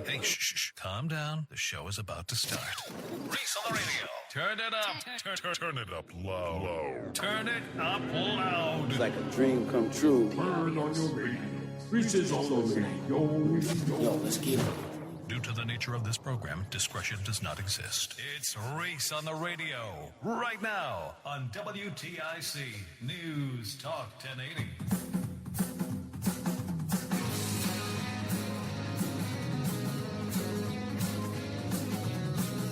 Hey, shh. Calm down. The show is about to start. Reese on the radio. Turn it up. Turn it up loud. Turn it up loud. It's like a dream come true. Turn on your radio. Reese is on the radio. Yo, let's get it. Due to the nature of this program, discretion does not exist. It's Reese on the radio. Right now on WTIC News Talk 1080.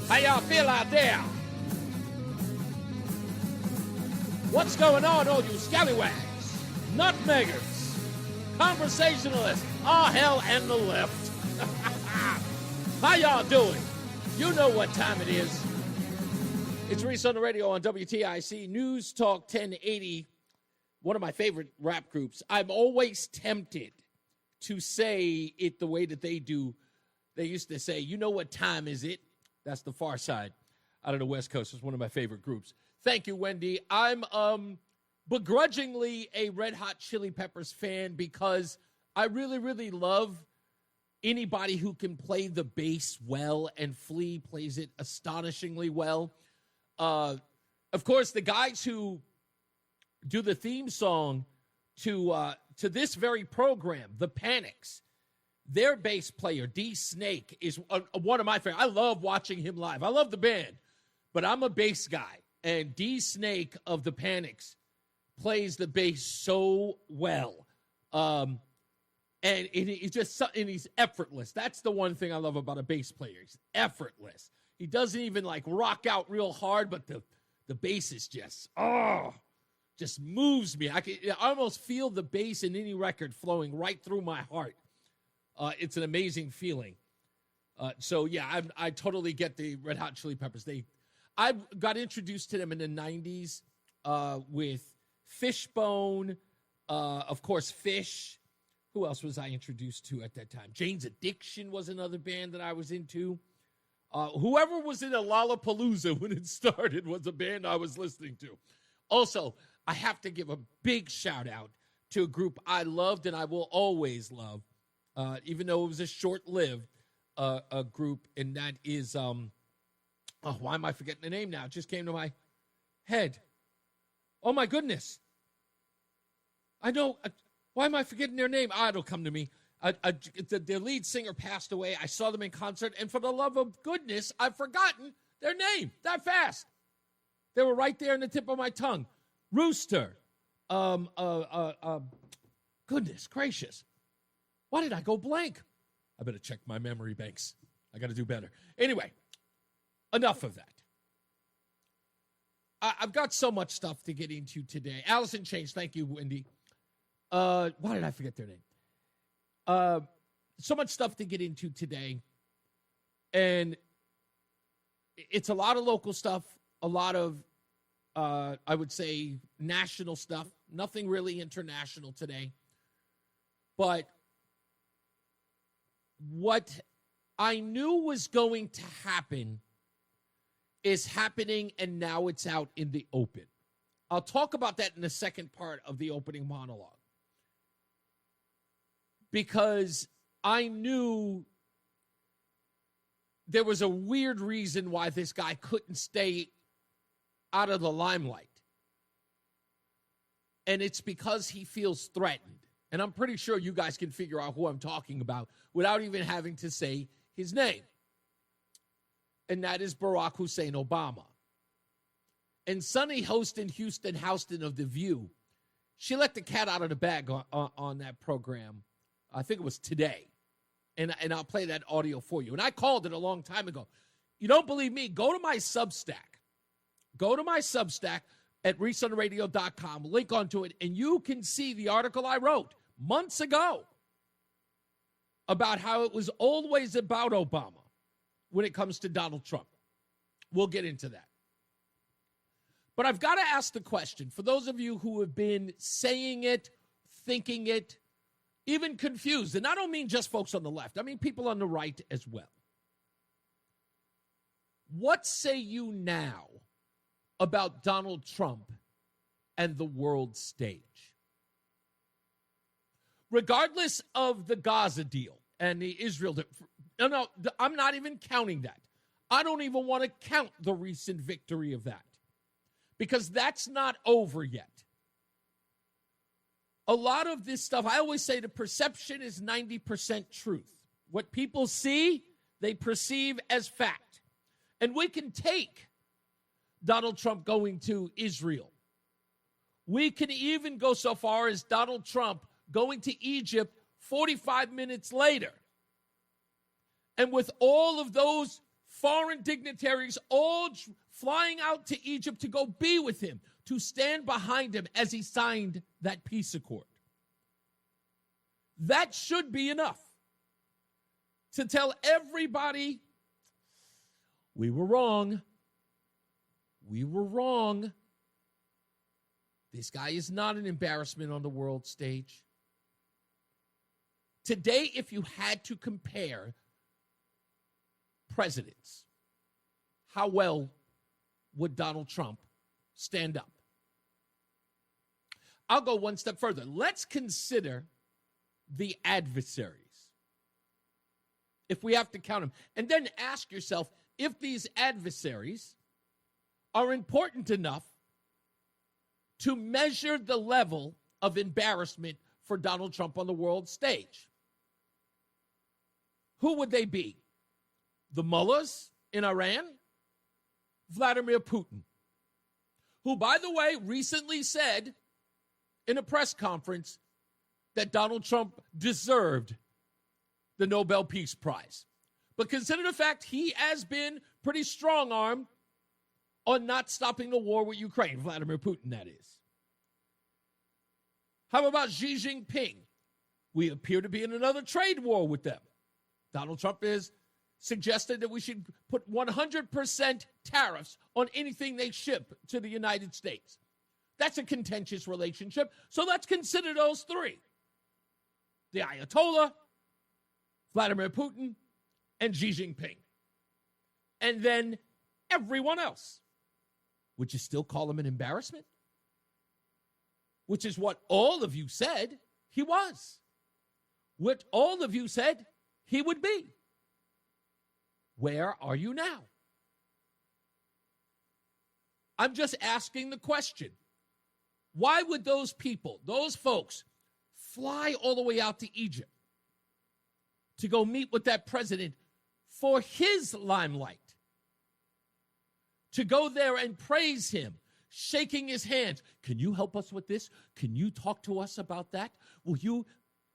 How y'all feel out there? What's going on, all you scallywags, nutmeggers, conversationalists, all hell and the left? How y'all doing? You know what time it is. It's Reese on the radio on WTIC News Talk 1080, one of my favorite rap groups. I'm always tempted to say it the way that they do. They used to say, you know what time is it? That's the Far Side out of the West Coast. It's one of my favorite groups. Thank you, Wendy. I'm begrudgingly a Red Hot Chili Peppers fan because I really, really love anybody who can play the bass well, and Flea plays it astonishingly well. Of course, the guys who do the theme song to this very program, The Panics, their bass player, D Snake, is one of my favorites. I love watching him live. I love the band, but I'm a bass guy. And D Snake of the Panics plays the bass so well. And he's effortless. That's the one thing I love about a bass player. He's effortless. He doesn't even like rock out real hard, but the bass is just moves me. I almost feel the bass in any record flowing right through my heart. It's an amazing feeling. So yeah, I totally get the Red Hot Chili Peppers. I got introduced to them in the 90s with Fishbone, of course, Fish. Who else was I introduced to at that time? Jane's Addiction was another band that I was into. Whoever was in a Lollapalooza when it started was a band I was listening to. Also, I have to give a big shout out to a group I loved and I will always love. Even though it was a short-lived a group, and that is, why am I forgetting the name now? It just came to my head. Oh, my goodness. I know. Why am I forgetting their name? It'll come to me. Their lead singer passed away. I saw them in concert, and for the love of goodness, I've forgotten their name that fast. They were right there in the tip of my tongue. Rooster. Goodness gracious. Why did I go blank? I better check my memory banks. I got to do better. Anyway, enough of that. I've got so much stuff to get into today. Allison Change, thank you, Wendy. Why did I forget their name? So much stuff to get into today. And it's a lot of local stuff, a lot of, I would say, national stuff. Nothing really international today. But what I knew was going to happen is happening, and now it's out in the open. I'll talk about that in the second part of the opening monologue. Because I knew there was a weird reason why this guy couldn't stay out of the limelight. And it's because he feels threatened. And I'm pretty sure you guys can figure out who I'm talking about without even having to say his name. And that is Barack Hussein Obama. And Sunny Houston of The View, she let the cat out of the bag on that program. I think it was today. And I'll play that audio for you. And I called it a long time ago. You don't believe me? Go to my Substack. Go to my Substack at reaseontheradio.com. Link onto it, and you can see the article I wrote months ago about how it was always about Obama when it comes to Donald Trump. We'll get into that. But I've got to ask the question, for those of you who have been saying it, thinking it, even confused, and I don't mean just folks on the left, I mean people on the right as well. What say you now about Donald Trump and the world stage? Regardless of the Gaza deal and the Israel, No, I'm not even counting that. I don't even want to count the recent victory of that because that's not over yet. A lot of this stuff, I always say the perception is 90% truth. What people see, they perceive as fact. And we can take Donald Trump going to Israel. We can even go so far as Donald Trump going to Egypt 45 minutes later. And with all of those foreign dignitaries all flying out to Egypt to go be with him, to stand behind him as he signed that peace accord. That should be enough to tell everybody, we were wrong. We were wrong. This guy is not an embarrassment on the world stage. Today, if you had to compare presidents, how well would Donald Trump stand up? I'll go one step further. Let's consider the adversaries, if we have to count them, and then ask yourself if these adversaries are important enough to measure the level of embarrassment for Donald Trump on the world stage. Who would they be? The mullahs in Iran? Vladimir Putin, who, by the way, recently said in a press conference that Donald Trump deserved the Nobel Peace Prize. But consider the fact he has been pretty strong-armed on not stopping the war with Ukraine, Vladimir Putin, that is. How about Xi Jinping? We appear to be in another trade war with them. Donald Trump has suggested that we should put 100% tariffs on anything they ship to the United States. That's a contentious relationship. So let's consider those three. The Ayatollah, Vladimir Putin, and Xi Jinping. And then everyone else. Would you still call him an embarrassment? Which is what all of you said he was. What all of you said he would be. Where are you now? I'm just asking the question. Why would those people, those folks, fly all the way out to Egypt to go meet with that president for his limelight? To go there and praise him, shaking his hands. Can you help us with this? Can you talk to us about that? Will you?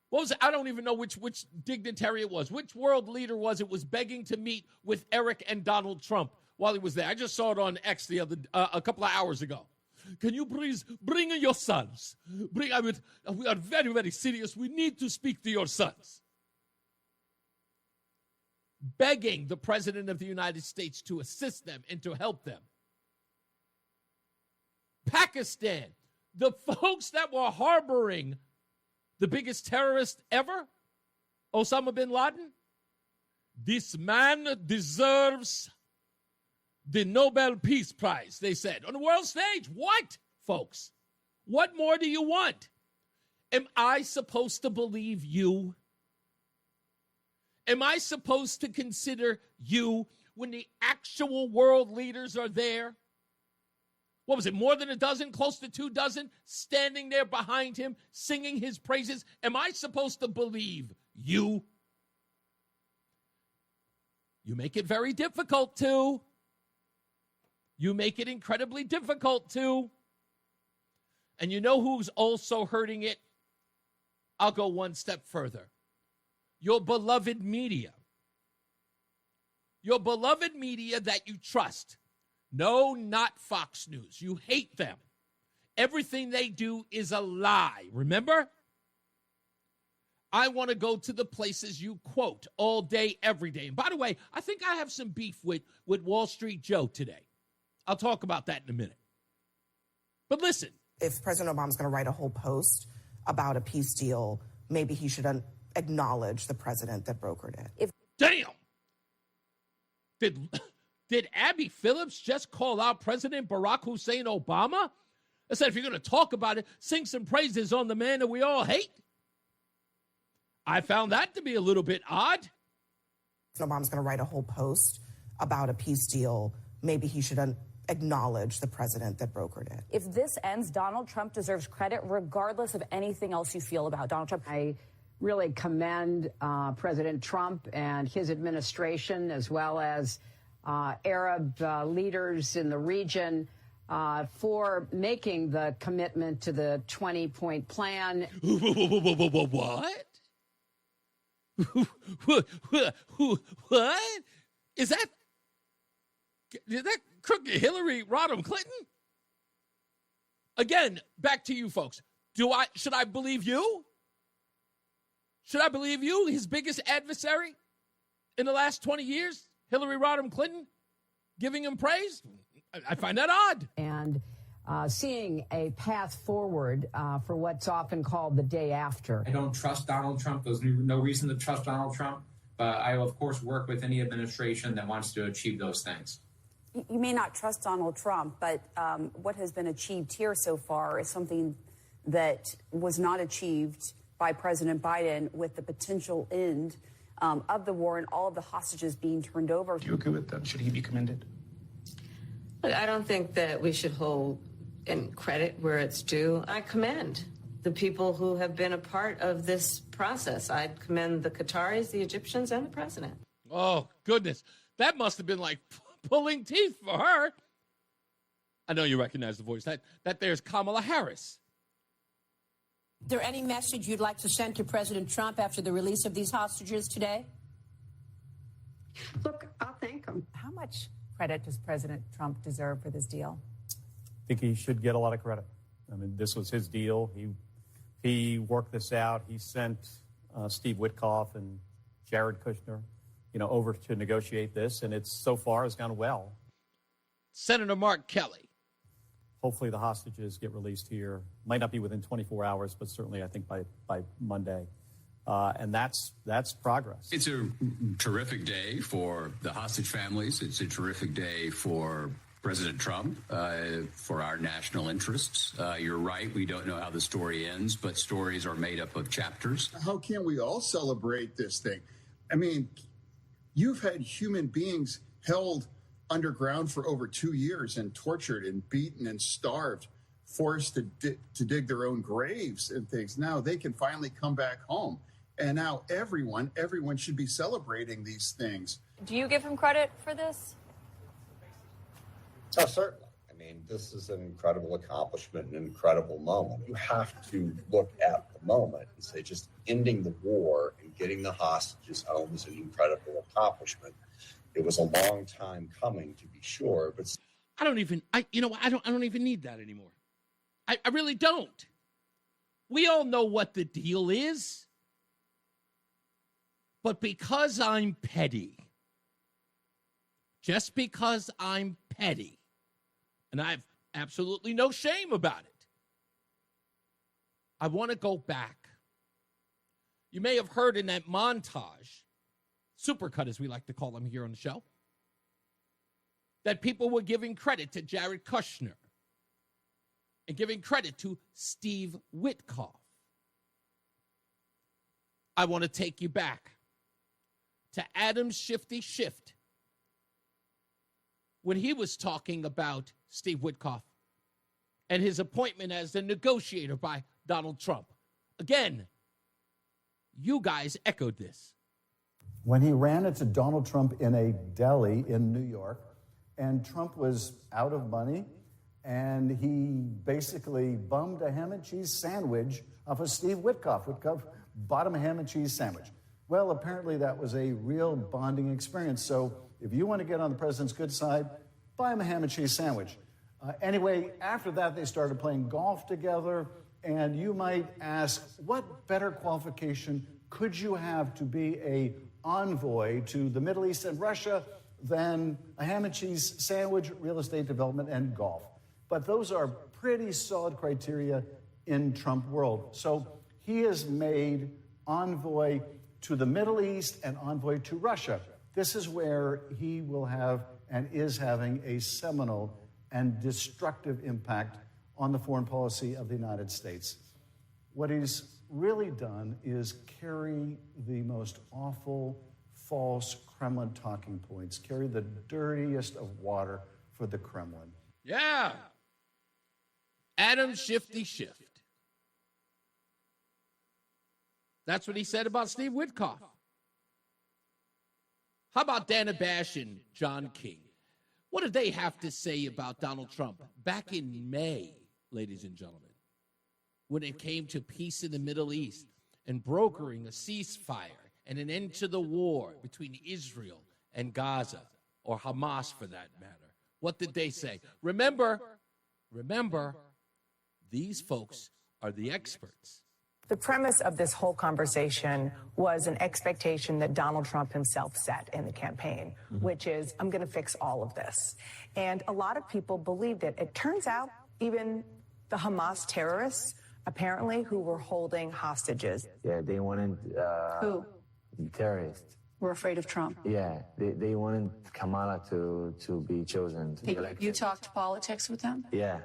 What was it? I don't even know which dignitary it was. Which world leader was it was begging to meet with Eric and Donald Trump while he was there? I just saw it on X a couple of hours ago. Can you please bring your sons? We are very, very serious. We need to speak to your sons. Begging the President of the United States to assist them and to help them. Pakistan, the folks that were harboring the biggest terrorist ever, Osama bin Laden, this man deserves the Nobel Peace Prize, they said. On the world stage, what, folks? What more do you want? Am I supposed to believe you? Am I supposed to consider you when the actual world leaders are there? What was it, more than a dozen, close to 2 dozen, standing there behind him, singing his praises? Am I supposed to believe you? You make it very difficult to. You make it incredibly difficult to. And you know who's also hurting it? I'll go one step further. Your beloved media. Your beloved media that you trust. No, not Fox News. You hate them. Everything they do is a lie. Remember? I want to go to the places you quote all day, every day. And by the way, I think I have some beef with Wall Street Joe today. I'll talk about that in a minute. But listen. If President Obama's going to write a whole post about a peace deal, maybe he should acknowledge the president that brokered it. Damn! Did Abby Phillips just call out President Barack Hussein Obama? I said, if you're going to talk about it, sing some praises on the man that we all hate. I found that to be a little bit odd. Obama's going to write a whole post about a peace deal. Maybe he should acknowledge the president that brokered it. If this ends, Donald Trump deserves credit regardless of anything else you feel about Donald Trump. I really commend President Trump and his administration, as well as Arab leaders in the region, for making the commitment to the 20-point plan. What? What? Is that crooked Hillary Rodham Clinton? Again, back to you folks. Should I believe you? Should I believe you, his biggest adversary in the last 20 years, Hillary Rodham Clinton, giving him praise? I find that odd. And seeing a path forward for what's often called the day after. I don't trust Donald Trump. There's no reason to trust Donald Trump. But I will, of course, work with any administration that wants to achieve those things. You may not trust Donald Trump, but what has been achieved here so far is something that was not achieved by President Biden, with the potential end of the war and all of the hostages being turned over. Do you agree with that? Should he be commended? Look, I don't think that we should hold in credit where it's due. I commend the people who have been a part of this process. I commend the Qataris, the Egyptians, and the president. Oh, goodness. That must have been like pulling teeth for her. I know you recognize the voice. That there's Kamala Harris. Is there any message you'd like to send to President Trump after the release of these hostages today? Look, I'll thank him. How much credit does President Trump deserve for this deal? I think he should get a lot of credit. I mean, this was his deal. He worked this out. He sent Steve Witkoff and Jared Kushner, over to negotiate this, and it's so far has gone well. Senator Mark Kelly. Hopefully the hostages get released here. Might not be within 24 hours, but certainly I think by Monday. And that's progress. It's a terrific day for the hostage families. It's a terrific day for President Trump, for our national interests. You're right. We don't know how the story ends, but stories are made up of chapters. How can we all celebrate this thing? I mean, you've had human beings held underground for over 2 years and tortured and beaten and starved, forced to dig their own graves and things. Now they can finally come back home. And now everyone should be celebrating these things. Do you give him credit for this? Oh, certainly. I mean, this is an incredible accomplishment, an incredible moment. You have to look at the moment and say just ending the war and getting the hostages home is an incredible accomplishment. It was a long time coming, to be sure, but I don't even need that anymore. I really don't. We all know what the deal is. But because I'm petty, just because I'm petty, and I have absolutely no shame about it, I want to go back. You may have heard in that montage, supercut as we like to call them here on the show, that people were giving credit to Jared Kushner and giving credit to Steve Witkoff. I want to take you back to Adam Shifty Schiff when he was talking about Steve Witkoff and his appointment as the negotiator by Donald Trump. Again, you guys echoed this. When he ran into Donald Trump in a deli in New York, and Trump was out of money, and he basically bummed a ham and cheese sandwich off of Steve Witkoff. Witkoff bought him a ham and cheese sandwich. Well, apparently that was a real bonding experience. So if you want to get on the president's good side, buy him a ham and cheese sandwich. Anyway, after that, they started playing golf together. And you might ask, what better qualification could you have to be an envoy to the Middle East and Russia than a ham and cheese sandwich, real estate development, and golf? But those are pretty solid criteria in Trump world. So he is made envoy to the Middle East and envoy to Russia. This is where he will have and is having a seminal and destructive impact on the foreign policy of the United States. What he's really done is carry the most awful, false Kremlin talking points carry the dirtiest of water for the Kremlin. Yeah. Adam Shifty Shift. That's what he said about Steve Witkoff. How about Dana Bash and John King? What did they have to say about Donald Trump back in May, ladies and gentlemen, when it came to peace in the Middle East and brokering a ceasefire and an end to the war between Israel and Gaza, or Hamas for that matter? What did they say? Remember, these folks are the experts. The premise of this whole conversation was an expectation that Donald Trump himself set in the campaign, which is, I'm going to fix all of this. And a lot of people believed it. It turns out even the Hamas terrorists, apparently, who were holding hostages. Yeah, they wanted Who? terrorists. We're afraid of Trump. Yeah, they wanted Kamala to be chosen to be elected. You talked politics with them? Yeah.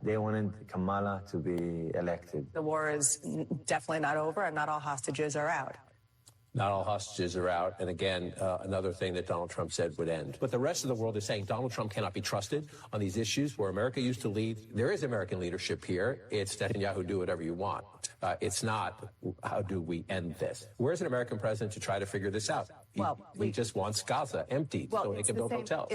They wanted Kamala to be elected. The war is definitely not over, and not all hostages are out. Not all hostages are out. And again, another thing that Donald Trump said would end. But the rest of the world is saying Donald Trump cannot be trusted on these issues where America used to lead. There is American leadership here. It's Netanyahu, do whatever you want. It's not, how do we end this? Where's an American president to try to figure this out? He just wants Gaza emptied so they can build hotels.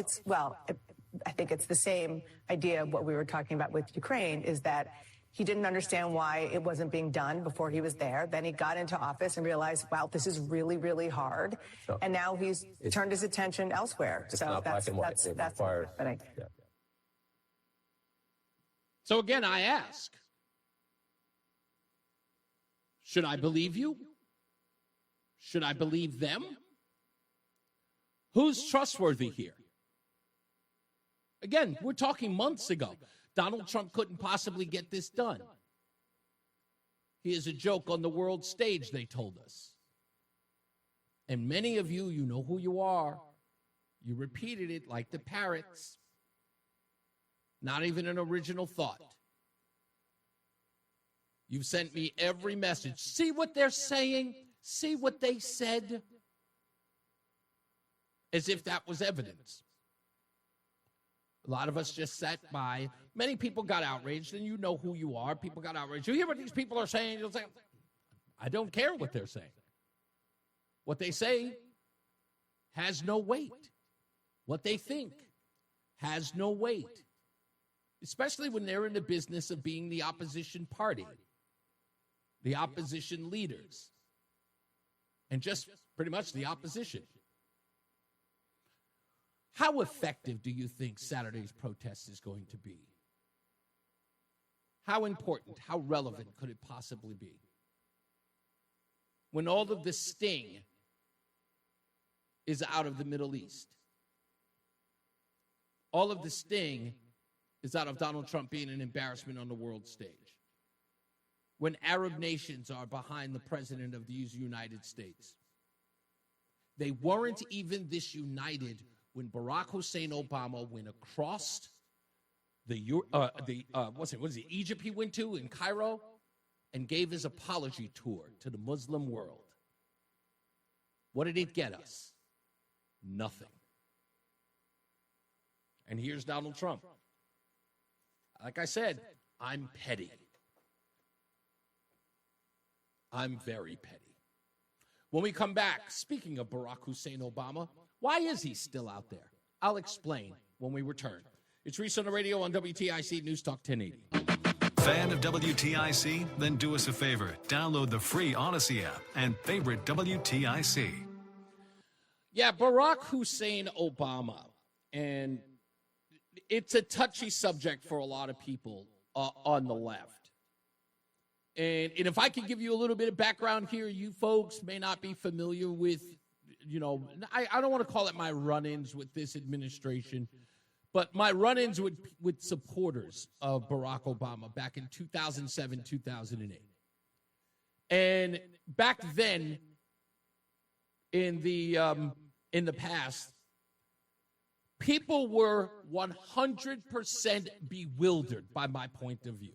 I think it's the same idea of what we were talking about with Ukraine, is that he didn't understand why it wasn't being done before he was there. Then he got into office and realized, wow, this is really, really hard. And now he's turned his attention elsewhere. It's not black and white. That's what's happening. Yeah. So again, I ask, should I believe you? Should I believe them? Who's trustworthy here? Again, we're talking months ago. Donald Trump couldn't possibly get this done. He is a joke on the world stage, they told us. And many of you know who you are. You repeated it like the parrots. Not even an original thought. You've sent me every message. See what they're saying? See what they said? As if that was evidence. A lot of us just sat by. Many people got outraged, and you know who you are. People got outraged. You hear what these people are saying? You'll say, I don't care what they're saying. What they say has no weight. What they think has no weight. Especially when they're in the business of being the opposition party, the opposition leaders, and just pretty much the opposition. How effective do you think Saturday's protest is going to be? How important, how relevant could it possibly be? When all of the sting is out of the Middle East. All of the sting is out of Donald Trump being an embarrassment on the world stage. When Arab nations are behind the president of these United States. They weren't even this united when Barack Hussein Obama went across Egypt he went to in Cairo and gave his apology tour to the Muslim world. What did it get us? Nothing. And here's Donald Trump. Like I said, I'm petty. I'm very petty. When we come back, speaking of Barack Hussein Obama, why is he still out there? I'll explain when we return. It's Reese on the radio on WTIC NewsTalk 1080. Fan of WTIC? Then do us a favor. Download the free Odyssey app and favorite WTIC. Yeah, Barack Hussein Obama. And it's a touchy subject for a lot of people on the left. And if I could give you a little bit of background here, you folks may not be familiar with, I don't want to call it my run-ins with this administration, but my run-ins with supporters of Barack Obama back in 2007, 2008. And back then, in the past, people were 100% bewildered by my point of view.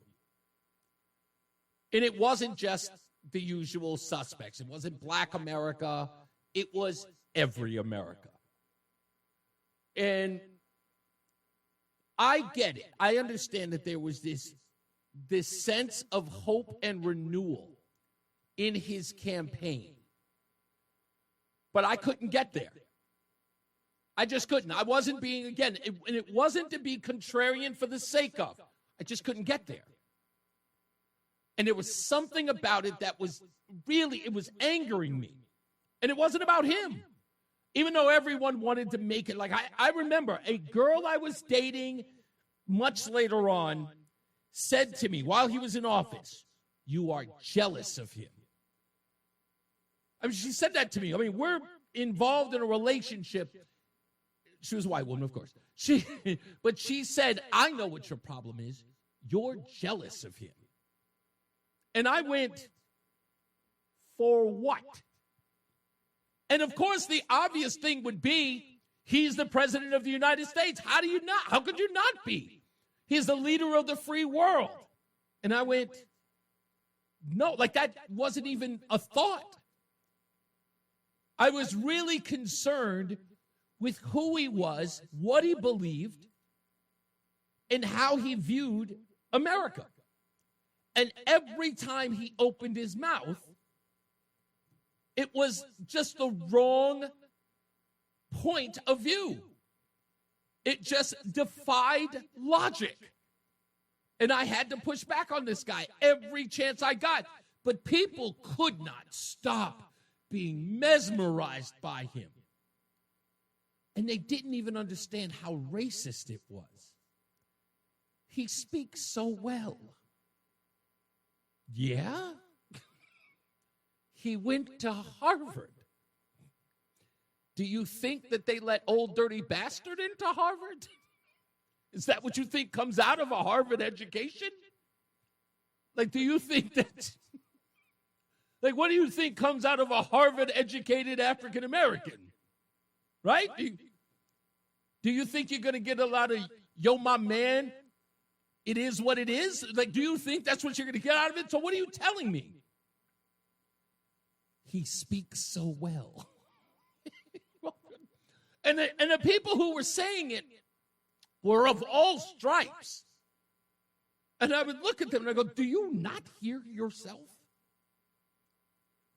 And it wasn't just the usual suspects. It wasn't Black America. It was every America. And I get it. I understand that there was this sense of hope and renewal in his campaign. But I couldn't get there. I just couldn't. I wasn't being, again, and it wasn't to be contrarian for the sake of. I just couldn't get there. And there was something about it that was really, it was angering me. And it wasn't about him. Even though everyone wanted to make it like, I remember a girl I was dating much later on said to me while he was in office, "You are jealous of him." I mean, she said that to me. I mean, we're involved in a relationship. She was a white woman, of course. But she said, "I know what your problem is. You're jealous of him." And I went, for what? And of course, the obvious thing would be, he's the president of the United States. How could you not be? He's the leader of the free world. And I went, no, like that wasn't even a thought. I was really concerned with who he was, what he believed, and how he viewed America. And every time he opened his mouth, it was just the wrong point of view. It just defied logic. And I had to push back on this guy every chance I got. But people could not stop being mesmerized by him. And they didn't even understand how racist it was. He speaks so well. Yeah? He went to Harvard. Do you think that they let old dirty bastard into Harvard? Is that what you think comes out of a Harvard education? Like, do you think that, like, what do you think comes out of a Harvard educated African American? Right? Do you think you're going to get a lot of, yo, my man, it is what it is? Like, do you think that's what you're going to get out of it? So what are you telling me? He speaks so well. and the people who were saying it were of all stripes. And I would look at them and I go, do you not hear yourself?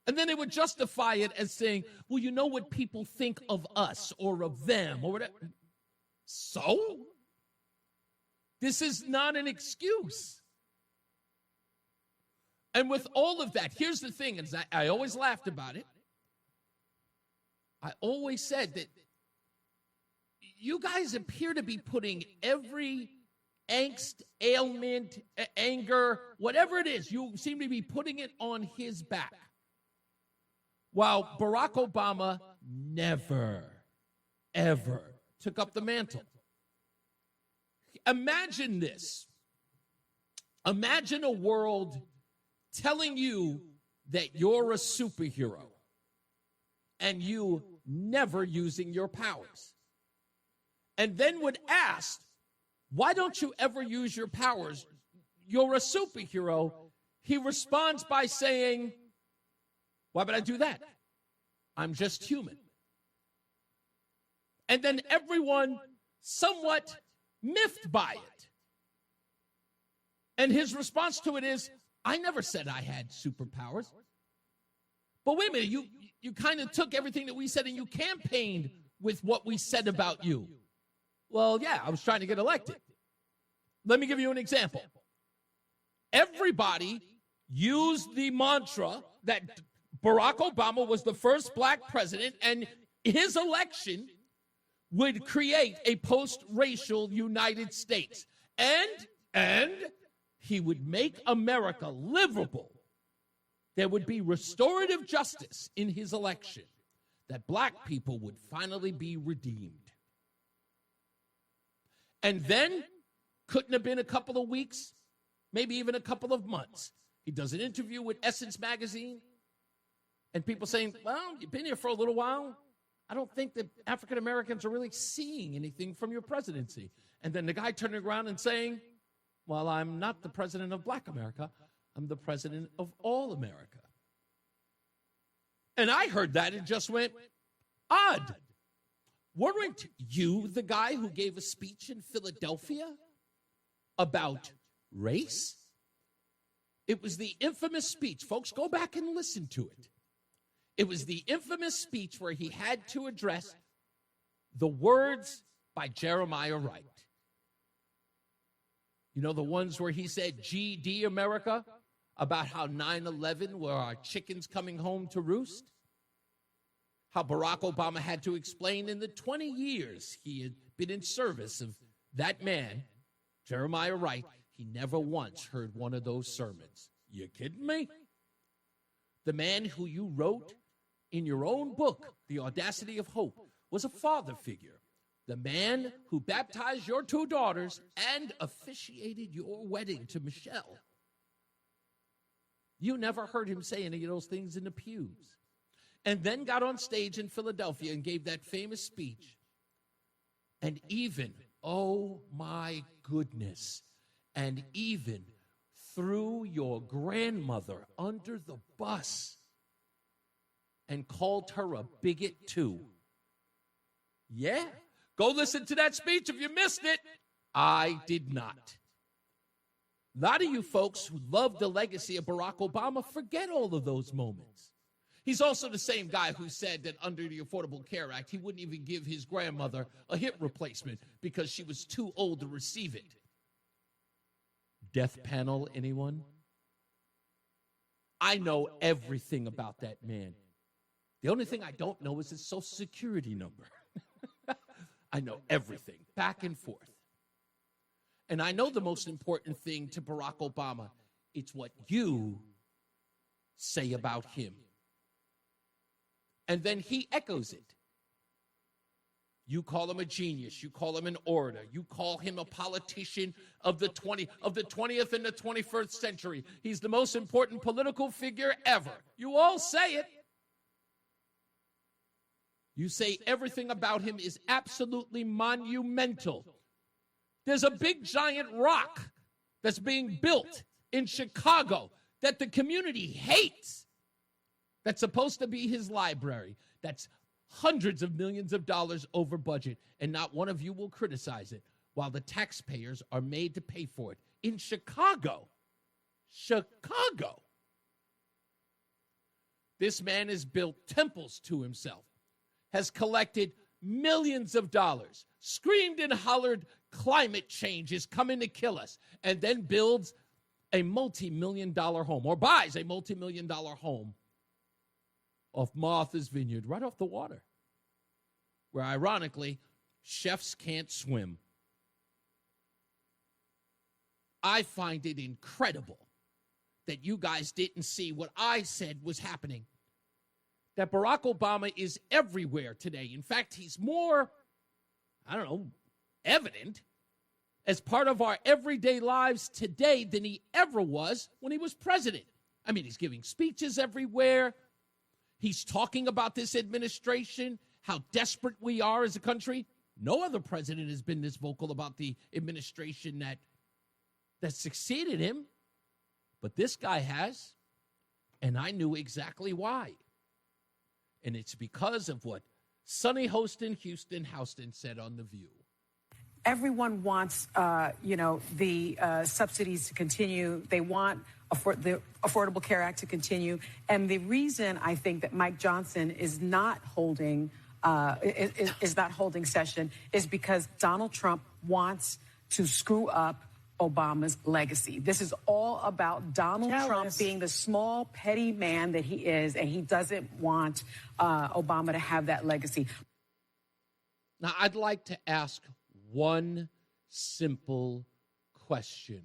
And then they would justify it as saying, well, you know what people think of us or of them or whatever. So? This is not an excuse. And with all of that, here's the thing, and I always laughed about it. I always said that you guys appear to be putting every angst, ailment, anger, whatever it is, you seem to be putting it on his back. While Barack Obama never, ever took up the mantle. Imagine this. Imagine a world telling you that you're a superhero and you never using your powers. And then would ask, why don't you ever use your powers? You're a superhero. He responds by saying, why would I do that? I'm just human. And then everyone somewhat miffed by it. And his response to it is, I never said I had superpowers. But wait a minute, you kind of took everything that we said and you campaigned with what we said about you. Well, yeah, I was trying to get elected. Let me give you an example. Everybody used the mantra that Barack Obama was the first black president and his election would create a post-racial United States. And he would make America livable. There would be restorative justice in his election, that black people would finally be redeemed. And then, couldn't have been a couple of weeks, maybe even a couple of months. He does an interview with Essence magazine, and people saying, well, you've been here for a little while. I don't think that African Americans are really seeing anything from your presidency. And then the guy turning around and saying, well, I'm not the president of Black America. I'm the president of all America. And I heard that and just went, Odd. Weren't you the guy who gave a speech in Philadelphia about race? It was the infamous speech. Folks, go back and listen to it. It was the infamous speech where he had to address the words by Jeremiah Wright. You know, the ones where he said, GD America, about how 9/11 were our chickens coming home to roost? How Barack Obama had to explain in the 20 years he had been in service of that man, Jeremiah Wright, he never once heard one of those sermons. You kidding me? The man who you wrote in your own book, The Audacity of Hope, was a father figure. The man who baptized your 2 daughters and officiated your wedding to Michelle. You never heard him say any of those things in the pews. And then got on stage in Philadelphia and gave that famous speech. And even, oh my goodness, and even threw your grandmother under the bus and called her a bigot too. Yeah, go listen to that speech if you missed it. I did not. A lot of you folks who love the legacy of Barack Obama forget all of those moments. He's also the same guy who said that under the Affordable Care Act, he wouldn't even give his grandmother a hip replacement because she was too old to receive it. Death panel, anyone? I know everything about that man. The only thing I don't know is his Social Security number. I know everything, back and forth. And I know the most important thing to Barack Obama, it's what you say about him. And then he echoes it. You call him a genius. You call him an orator. You call him a politician of the 20th and the 21st century. He's the most important political figure ever. You all say it. You say everything about him is absolutely monumental. There's a big giant rock that's being built in Chicago that the community hates. That's supposed to be his library. That's hundreds of millions of dollars over budget, and not one of you will criticize it, while the taxpayers are made to pay for it. In Chicago. Chicago. This man has built temples to himself, has collected millions of dollars, screamed and hollered climate change is coming to kill us, and then builds a multi-million-dollar home, or buys a multi-million-dollar home off Martha's Vineyard, right off the water, where, ironically, chefs can't swim. I find it incredible that you guys didn't see what I said was happening, that Barack Obama is everywhere today. In fact, he's more, evident as part of our everyday lives today than he ever was when he was president. I mean, he's giving speeches everywhere. He's talking about this administration, how desperate we are as a country. No other president has been this vocal about the administration that succeeded him. But this guy has, and I knew exactly why. And it's because of what Sonny Houston said on The View. Everyone wants, the subsidies to continue. They want the Affordable Care Act to continue. And the reason I think that Mike Johnson is not holding session is because Donald Trump wants to screw up Obama's legacy. This is all about Donald Trump being the small, petty man that he is, and he doesn't want Obama to have that legacy. Now, I'd like to ask one simple question.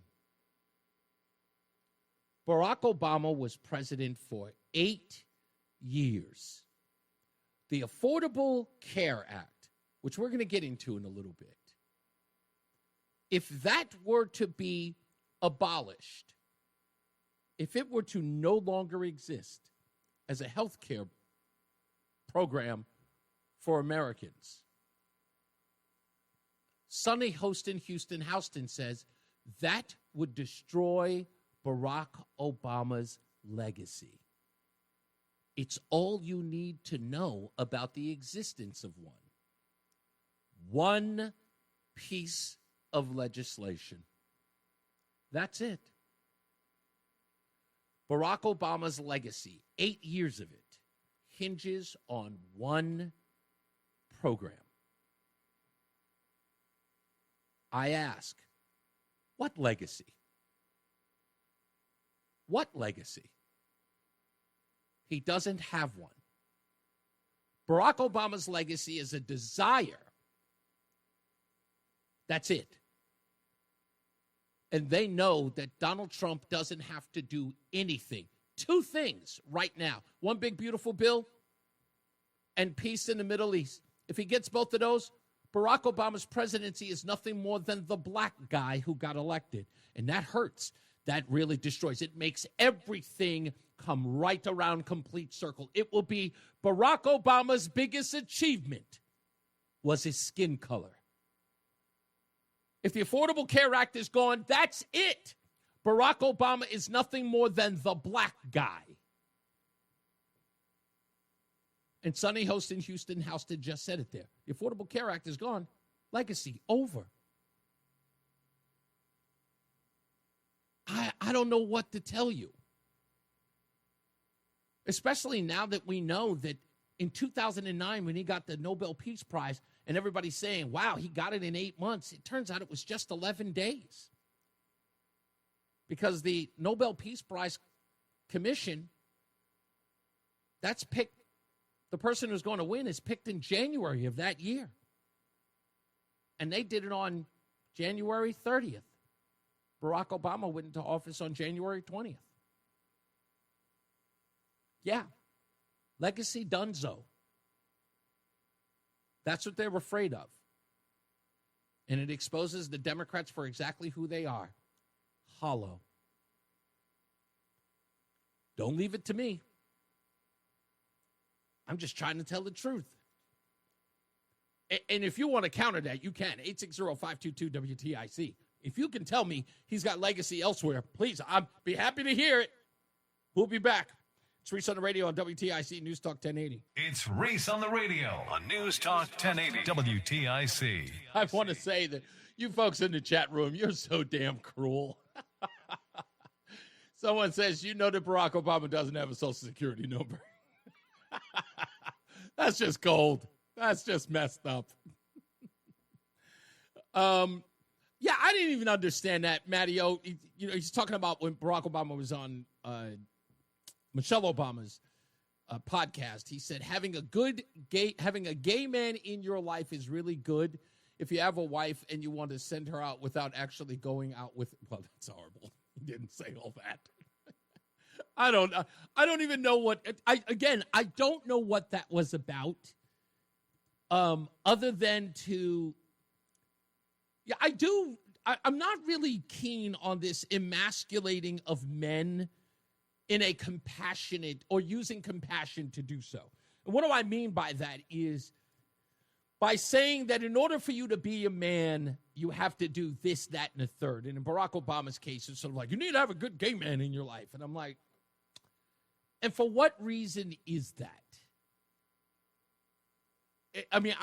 Barack Obama was president for 8 years. The Affordable Care Act, which we're going to get into in a little bit, if that were to be abolished, if it were to no longer exist as a health care program for Americans, Sonny Houston says that would destroy Barack Obama's legacy. It's all you need to know about the existence of one. One piece of legislation. That's it. Barack Obama's legacy, 8 years of it, hinges on one program. I ask, what legacy? What legacy? He doesn't have one. Barack Obama's legacy is a desire. That's it. And they know that Donald Trump doesn't have to do anything. Two things right now. One big, beautiful bill and peace in the Middle East. If he gets both of those, Barack Obama's presidency is nothing more than the black guy who got elected. And that hurts. That really destroys. It makes everything come right around complete circle. It will be Barack Obama's biggest achievement was his skin color. If the Affordable Care Act is gone, that's it. Barack Obama is nothing more than the black guy. And Sonny Host in Houston, Houston just said it there. The Affordable Care Act is gone. Legacy, over. I don't know what to tell you. Especially now that we know that in 2009, when he got the Nobel Peace Prize, and everybody's saying, wow, he got it in 8 months. It turns out it was just 11 days. Because the Nobel Peace Prize Commission, that's picked, the person who's going to win is picked in January of that year. And they did it on January 30th. Barack Obama went into office on January 20th. Yeah. Legacy donezo. That's what they're afraid of. And it exposes the Democrats for exactly who they are. Hollow. Don't leave it to me. I'm just trying to tell the truth. And if you want to counter that, you can. 860-522-WTIC. If you can tell me he's got legacy elsewhere, please, I'd be happy to hear it. We'll be back. It's Reese on the radio on WTIC News Talk 1080. It's Reese on the radio on News Talk 1080 WTIC. I want to say that you folks in the chat room, you're so damn cruel. Someone says, you know that Barack Obama doesn't have a Social Security number. That's just cold. That's just messed up. Yeah, I didn't even understand that, Matty O. He's talking about when Barack Obama was on Michelle Obama's podcast. He said having a gay man in your life is really good. If you have a wife and you want to send her out without actually going out with, well, that's horrible. He didn't say all that. I don't even know what. I don't know what that was about. Other than to. Yeah, I do. I'm not really keen on this emasculating of men in a compassionate or using compassion to do so. And what do I mean by that is by saying that in order for you to be a man, you have to do this, that, and a third. And in Barack Obama's case, it's sort of like, you need to have a good gay man in your life. And I'm like, and for what reason is that? I mean,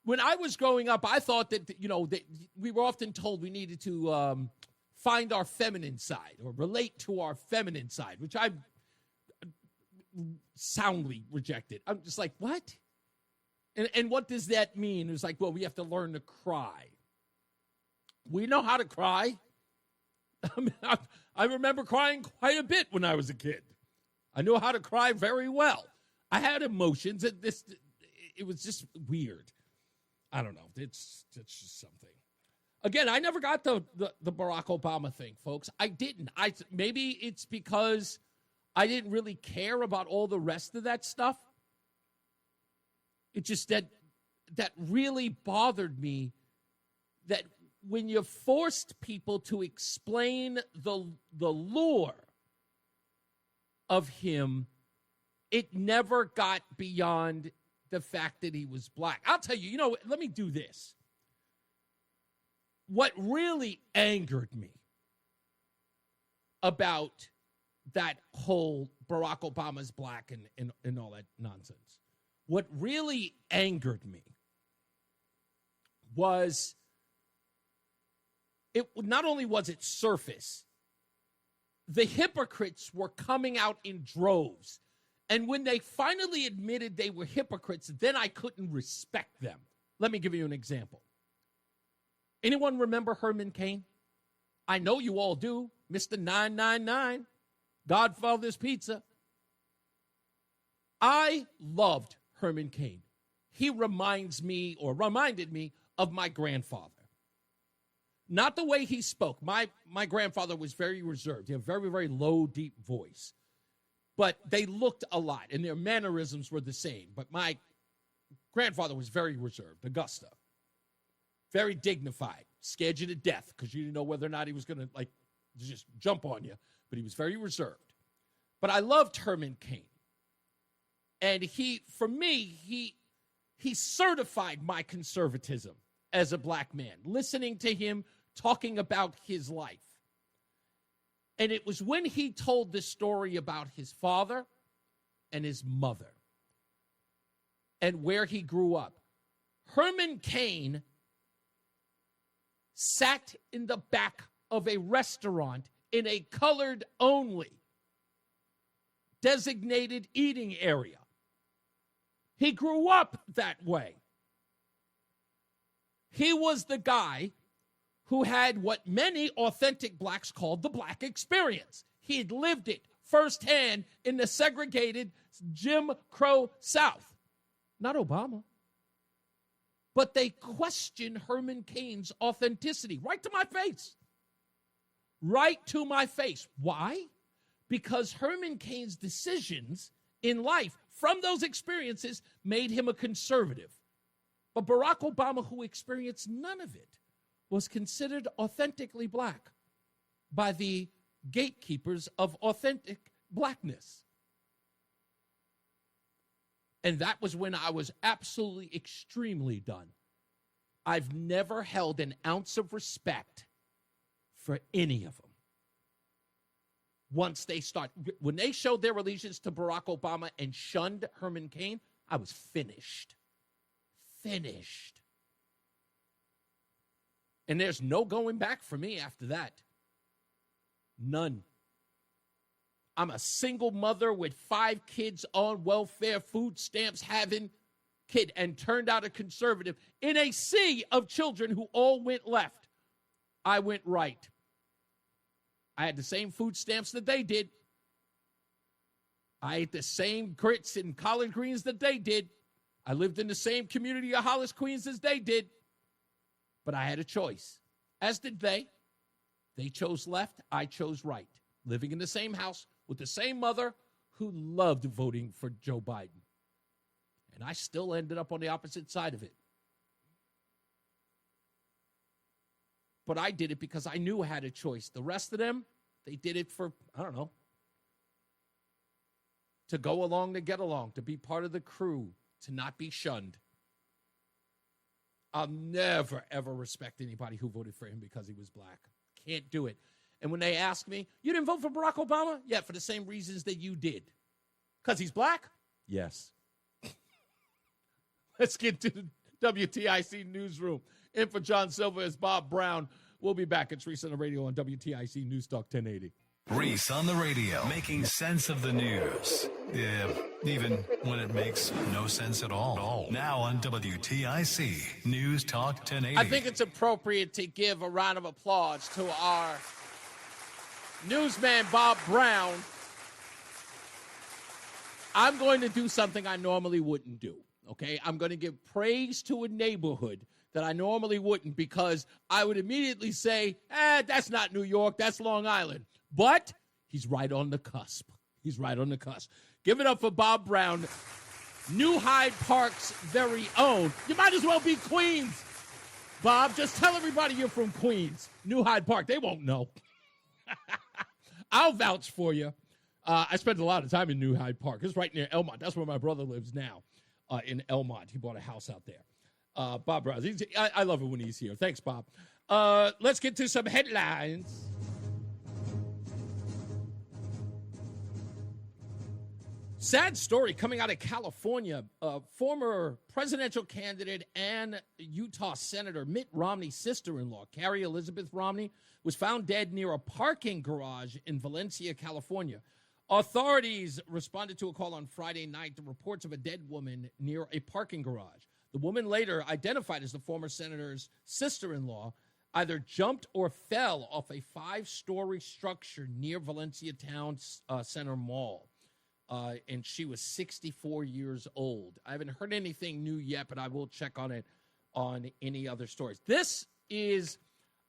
when I was growing up, I thought that, that we were often told we needed to find our feminine side or relate to our feminine side, which I soundly rejected. I'm just like, what? And what does that mean? It's like, well, we have to learn to cry. We know how to cry. I mean, I remember crying quite a bit when I was a kid. I knew how to cry very well. I had emotions. It was just weird. I don't know. It's just something. Again, I never got the Barack Obama thing, folks. I didn't. Maybe it's because I didn't really care about all the rest of that stuff. It's just that really bothered me, that when you forced people to explain the lore of him, it never got beyond the fact that he was black. I'll tell you, let me do this. What really angered me about that whole Barack Obama's black and all that nonsense. What really angered me was not only was it surface, the hypocrites were coming out in droves. And when they finally admitted they were hypocrites, then I couldn't respect them. Let me give you an example. Anyone remember Herman Cain? I know you all do. Mr. 999, Godfather's Pizza. I loved Herman Cain. He reminded me of my grandfather. Not the way he spoke. My grandfather was very reserved. He had a very, very low, deep voice. But they looked a lot, and their mannerisms were the same. But my grandfather was very reserved, Augusta. Very dignified. Scared you to death because you didn't know whether or not he was going to, just jump on you. But he was very reserved. But I loved Herman Cain. And he certified my conservatism as a black man, listening to him talking about his life. And it was when he told this story about his father and his mother and where he grew up. Herman Cain sat in the back of a restaurant in a colored-only designated eating area. He grew up that way. He was the guy who had what many authentic blacks called the black experience. He had lived it firsthand in the segregated Jim Crow South. Not Obama. But they questioned Herman Cain's authenticity right to my face. Right to my face. Why? Because Herman Cain's decisions in life from those experiences made him a conservative. But Barack Obama, who experienced none of it, was considered authentically black by the gatekeepers of authentic blackness. And that was when I was absolutely extremely done. I've never held an ounce of respect for any of them. When they showed their allegiance to Barack Obama and shunned Herman Cain, I was finished. Finished. And there's no going back for me after that. None. I'm a single mother with 5 kids on welfare, food stamps having kid, and turned out a conservative in a sea of children who all went left. I went right. I had the same food stamps that they did. I ate the same grits and collard greens that they did. I lived in the same community of Hollis, Queens as they did. But I had a choice, as did they. They chose left, I chose right. Living in the same house with the same mother who loved voting for Joe Biden. And I still ended up on the opposite side of it. But I did it because I knew I had a choice. The rest of them, they did it for, I don't know, to go along, to get along, to be part of the crew, to not be shunned. I'll never, ever respect anybody who voted for him because he was black. Can't do it. And when they ask me, you didn't vote for Barack Obama? Yeah, for the same reasons that you did. Because he's black? Yes. Let's get to the WTIC newsroom. In for John Silver is Bob Brown. We'll be back. It's Reese on the radio on WTIC News Talk 1080. Reese on the radio, making sense of the news. Yeah, even when it makes no sense at all. Now on WTIC News Talk 1080. I think it's appropriate to give a round of applause to our newsman, Bob Brown. I'm going to do something I normally wouldn't do, okay? I'm going to give praise to a neighborhood that I normally wouldn't, because I would immediately say, that's not New York, that's Long Island. But he's right on the cusp. He's right on the cusp. Give it up for Bob Brown, New Hyde Park's very own. You might as well be Queens. Bob, just tell everybody you're from Queens. New Hyde Park. They won't know. I'll vouch for you. I spent a lot of time in New Hyde Park. It's right near Elmont. That's where my brother lives now, in Elmont. He bought a house out there. Bob Brown. I love it when he's here. Thanks, Bob. Let's get to some headlines. Sad story coming out of California. Former presidential candidate and Utah Senator Mitt Romney's sister-in-law, Carrie Elizabeth Romney, was found dead near a parking garage in Valencia, California. Authorities responded to a call on Friday night to reports of a dead woman near a parking garage. The woman, later identified as the former senator's sister-in-law, either jumped or fell off a 5-story structure near Valencia Town Center Mall. And she was 64 years old. I haven't heard anything new yet, but I will check on it on any other stories. This is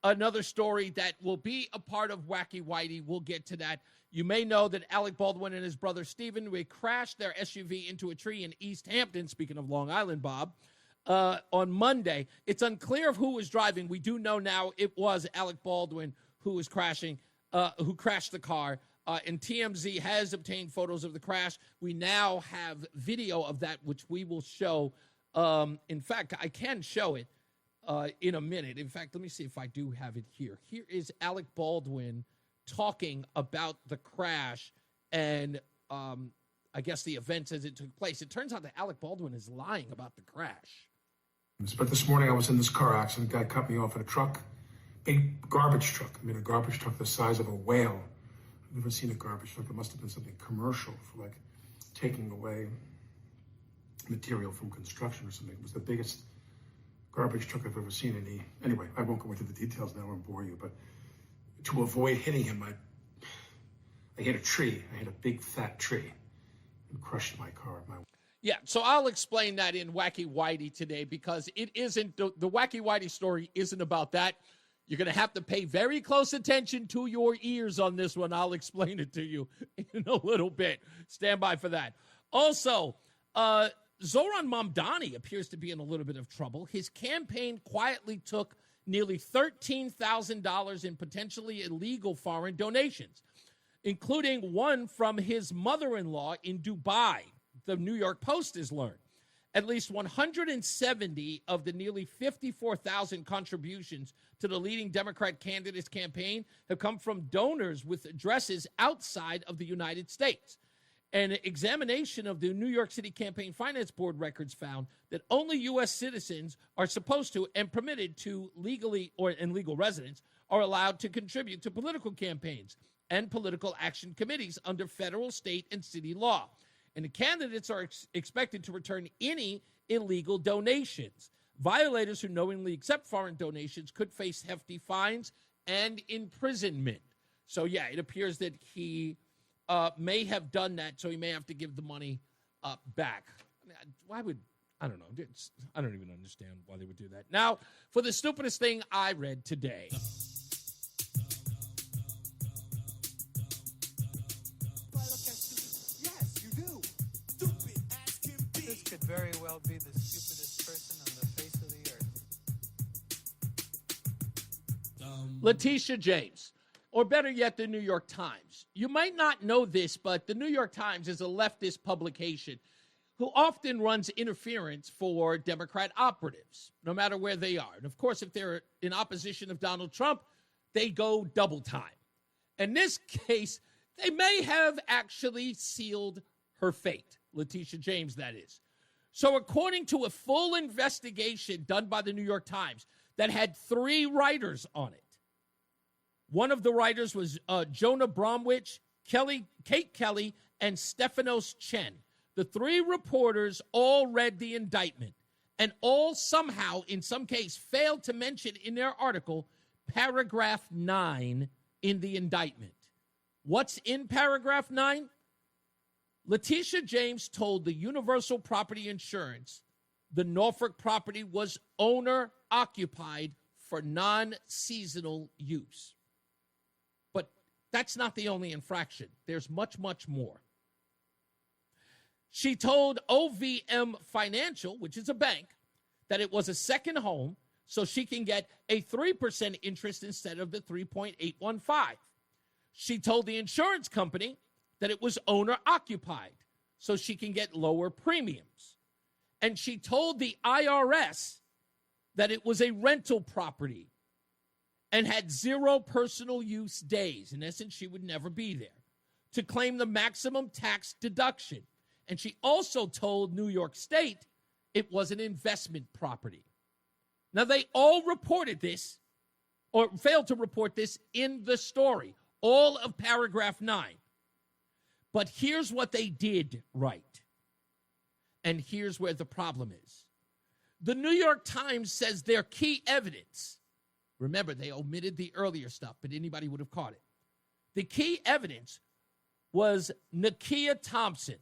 another story that will be a part of Wacky Whitey. We'll get to that. You may know that ALEC Baldwin and his brother Stephen, they crashed their SUV into a tree in East Hampton, speaking of Long Island, Bob, on Monday. It's unclear of who was driving. We do know now it was ALEC Baldwin who was crashing, who crashed the car. And TMZ has obtained photos of the crash. We now have video of that, which we will show. In fact, I can show it in a minute. In fact, let me see if I do have it here. Here is ALEC Baldwin talking about the crash and I guess the events as it took place. It turns out that ALEC Baldwin is lying about the crash. But this morning I was in this car accident. A guy cut me off in a truck, big garbage truck. I mean, a garbage truck the size of a whale. I've never seen a garbage truck. It must have been something commercial for like taking away material from construction or something. It was the biggest garbage truck I've ever seen. Anyway, I won't go into the details now and bore you, but to avoid hitting him, I hit a tree. I hit a big fat tree and crushed my car. Yeah, so I'll explain that in Wacky Whitey today because it isn't, the Wacky Whitey story isn't about that. You're going to have to pay very close attention to your ears on this one. I'll explain it to you in a little bit. Stand by for that. Also, Zoran Mamdani appears to be in a little bit of trouble. His campaign quietly took nearly $13,000 in potentially illegal foreign donations, including one from his mother-in-law in Dubai, the New York Post has learned. At least 170 of the nearly 54,000 contributions to the leading Democrat candidate's campaign have come from donors with addresses outside of the United States. An examination of the New York City Campaign Finance Board records found that only U.S. citizens are supposed to and permitted to legally and legal residents are allowed to contribute to political campaigns and political action committees under federal, state, and city law. And the candidates are expected to return any illegal donations. Violators who knowingly accept foreign donations could face hefty fines and imprisonment. So, yeah, it appears that he may have done that, so he may have to give the money back. Why would, I don't know. I don't even understand why they would do that. Now, for the stupidest thing I read today. Could very well be the stupidest person on the face of the earth. Leticia James, or better yet, the New York Times. You might not know this, but the New York Times is a leftist publication who often runs interference for Democrat operatives, no matter where they are. And of course, if they're in opposition of Donald Trump, they go double time. In this case, they may have actually sealed her fate. Leticia James, that is. So according to a full investigation done by the New York Times that had 3 writers on it, one of the writers was Jonah Bromwich, Kate Kelly, and Stephanos Chen. The 3 reporters all read the indictment and all somehow, in some case, failed to mention in their article paragraph 9 in the indictment. What's in paragraph 9? Leticia James told the Universal Property Insurance the Norfolk property was owner-occupied for non-seasonal use. But that's not the only infraction. There's much, much more. She told OVM Financial, which is a bank, that it was a second home, so she can get a 3% interest instead of the 3.815. She told the insurance company that it was owner-occupied, so she can get lower premiums. And she told the IRS that it was a rental property and had 0 personal use days. In essence, she would never be there, to claim the maximum tax deduction. And she also told New York State it was an investment property. Now, they all reported this, or failed to report this in the story, all of paragraph 9. But here's what they did right. And here's where the problem is. The New York Times says their key evidence, remember, they omitted the earlier stuff, but anybody would have caught it. The key evidence was Nakia Thompson.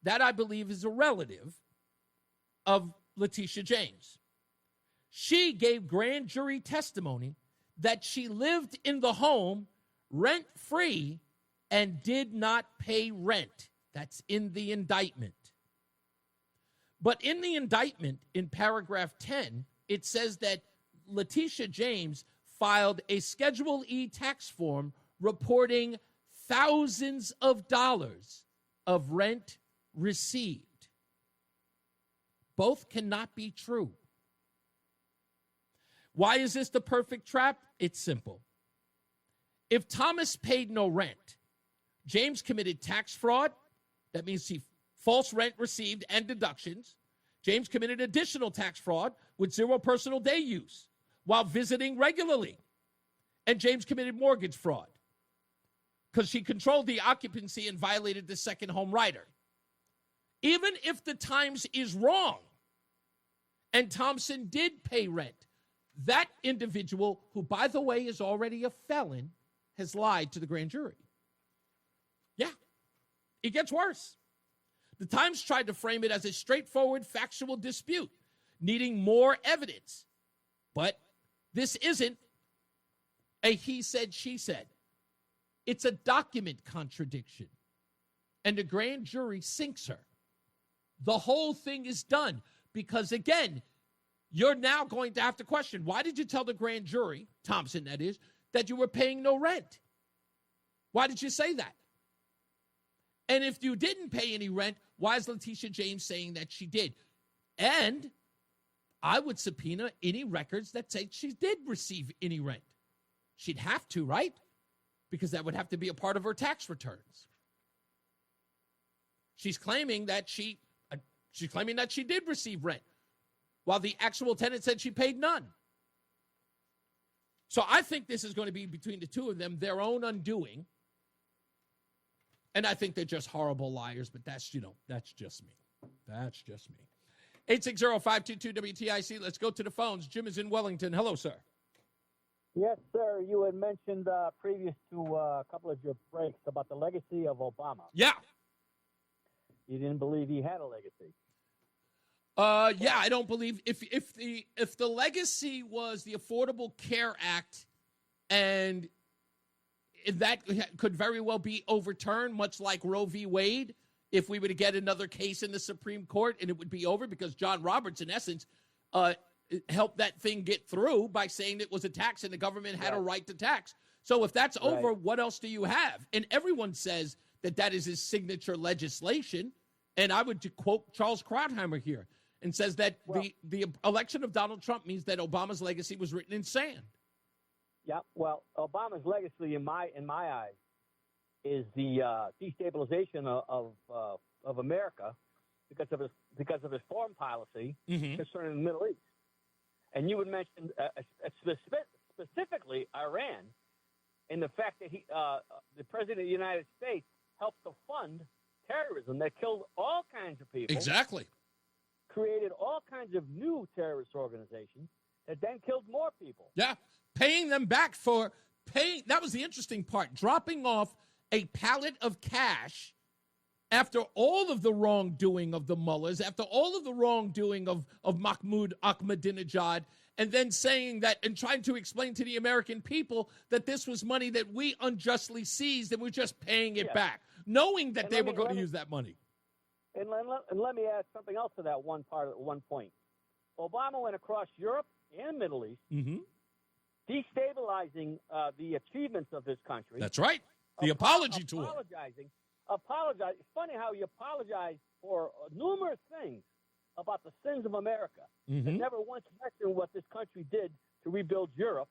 That, I believe, is a relative of Leticia James. She gave grand jury testimony that she lived in the home rent-free and did not pay rent. That's in the indictment. But in the indictment, in paragraph 10, it says that Leticia James filed a Schedule E tax form reporting thousands of dollars of rent received. Both cannot be true. Why is this the perfect trap? It's simple. If Thomas paid no rent, James committed tax fraud. That means he false rent received and deductions. James committed additional tax fraud with 0 personal day use while visiting regularly. And James committed mortgage fraud because she controlled the occupancy and violated the second home rider. Even if the Times is wrong and Thompson did pay rent, that individual, who, by the way, is already a felon, has lied to the grand jury. Yeah, it gets worse. The Times tried to frame it as a straightforward factual dispute, needing more evidence. But this isn't a he said, she said. It's a document contradiction. And the grand jury sinks her. The whole thing is done because, again, you're now going to have to question, why did you tell the grand jury, Thompson that is, that you were paying no rent? Why did you say that? And if you didn't pay any rent, why is Leticia James saying that she did? And I would subpoena any records that say she did receive any rent. She'd have to, right? Because that would have to be a part of her tax returns. She's claiming that she did receive rent, while the actual tenant said she paid none. So I think this is going to be, between the two of them, their own undoing. And I think they're just horrible liars, but that's just me. That's just me. 860-522-WTIC. Let's go to the phones. Jim is in Wellington. Hello, sir. Yes, sir. You had mentioned previous to a couple of your breaks about the legacy of Obama. Yeah. You didn't believe he had a legacy. Yeah, I don't believe if the legacy was the Affordable Care Act, and that could very well be overturned, much like Roe v. Wade, if we were to get another case in the Supreme Court, and it would be over because John Roberts, in essence, helped that thing get through by saying it was a tax and the government had a right to tax. So if that's over, what else do you have? And everyone says that is his signature legislation. And I would quote Charles Krauthammer here and says that the election of Donald Trump means that Obama's legacy was written in sand. Yeah, well, Obama's legacy, in my eyes, is the destabilization of America because of his foreign policy concerning the Middle East. And you would mention specifically Iran, and the fact that the president of the United States helped to fund terrorism that killed all kinds of people. Exactly. Created all kinds of new terrorist organizations that then killed more people. Yeah. Paying them back for paying. That was the interesting part. Dropping off a pallet of cash after all of the wrongdoing of the mullahs, after all of the wrongdoing of Mahmoud Ahmadinejad, and then saying that and trying to explain to the American people that this was money that we unjustly seized and we're just paying it back, knowing that they were going to use that money. And let me add something else to that one point. Obama went across Europe and Middle East, destabilizing the achievements of this country. That's right. The apology tour. Apologize. It's funny how you apologize for numerous things about the sins of America. And never once mentioned what this country did to rebuild Europe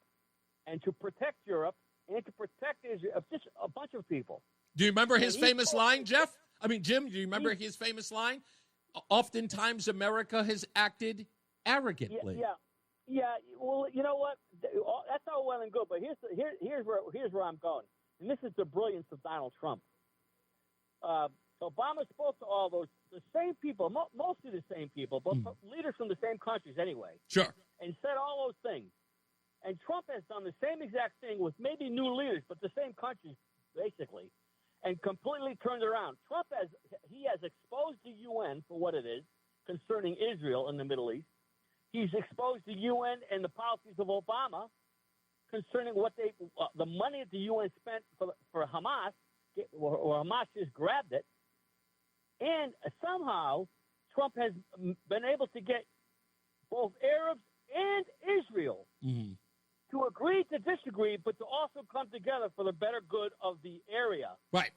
and to protect Europe and to protect Israel, just a bunch of people. Do you remember his famous line, Jeff? I mean, Jim, do you remember his famous line? Oftentimes, America has acted arrogantly. Yeah. Well, you know what? That's all well and good, but here's where I'm going, and this is the brilliance of Donald Trump. Obama spoke to all the same people, mostly the same people, but leaders from the same countries anyway. Sure. And said all those things. And Trump has done the same exact thing with maybe new leaders, but the same countries, basically, and completely turned around. Trump has exposed the UN for what it is concerning Israel in the Middle East. He's exposed the UN and the policies of Obama concerning what the money that the UN spent for Hamas, or Hamas just grabbed it. And somehow Trump has been able to get both Arabs and Israel to agree to disagree, but to also come together for the better good of the area. Right.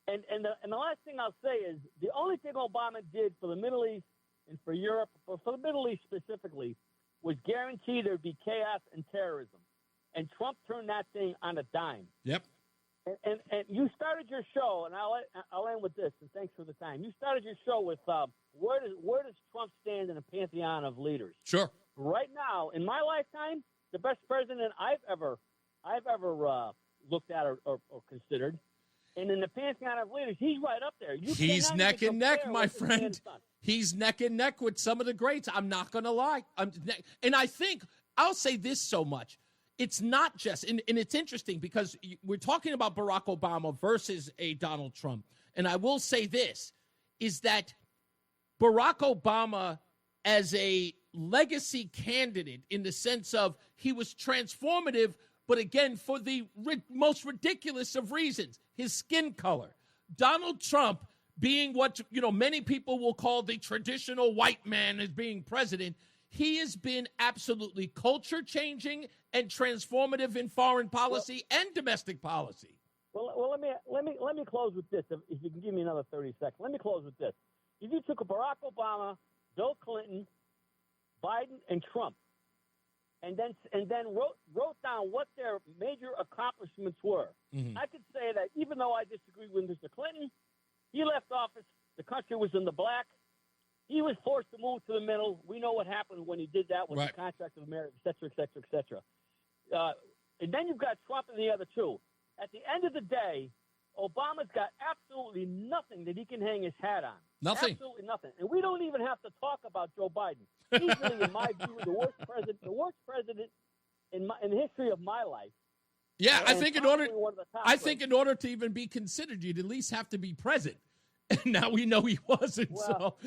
And the last thing I'll say is the only thing Obama did for the Middle East and for Europe, but for the Middle East specifically, was guarantee there'd be chaos and terrorism. And Trump turned that thing on a dime. Yep. And you started your show, and I'll end with this, and thanks for the time. You started your show with where does Trump stand in a pantheon of leaders? Sure. Right now, in my lifetime, the best president I've ever looked at or considered, and in the pantheon of leaders, he's right up there. He's neck and neck, my friend. He's neck and neck with some of the greats. I'm not going to lie. And I think I'll say this so much. It's not just, and it's interesting because we're talking about Barack Obama versus a Donald Trump. And I will say this, is that Barack Obama as a legacy candidate in the sense of he was transformative, but again, for the most ridiculous of reasons, his skin color. Donald Trump being what, many people will call the traditional white man as being president, he has been absolutely culture-changing and transformative in foreign policy and domestic policy. Well, let me close with this. If you can give me another 30 seconds, let me close with this. If you took a Barack Obama, Bill Clinton, Biden, and Trump, and then wrote down what their major accomplishments were, I could say that even though I disagree with Mr. Clinton, he left office. The country was in the black. He was forced to move to the middle. We know what happened when he did that with the contract of marriage, et cetera, et cetera, et cetera. And then you've got Trump and the other two. At the end of the day, Obama's got absolutely nothing that he can hang his hat on. Nothing. Absolutely nothing. And we don't even have to talk about Joe Biden. Easily, in my view, the worst president in the history of my life. Yeah, I think in order to even be considered, you'd at least have to be present. And now we know he wasn't. Well,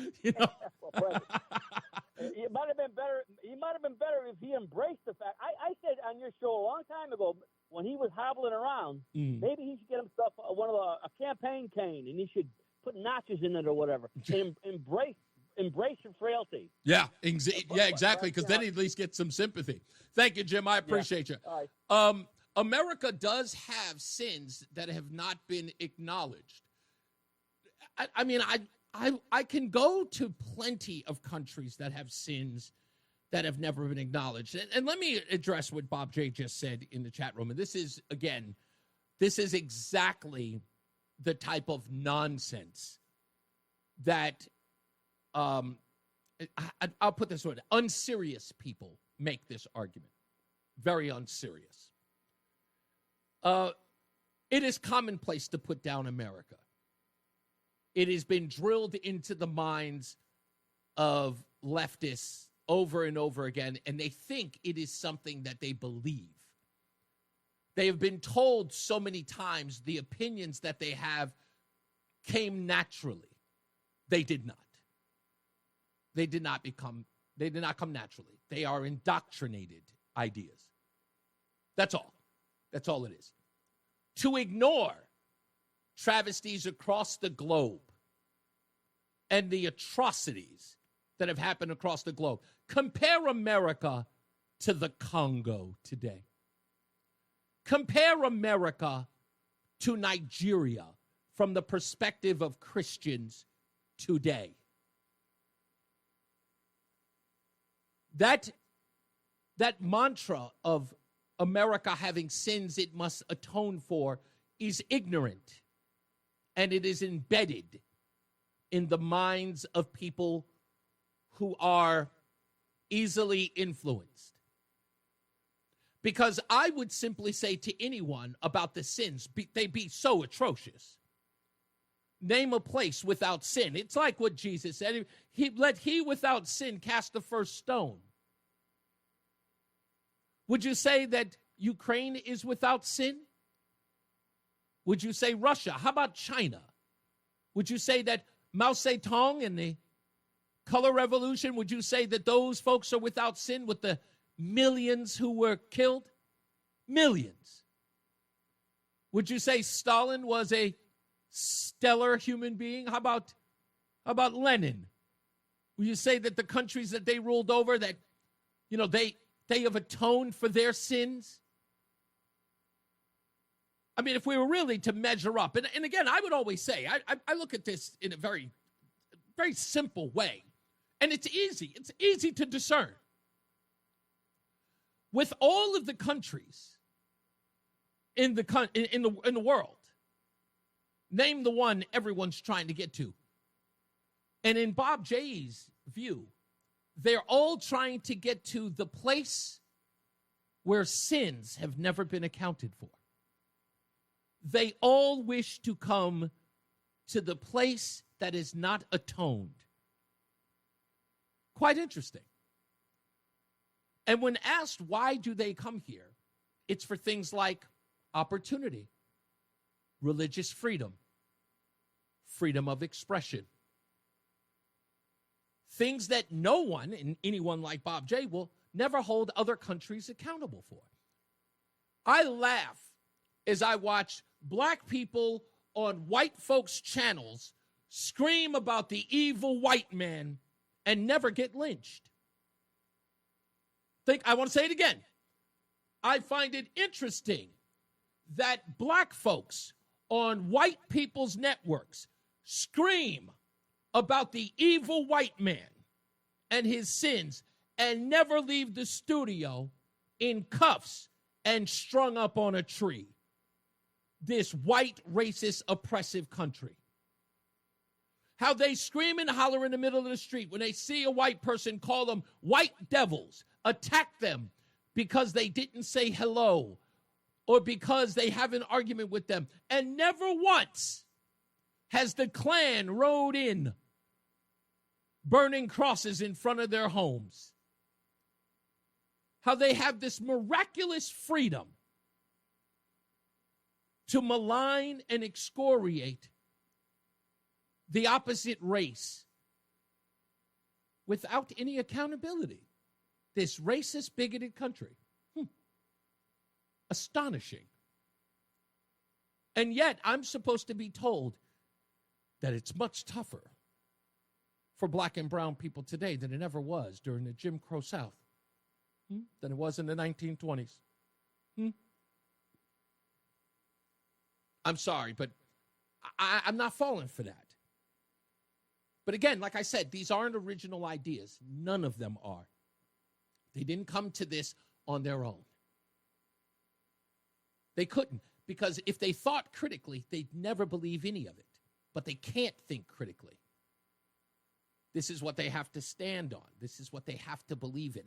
It might have been better. He might have been better if he embraced the fact. I said on your show a long time ago when he was hobbling around, maybe he should get himself a campaign cane and he should put notches in it or whatever. And embrace your frailty. Yeah, exactly. Because then he'd at least get some sympathy. Thank you, Jim. I appreciate you. All right. America does have sins that have not been acknowledged. I mean, I can go to plenty of countries that have sins that have never been acknowledged. And let me address what Bob J just said in the chat room. And this is exactly the type of nonsense that I'll put this way, unserious people make this argument. Very unserious. It is commonplace to put down America. It has been drilled into the minds of leftists over and over again, and they think it is something that they believe. They have been told so many times the opinions that they have came naturally. They did not. They did not come naturally. They are indoctrinated ideas. That's all. That's all it is. To ignore travesties across the globe and the atrocities that have happened across the globe. Compare America to the Congo today. Compare America to Nigeria from the perspective of Christians today. That mantra of America having sins it must atone for is ignorant. and it is embedded in the minds of people who are easily influenced. Because I would simply say to anyone about the sins, they be so atrocious. Name a place without sin. It's like what Jesus said. Let he without sin cast the first stone. Would you say that Ukraine is without sin? Would you say Russia? How about China? Would you say that Mao Zedong and the Color Revolution, would you say that those folks are without sin with the millions who were killed? Millions. Would you say Stalin was a stellar human being? How about Lenin? Would you say that the countries that they ruled over, that, you know, they have atoned for their sins? I mean, if we were really to measure up, and again, I would always say, I look at this in a very, very simple way, and it's easy. It's easy to discern. With all of the countries in the world, name the one everyone's trying to get to. And in Bob Jay's view, they're all trying to get to the place where sins have never been accounted for. They all wish to come to the place that is not atoned. Quite interesting. And when asked why do they come here, it's for things like opportunity, religious freedom, freedom of expression. Things that no one, and anyone like Bob Jay, will never hold other countries accountable for. I laugh as I watch black people on white folks' channels scream about the evil white man and never get lynched. I want to say it again. I find it interesting that black folks on white people's networks scream about the evil white man and his sins and never leave the studio in cuffs and strung up on a tree. This white, racist, oppressive country. How they scream and holler in the middle of the street when they see a white person, call them white devils, attack them because they didn't say hello or because they have an argument with them. And never once has the Klan rode in burning crosses in front of their homes. How they have this miraculous freedom to malign and excoriate the opposite race without any accountability. This racist, bigoted country. Astonishing. And yet, I'm supposed to be told that it's much tougher for black and brown people today than it ever was during the Jim Crow South, than it was in the 1920s. I'm sorry, but I'm not falling for that. But again, like I said, these aren't original ideas. None of them are. They didn't come to this on their own. They couldn't, because if they thought critically, they'd never believe any of it. But they can't think critically. This is what they have to stand on. This is what they have to believe in.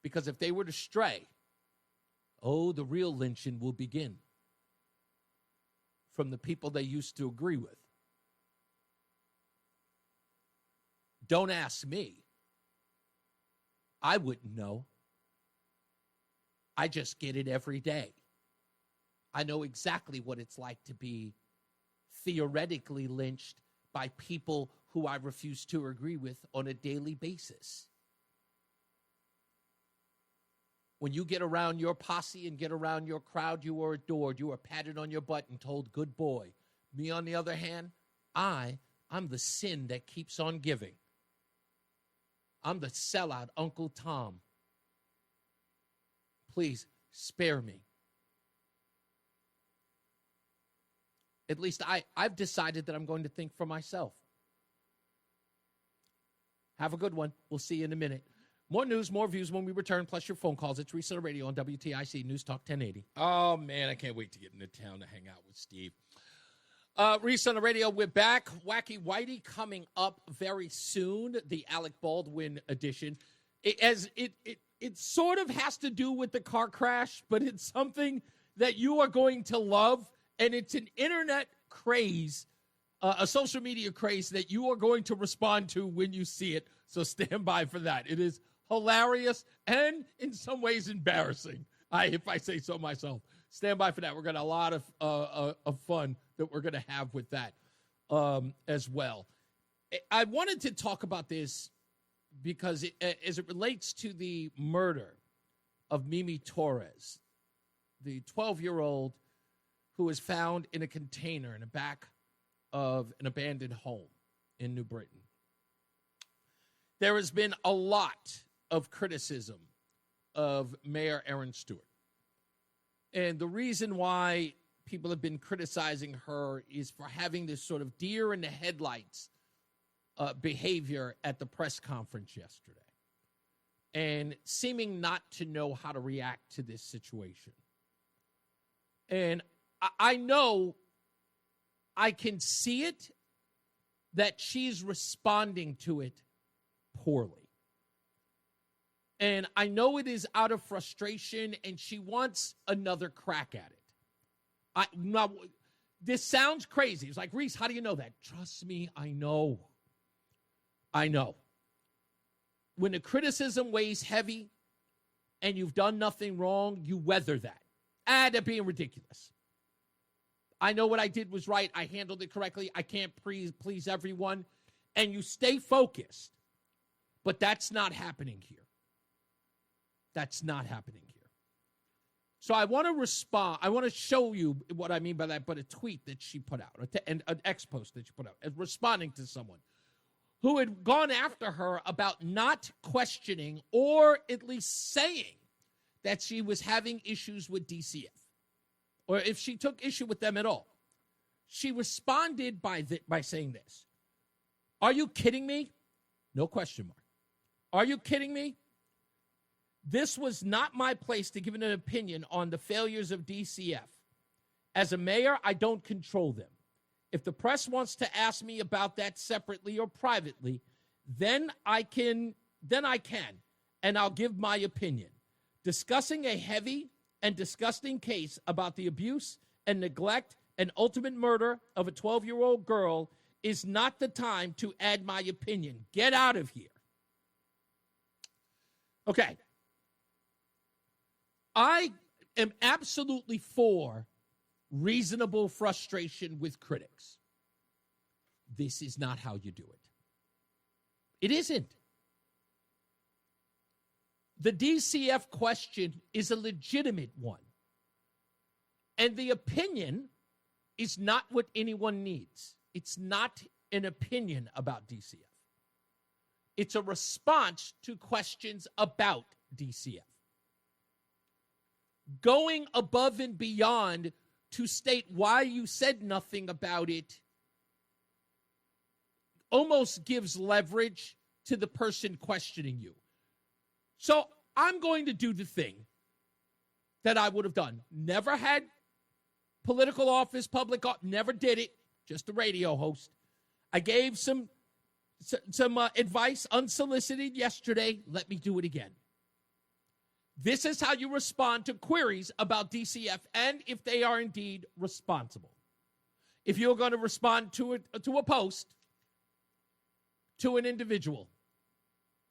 Because if they were to stray, the real lynching will begin from the people they used to agree with. Don't ask me. I wouldn't know. I just get it every day. I know exactly what it's like to be theoretically lynched by people who I refuse to agree with on a daily basis. When you get around your posse and get around your crowd, you are adored. You are patted on your butt and told, good boy. Me, on the other hand, I'm the sin that keeps on giving. I'm the sellout Uncle Tom. Please spare me. At least I've decided that I'm going to think for myself. Have a good one. We'll see you in a minute. More news, more views when we return, plus your phone calls. It's Reese on the Radio on WTIC News Talk 1080. Oh, man, I can't wait to get into town to hang out with Steve. Reese on the Radio, we're back. Wacky Whitey coming up very soon, the ALEC Baldwin edition. It sort of has to do with the car crash, but it's something that you are going to love, and it's an internet craze, a social media craze that you are going to respond to when you see it, so stand by for that. It is hilarious and in some ways embarrassing, if I say so myself. Stand by for that. We're going to have a lot of fun that we're going to have with that as well. I wanted to talk about this because as it relates to the murder of Mimi Torres, the 12-year-old who was found in a container in the back of an abandoned home in New Britain. There has been a lot of criticism of Mayor Aaron Stewart. And the reason why people have been criticizing her is for having this sort of deer in the headlights behavior at the press conference yesterday and seeming not to know how to react to this situation. And I know I can see it that she's responding to it poorly. And I know it is out of frustration, and she wants another crack at it. This sounds crazy. It's like, Reese, how do you know that? Trust me, I know. I know. When the criticism weighs heavy and you've done nothing wrong, you weather that. They're being ridiculous. I know what I did was right. I handled it correctly. I can't please everyone. And you stay focused. But that's not happening here. That's not happening here. So I want to respond. I want to show you what I mean by that, but a tweet that she put out, and an X post that she put out, responding to someone who had gone after her about not questioning or at least saying that she was having issues with DCF, or if she took issue with them at all. She responded by saying this. Are you kidding me? No question mark. Are you kidding me? This was not my place to give an opinion on the failures of DCF. As a mayor, I don't control them. If the press wants to ask me about that separately or privately, then I can, and I'll give my opinion. Discussing a heavy and disgusting case about the abuse and neglect and ultimate murder of a 12-year-old girl is not the time to add my opinion. Get out of here. Okay. I am absolutely for reasonable frustration with critics. This is not how you do it. It isn't. The DCF question is a legitimate one. And the opinion is not what anyone needs. It's not an opinion about DCF. It's a response to questions about DCF. Going above and beyond to state why you said nothing about it almost gives leverage to the person questioning you. So I'm going to do the thing that I would have done. Never had political office, public office, never did it, just a radio host. I gave some advice unsolicited yesterday. Let me do it again. This is how you respond to queries about DCF and if they are indeed responsible. If you're going to respond to a post, to an individual,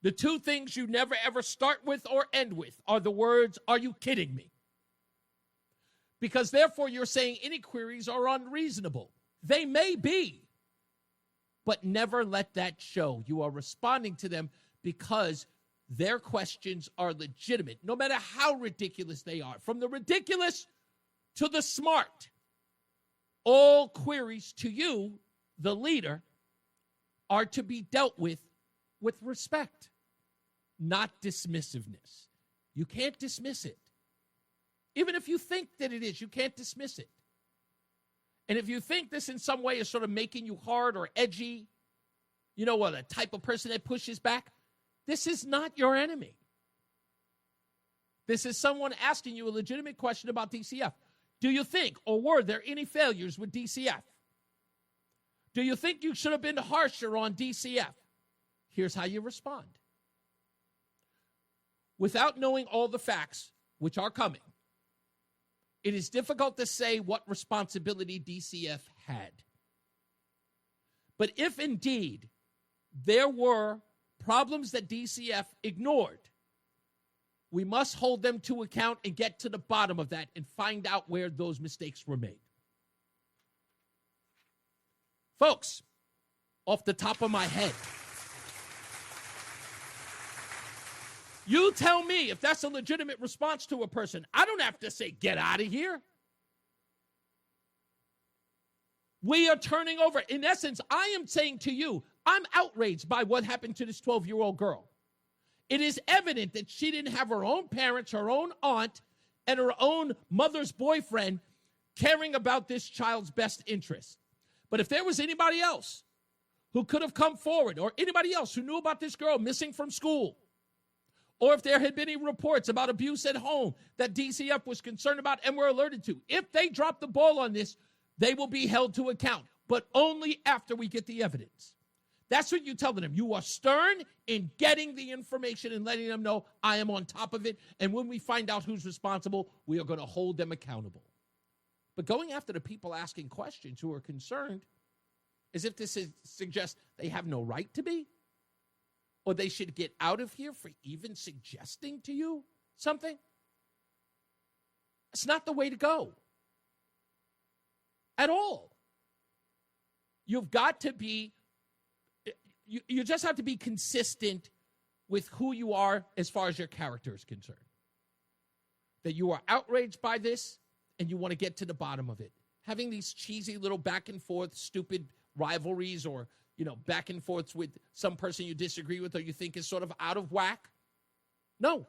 the two things you never ever start with or end with are the words, "Are you kidding me?" Because therefore you're saying any queries are unreasonable. They may be, but never let that show. You are responding to them because their questions are legitimate, no matter how ridiculous they are. From the ridiculous to the smart, all queries to you, the leader, are to be dealt with respect, not dismissiveness. You can't dismiss it. Even if you think that it is, you can't dismiss it. And if you think this in some way is sort of making you hard or edgy, you know what, a type of person that pushes back, This is not your enemy. This is someone asking you a legitimate question about DCF. Do you think, or were there any failures with DCF? Do you think you should have been harsher on DCF? Here's how you respond. Without knowing all the facts, which are coming, it is difficult to say what responsibility DCF had. But if indeed there were problems that DCF ignored, we must hold them to account and get to the bottom of that and find out where those mistakes were made. Folks, off the top of my head, you tell me if that's a legitimate response to a person. I don't have to say, get out of here. We are turning over. In essence, I am saying to you, I'm outraged by what happened to this 12-year-old girl. It is evident that she didn't have her own parents, her own aunt, and her own mother's boyfriend caring about this child's best interest. But if there was anybody else who could have come forward, or anybody else who knew about this girl missing from school, or if there had been any reports about abuse at home that DCF was concerned about and were alerted to, if they drop the ball on this, they will be held to account, but only after we get the evidence. That's what you tell them. You are stern in getting the information and letting them know I am on top of it, and when we find out who's responsible, we are going to hold them accountable. But going after the people asking questions who are concerned, as if this suggests they have no right to be, or they should get out of here for even suggesting to you something, it's not the way to go at all. You've got to be, you just have to be consistent with who you are as far as your character is concerned. That you are outraged by this and you want to get to the bottom of it. Having these cheesy little back and forth, stupid rivalries or, back and forths with some person you disagree with or you think is sort of out of whack. No.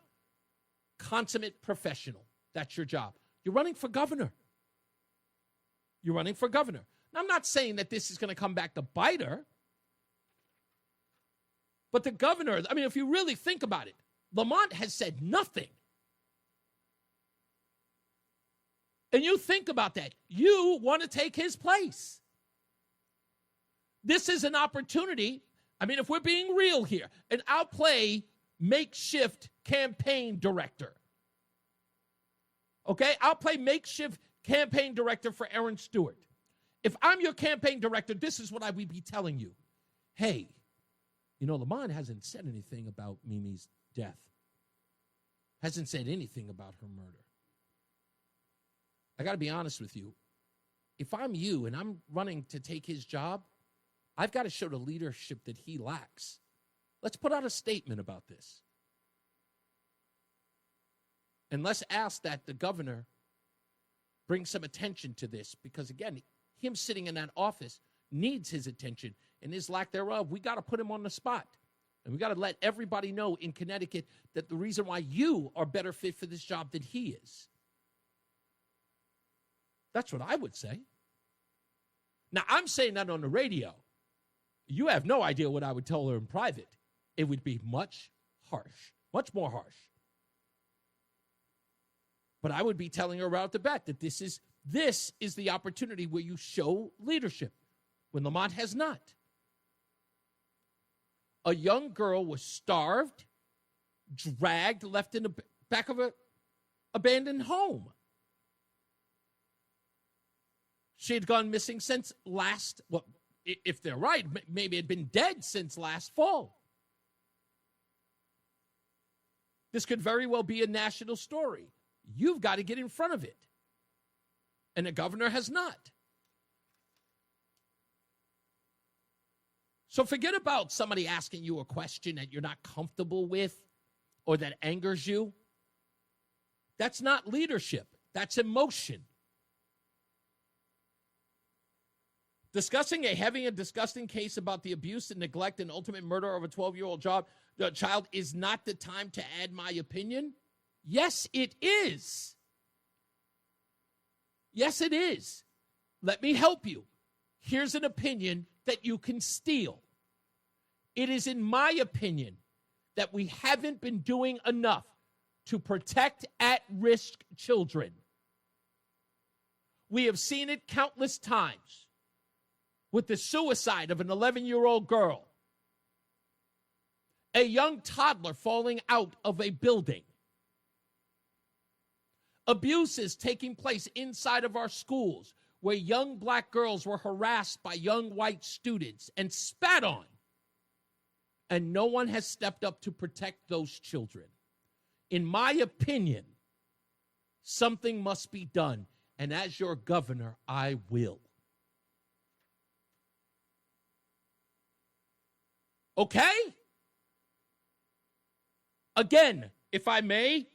Consummate professional. That's your job. You're running for governor. You're running for governor. Now, I'm not saying that this is going to come back to bite her. But the governor, if you really think about it, Lamont has said nothing. And you think about that. You want to take his place. This is an opportunity. If we're being real here, and I'll play makeshift campaign director. Okay? I'll play makeshift campaign director for Aaron Stewart. If I'm your campaign director, this is what I would be telling you. Hey, Lamont hasn't said anything about Mimi's death. Hasn't said anything about her murder. I got to be honest with you. If I'm you and I'm running to take his job, I've got to show the leadership that he lacks. Let's put out a statement about this. And let's ask that the governor bring some attention to this because, again, him sitting in that office needs his attention and his lack thereof. We got to put him on the spot. And we got to let everybody know in Connecticut that the reason why you are better fit for this job than he is. That's what I would say. Now, I'm saying that on the radio. You have no idea what I would tell her in private. It would be much more harsh. But I would be telling her right off the bat that this is the opportunity where you show leadership when Lamont has not. A young girl was starved, dragged, left in the back of an abandoned home. She had gone missing since if they're right, maybe had been dead since last fall. This could very well be a national story. You've got to get in front of it. And the governor has not. So forget about somebody asking you a question that you're not comfortable with or that angers you. That's not leadership. That's emotion. Discussing a heavy and disgusting case about the abuse and neglect and ultimate murder of a 12-year-old child is not the time to add my opinion. Yes, it is. Yes, it is. Let me help you. Here's an opinion that you can steal. It is, in my opinion, that we haven't been doing enough to protect at-risk children. We have seen it countless times with the suicide of an 11-year-old girl, a young toddler falling out of a building, abuses taking place inside of our schools where young black girls were harassed by young white students and spat on. And no one has stepped up to protect those children. In my opinion, something must be done. And as your governor, I will. Okay? Again, if I may,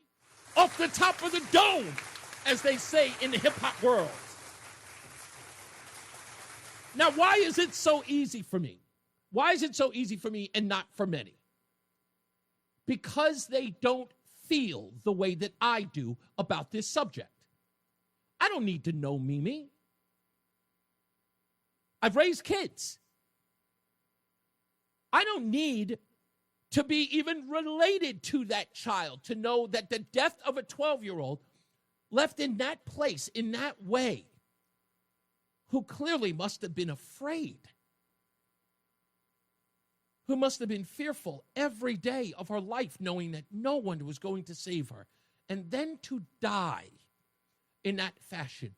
off the top of the dome, as they say in the hip-hop world. Now, why is it so easy for me? Why is it so easy for me and not for many? Because they don't feel the way that I do about this subject. I don't need to know Mimi. I've raised kids. I don't need to be even related to that child to know that the death of a 12-year-old left in that place, in that way, who clearly must have been afraid, who must have been fearful every day of her life, knowing that no one was going to save her, and then to die in that fashion.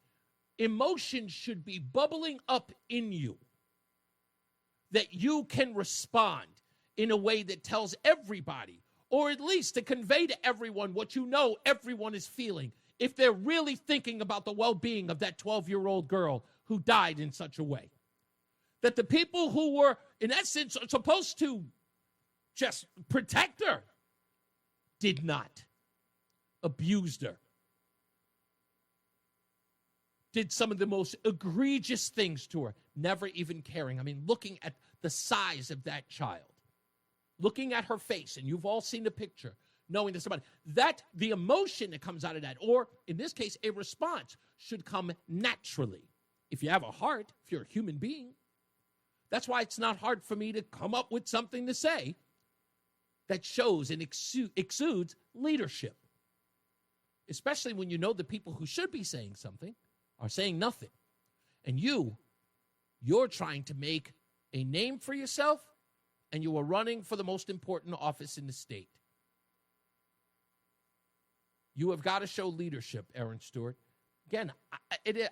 Emotions should be bubbling up in you that you can respond in a way that tells everybody, or at least to convey to everyone what you know everyone is feeling, if they're really thinking about the well-being of that 12-year-old girl who died in such a way. That the people who were, in essence, supposed to just protect her did not. Abused her. Did some of the most egregious things to her, never even caring. I mean, looking at the size of that child, looking at her face, and you've all seen the picture, knowing that somebody, that the emotion that comes out of that, or in this case, a response, should come naturally. If you have a heart, if you're a human being, that's why it's not hard for me to come up with something to say that shows and exudes leadership. Especially when you know the people who should be saying something are saying nothing. And you're trying to make a name for yourself, and you are running for the most important office in the state. You have got to show leadership, Aaron Stewart. Again,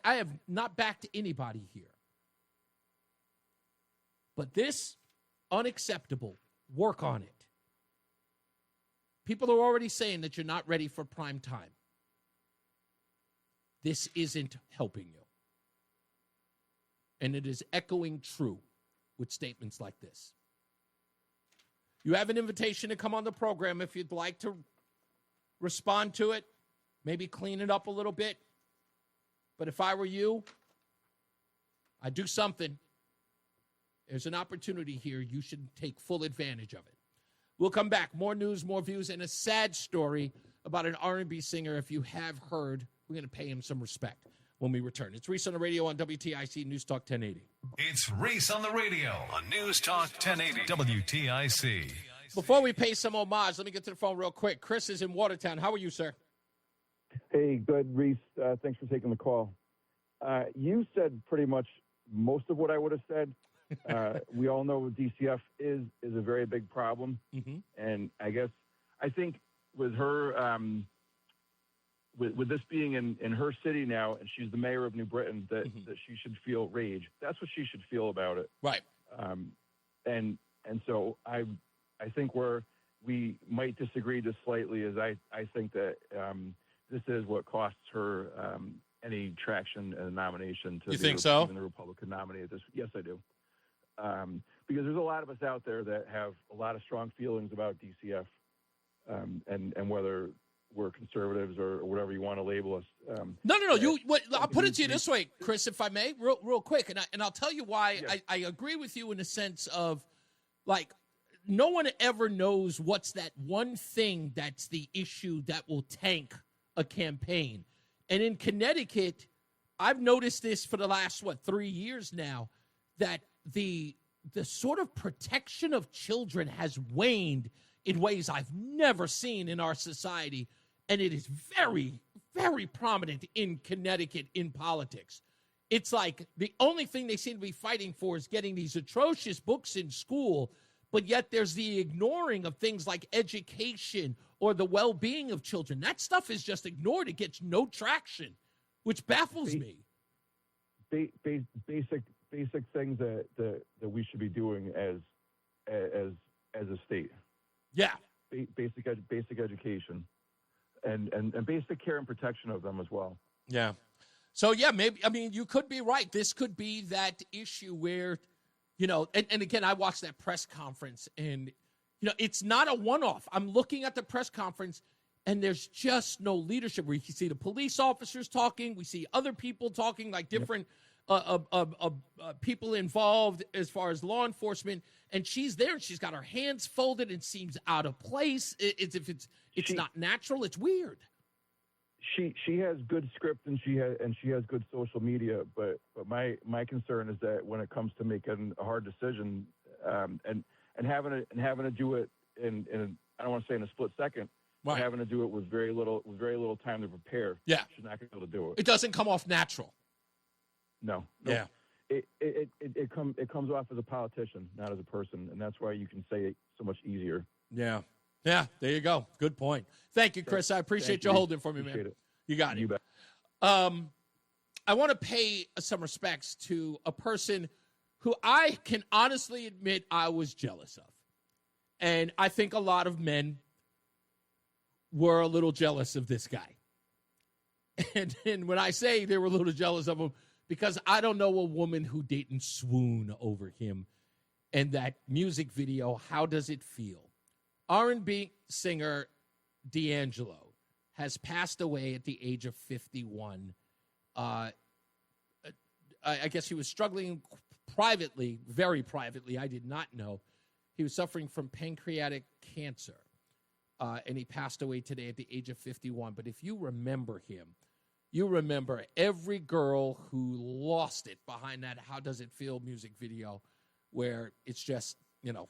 I have not backed anybody here. But this, unacceptable. Work on it. People are already saying that you're not ready for prime time. This isn't helping you. And it is echoing true with statements like this. You have an invitation to come on the program if you'd like to respond to it, maybe clean it up a little bit. But if I were you, I'd do something. There's an opportunity here. You should take full advantage of it. We'll come back. More news, more views, and a sad story about an R&B singer. If you have heard, we're going to pay him some respect when we return. It's Reese on the radio on WTIC News Talk 1080. It's Reese on the radio on News Talk 1080 WTIC. Before we pay some homage, let me get to the phone real quick. Chris is in Watertown. How are you, sir? Hey, good, Reese. Thanks for taking the call. You said pretty much most of what I would have said. We all know DCF is a very big problem. Mm-hmm. And I think with her, with this being in her city now, and she's the mayor of New Britain, that she should feel rage. That's what she should feel about it. Right. And so I think where we might disagree just slightly is I think that this is what costs her any traction and nomination to think so? Even the Republican nominee at this. Yes, I do. Because there's a lot of us out there that have a lot of strong feelings about DCF, and whether we're conservatives or whatever you want to label us. No. I'll put it to you this way, Chris, if I may, real quick, and I'll tell you why I agree with you in the sense of, like, no one ever knows what's that one thing that's the issue that will tank a campaign. And in Connecticut, I've noticed this for the last, 3 years now, that the sort of protection of children has waned in ways I've never seen in our society. And it is very, very prominent in Connecticut in politics. It's like the only thing they seem to be fighting for is getting these atrocious books in school, but yet there's the ignoring of things like education or the well-being of children. That stuff is just ignored. It gets no traction, which baffles me. Basic things that we should be doing as a state. Yeah. Basic education and basic care and protection of them as well. Yeah. So, yeah, maybe, I mean, you could be right. This could be that issue where, and again, I watched that press conference and, it's not a one-off. I'm looking at the press conference and there's just no leadership. We see the police officers talking. We see other people talking, like different people involved as far as law enforcement. And she's there and she's got her hands folded and seems out of place. It's not natural. It's weird. She has good script and she has good social media, but my concern is that when it comes to making a hard decision and having to do it in I don't want to say in a split second, but having to do it with very little time to prepare. Yeah, she's not going to be able to do it. It doesn't come off natural. No. Yeah. It comes off as a politician, not as a person, and that's why you can say it so much easier. Yeah. Yeah, there you go. Good point. Thank you, Chris. I appreciate you holding for me, man. Appreciate it. You got it. You bet. I want to pay some respects to a person who I can honestly admit I was jealous of. And I think a lot of men were a little jealous of this guy. And when I say they were a little jealous of him, because I don't know a woman who didn't swoon over him and that music video, How Does It Feel? R&B singer DiAngelo has passed away at the age of 51. I guess he was struggling privately, very privately. I did not know. He was suffering from pancreatic cancer, and he passed away today at the age of 51. But if you remember him, you remember every girl who lost it behind that How Does It Feel music video, where it's just,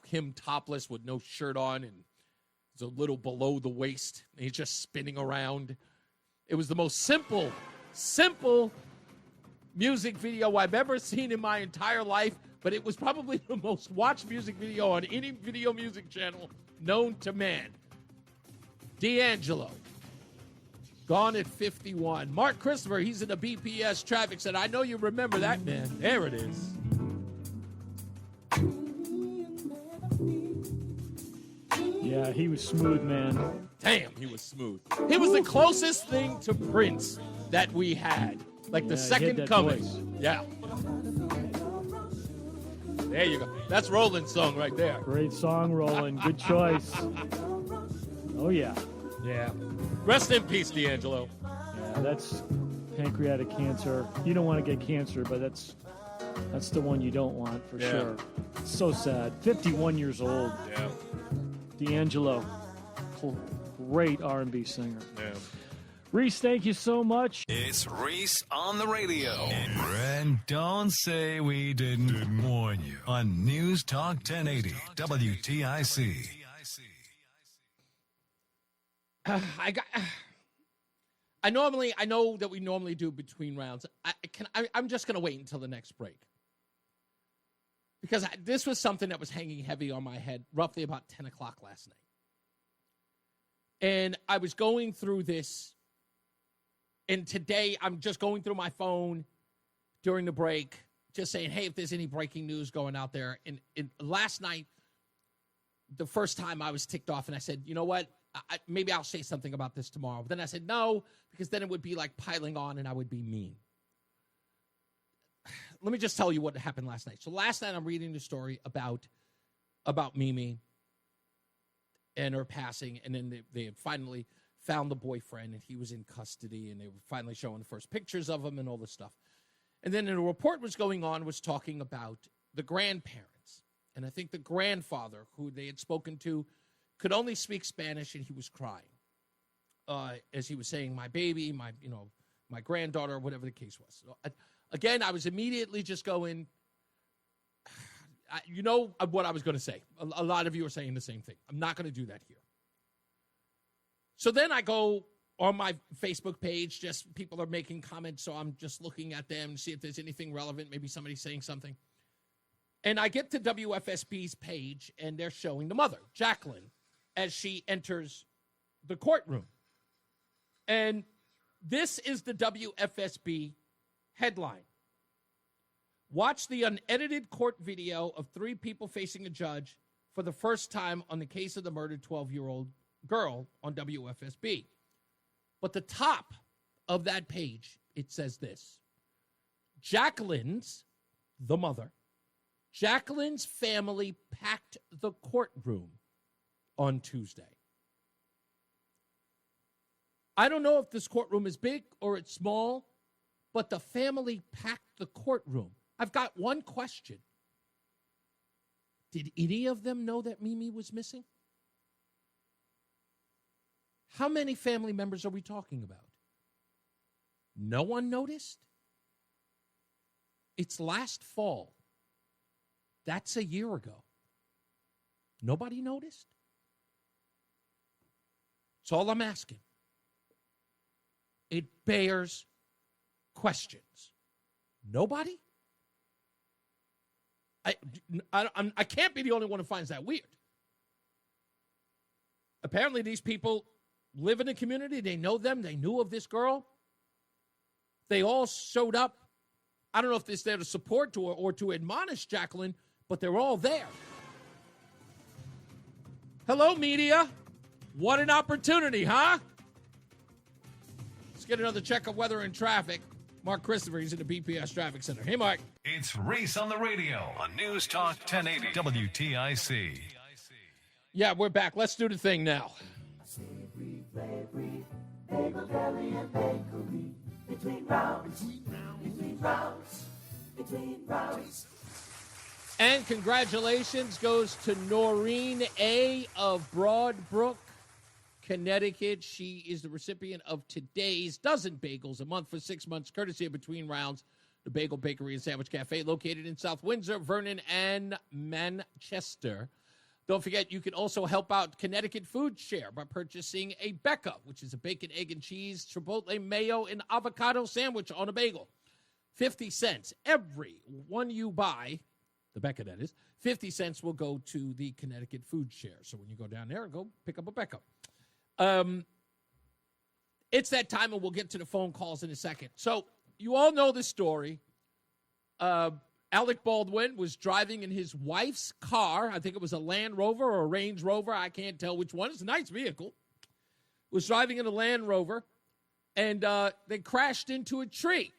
him topless with no shirt on and it's a little below the waist. And he's just spinning around. It was the most simple music video I've ever seen in my entire life, but it was probably the most watched music video on any video music channel known to man. DiAngelo, gone at 51. Mark Christopher, he's in the BPS traffic, said, I know you remember that, man. There it is. Yeah, he was smooth, man. Damn, he was smooth. He was the closest thing to Prince that we had. Like the second coming. Voice. Yeah. There you go. That's Roland's song right there. Great song, Roland. Good choice. Oh, yeah. Yeah. Rest in peace, DiAngelo. Yeah, that's pancreatic cancer. You don't want to get cancer, but that's the one you don't want for sure. It's so sad. 51 years old. Yeah. DiAngelo, great R&B singer. Yeah. Reese, thank you so much. It's Reese on the radio. And don't say we didn't warn you on News Talk 1080 WTIC. I know that we normally do between rounds. I'm just going to wait until the next break. Because this was something that was hanging heavy on my head roughly about 10 o'clock last night. And I was going through this. And today I'm just going through my phone during the break, just saying, hey, if there's any breaking news going out there. And last night, the first time I was ticked off and I said, you know what? Maybe I'll say something about this tomorrow. But then I said no, because then it would be like piling on and I would be mean. Let me just tell you what happened last night. So last night I'm reading the story about Mimi and her passing, and then they had finally found the boyfriend, and he was in custody, and they were finally showing the first pictures of him and all this stuff. And then a report was going on, was talking about the grandparents. And I think the grandfather, who they had spoken to, could only speak Spanish, and he was crying as he was saying, my baby, my granddaughter, whatever the case was. So, again, I was immediately just going, you know what I was going to say. A lot of you are saying the same thing. I'm not going to do that here. So then I go on my Facebook page, just people are making comments, so I'm just looking at them, see if there's anything relevant, maybe somebody's saying something. And I get to WFSB's page, and they're showing the mother, Jacqueline, as she enters the courtroom. And this is the WFSB headline. Watch the unedited court video of 3 people facing a judge for the first time on the case of the murdered 12-year-old girl on WFSB. But the top of that page, it says this. Jacqueline's, the mother, Jacqueline's family packed the courtroom on Tuesday. I don't know if this courtroom is big or it's small, but the family packed the courtroom. I've got one question. Did any of them know that Mimi was missing? How many family members are we talking about? No one noticed? It's last fall. That's a year ago. Nobody noticed? That's all I'm asking. It bears questions. Nobody? I can't be the only one who finds that weird. Apparently, these people live in the community. They know them. They knew of this girl. They all showed up. I don't know if they're there to support or to admonish Jacqueline, but they're all there. Hello, media. What an opportunity, huh? Let's get another check of weather and traffic. Mark Christopher, he's in the BPS Traffic Center. Hey, Mark. It's Reese on the radio on News Talk 1080 WTIC. Yeah, we're back. Let's do the thing now. And congratulations goes to Noreen A. of Broadbrook, Connecticut. She is the recipient of today's dozen bagels a month for 6 months, courtesy of Between Rounds, the Bagel Bakery and Sandwich Cafe located in South Windsor, Vernon, and Manchester. Don't forget, you can also help out Connecticut Food Share by purchasing a Becca, which is a bacon, egg, and cheese, chipotle, mayo, and avocado sandwich on a bagel. 50 cents. Every one you buy, the Becca that is, 50 cents will go to the Connecticut Food Share. So when you go down there, go pick up a Becca. It's that time, and we'll get to the phone calls in a second. So you all know the story. Alec Baldwin was driving in his wife's car. I think it was a Land Rover or a Range Rover. I can't tell which one. It's a nice vehicle. Was driving in a Land Rover, and they crashed into a tree.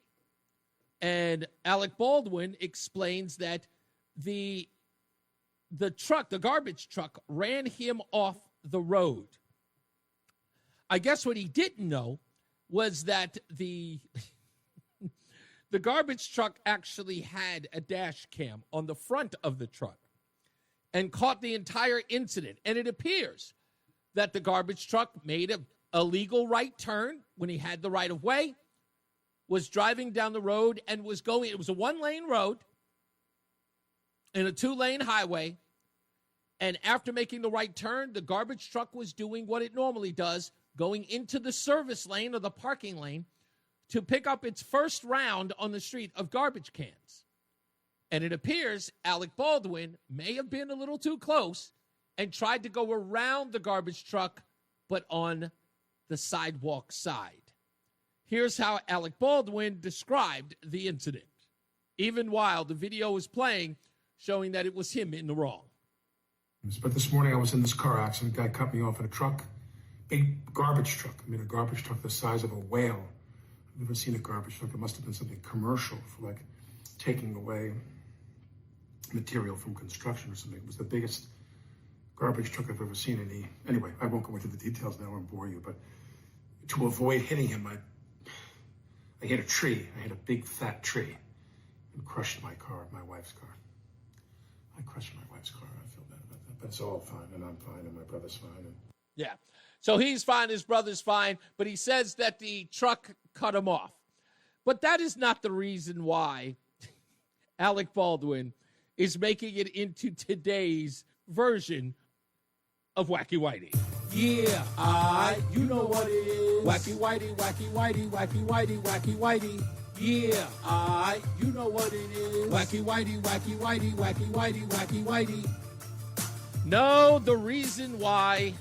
And Alec Baldwin explains that the truck, the garbage truck, ran him off the road. I guess what he didn't know was that the garbage truck actually had a dash cam on the front of the truck and caught the entire incident. And it appears that the garbage truck made a legal right turn when he had the right of way, was driving down the road and was going, it was a 1-lane road and a 2-lane highway. And after making the right turn, the garbage truck was doing what it normally does, going into the service lane or the parking lane to pick up its first round on the street of garbage cans. And it appears Alec Baldwin may have been a little too close and tried to go around the garbage truck, but on the sidewalk side. Here's how Alec Baldwin described the incident, even while the video was playing, showing that it was him in the wrong. But this morning I was in this car accident. A guy cut me off in a truck, big garbage truck. I mean, a garbage truck the size of a whale. I've never seen a garbage truck. It must have been something commercial for like taking away material from construction or something. It was the biggest garbage truck I've ever seen. Anyway, I won't go into the details now and bore you, but to avoid hitting him, I hit a tree. I hit a big fat tree and crushed my car, my wife's car. I crushed my wife's car. I feel bad about that, but it's all fine, and I'm fine, and my brother's fine. Yeah. So he's fine, his brother's fine, but he says that the truck cut him off. But that is not the reason why Alec Baldwin is making it into today's version of Wacky Whitey. Yeah, you know what it is. Wacky Whitey, Wacky Whitey, Wacky Whitey, Wacky Whitey. Yeah, you know what it is. Wacky Whitey, Wacky Whitey, Wacky Whitey, Wacky Whitey. No, the reason why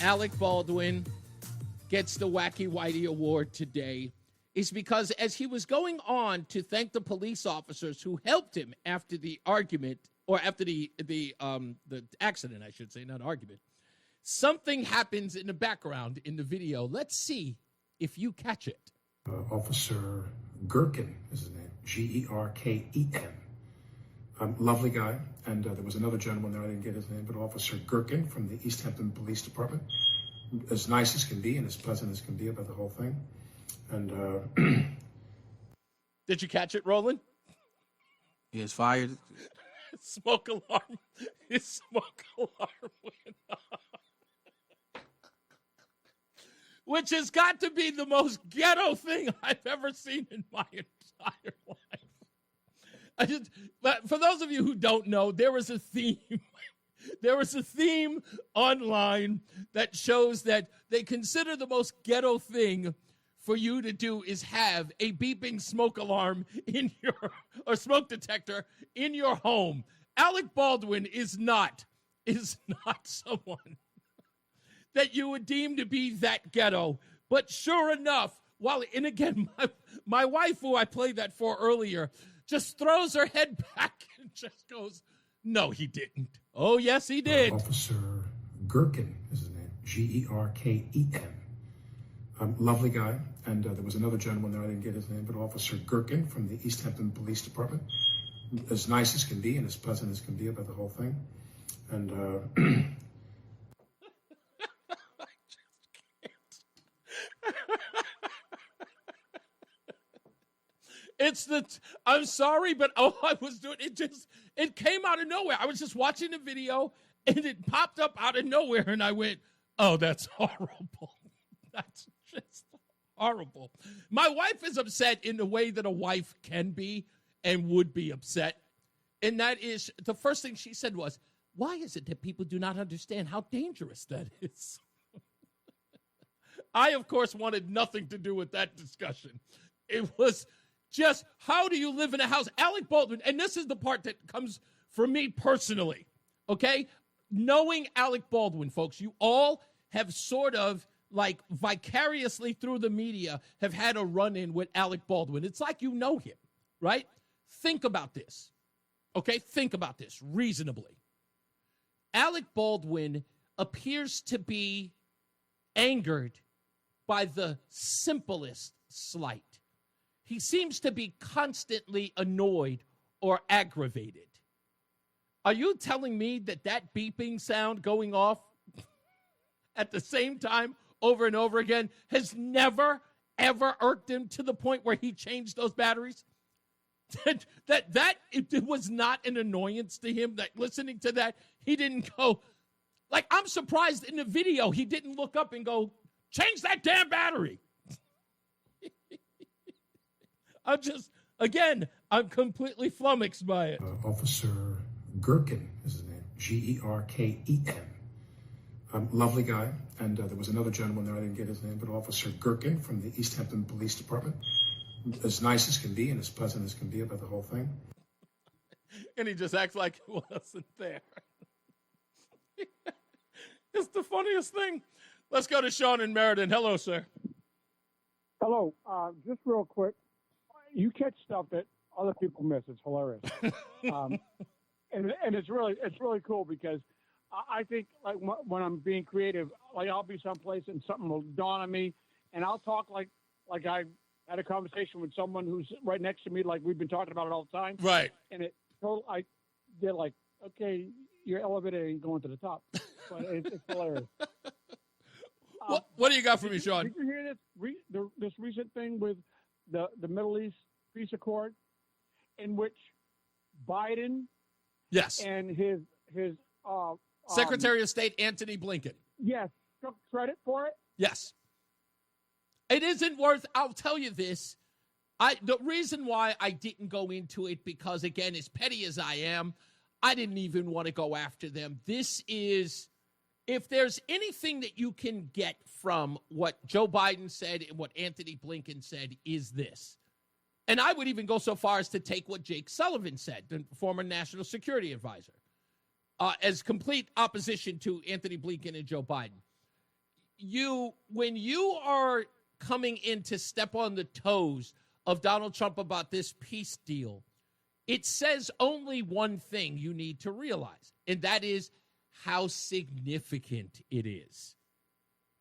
Alec Baldwin gets the Wacky Whitey Award today is because as he was going on to thank the police officers who helped him after the argument, or after the accident, I should say, not argument, something happens in the background in the video. Let's see if you catch it. Officer Gherkin is his name, Gerken. Lovely guy. And there was another gentleman there, I didn't get his name, but Officer Gherkin from the East Hampton Police Department. As nice as can be and as pleasant as can be about the whole thing. And did you catch it, Roland? He is fired. Smoke alarm. His smoke alarm went off. Which has got to be the most ghetto thing I've ever seen in my entire life. But for those of you who don't know, there was a theme. There was a theme online that shows that they consider the most ghetto thing for you to do is have a beeping smoke alarm in your, or smoke detector in your home. Alec Baldwin is not someone that you would deem to be that ghetto. But sure enough, and again, my wife, who I played that for earlier, just throws her head back and just goes, no, he didn't. Oh, yes, he did. Officer Gherkin is his name, Gerken. Lovely guy. And there was another gentleman there, I didn't get his name, but Officer Gherkin from the East Hampton Police Department. As nice as can be and as pleasant as can be about the whole thing. And I'm sorry, but I was doing it came out of nowhere. I was just watching the video and it popped up out of nowhere and I went, oh, that's horrible. That's just horrible. My wife is upset in the way that a wife can be and would be upset. And that is, the first thing she said was, why is it that people do not understand how dangerous that is? I, of course, wanted nothing to do with that discussion. It was just, how do you live in a house? Alec Baldwin, and this is the part that comes from me personally, okay? Knowing Alec Baldwin, folks, you all have sort of, like, vicariously through the media have had a run-in with Alec Baldwin. It's like you know him, right? Think about this, okay? Think about this reasonably. Alec Baldwin appears to be angered by the simplest slight. He seems to be constantly annoyed or aggravated. Are you telling me that beeping sound going off at the same time over and over again has never, ever irked him to the point where he changed those batteries? It was not an annoyance to him, that listening to that, he didn't go, like, I'm surprised in the video he didn't look up and go, change that damn battery. I'm completely flummoxed by it. Officer Gherkin is his name, Gerken. Lovely guy. And there was another gentleman there, I didn't get his name, but Officer Gherkin from the East Hampton Police Department. As nice as can be and as pleasant as can be about the whole thing. And he just acts like he wasn't there. It's the funniest thing. Let's go to Sean in Meriden. Hello, sir. Hello. Just real quick. You catch stuff that other people miss. It's hilarious. And it's really cool because I think, like, when I'm being creative, like, I'll be someplace and something will dawn on me and I'll talk like I had a conversation with someone who's right next to me, like we've been talking about it all the time. Right. And they're like, okay, your elevator ain't going to the top. But it's hilarious. What do you got for me, Sean? Did you hear this recent thing with the Middle East peace accord, in which Biden, yes, and his Secretary of State Antony Blinken, yes, took credit for it? Yes. It isn't worth, I'll tell you this. The reason why I didn't go into it, because, again, as petty as I am, I didn't even want to go after them. This is, if there's anything that you can get from what Joe Biden said and what Anthony Blinken said, is this. And I would even go so far as to take what Jake Sullivan said, the former national security advisor, as complete opposition to Anthony Blinken and Joe Biden. When you are coming in to step on the toes of Donald Trump about this peace deal, it says only one thing you need to realize, and that is how significant it is.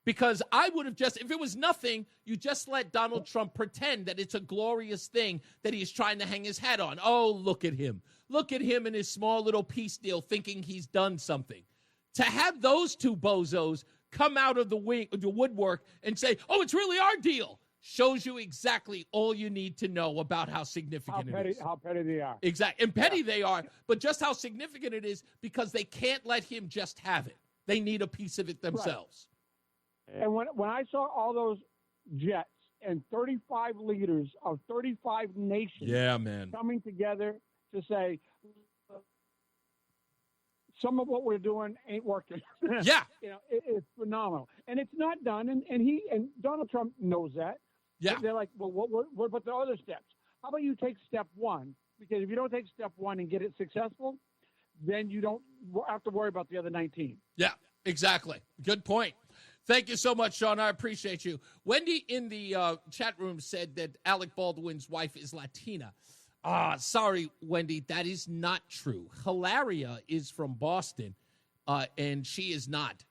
Because I would have just, if it was nothing, you just let Donald Trump pretend that it's a glorious thing that he's trying to hang his hat on. Oh, look at him. Look at him and his small little peace deal thinking he's done something. To have those two bozos come out of the woodwork and say, oh, it's really our deal, shows you exactly all you need to know about how significant it is. How petty they are. Exactly. And petty they are, but just how significant it is, because they can't let him just have it. They need a piece of it themselves. Right. And when I saw all those jets and 35 leaders of 35 nations coming together to say, some of what we're doing ain't working. Yeah. It's phenomenal. And it's not done. And Donald Trump knows that. Yeah. They're like, well, what about the other steps? How about you take step one? Because if you don't take step one and get it successful, then you don't have to worry about the other 19. Yeah, exactly. Good point. Thank you so much, Sean. I appreciate you. Wendy in the chat room said that Alec Baldwin's wife is Latina. Sorry, Wendy, that is not true. Hilaria is from Boston, and she is not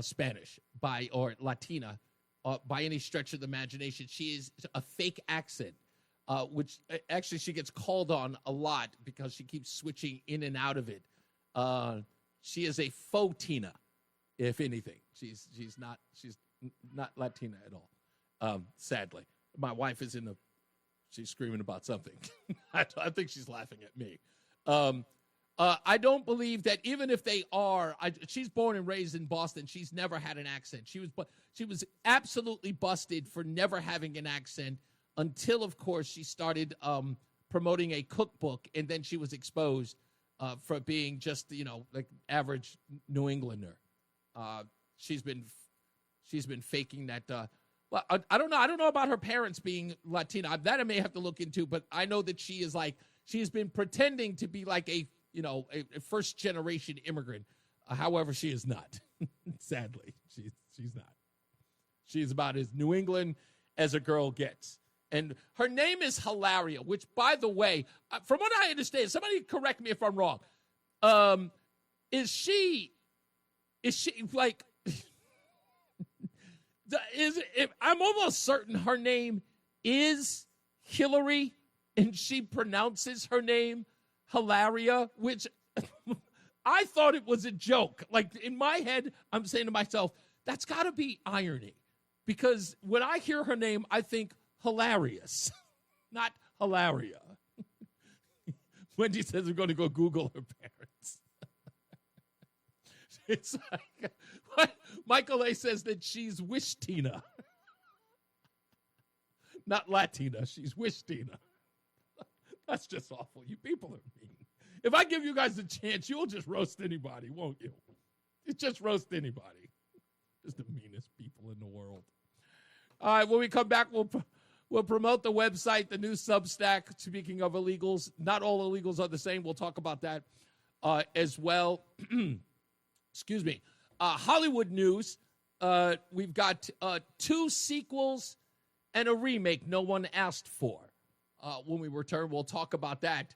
Spanish or Latina by any stretch of the imagination. She is a fake accent, which actually she gets called on a lot because she keeps switching in and out of it. She is a faux Tina, if anything. She's not Latina at all. Sadly, my wife is she's screaming about something. I think she's laughing at me. I don't believe that even if they are, she's born and raised in Boston. She's never had an accent. She was absolutely busted for never having an accent until, of course, she started promoting a cookbook, and then she was exposed for being just, like average New Englander. She's been faking that. Well, I don't know. I don't know about her parents being Latina. That I may have to look into, but I know that she has been pretending to be like a first generation immigrant. However, she is not. Sadly, she's not. She's about as New England as a girl gets. And her name is Hilaria, which, by the way, from what I understand, somebody correct me if I'm wrong. Is she like? I'm almost certain her name is Hillary, and she pronounces her name Hilaria, which I thought it was a joke. Like, in my head, I'm saying to myself, that's got to be irony, because when I hear her name, I think hilarious, not Hilaria. Wendy says we're going to go Google her parents. It's like, what? Michael A. says that she's Wish-Tina. Not Latina, she's Wish-Tina. That's just awful. You people are mean. If I give you guys a chance, you'll just roast anybody, won't you? You just roast anybody. Just the meanest people in the world. All right, when we come back, we'll promote the website, the new Substack. Speaking of illegals, not all illegals are the same. We'll talk about that as well. Excuse me. Hollywood news. We've got 2 sequels and a remake no one asked for. When we return, we'll talk about that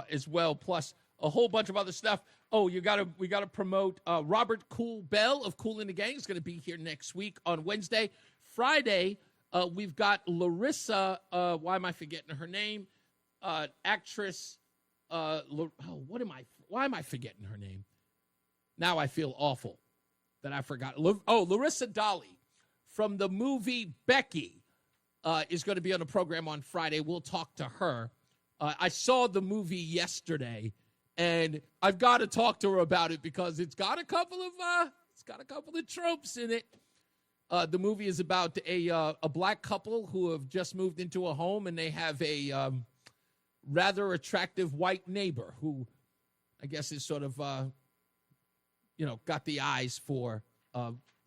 as well, plus a whole bunch of other stuff. Oh, we got to promote Robert Cool Bell of Kool and the Gang is going to be here next week on Wednesday. Friday, we've got Larissa. Why am I forgetting her name? Actress. Why am I forgetting her name? Now I feel awful that I forgot. Larissa Dolly from the movie Becky is going to be on the program on Friday. We'll talk to her. I saw the movie yesterday, and I've got to talk to her about it because it's got a couple of tropes in it. The movie is about a black couple who have just moved into a home, and they have a rather attractive white neighbor who I guess, is sort of, got the eyes for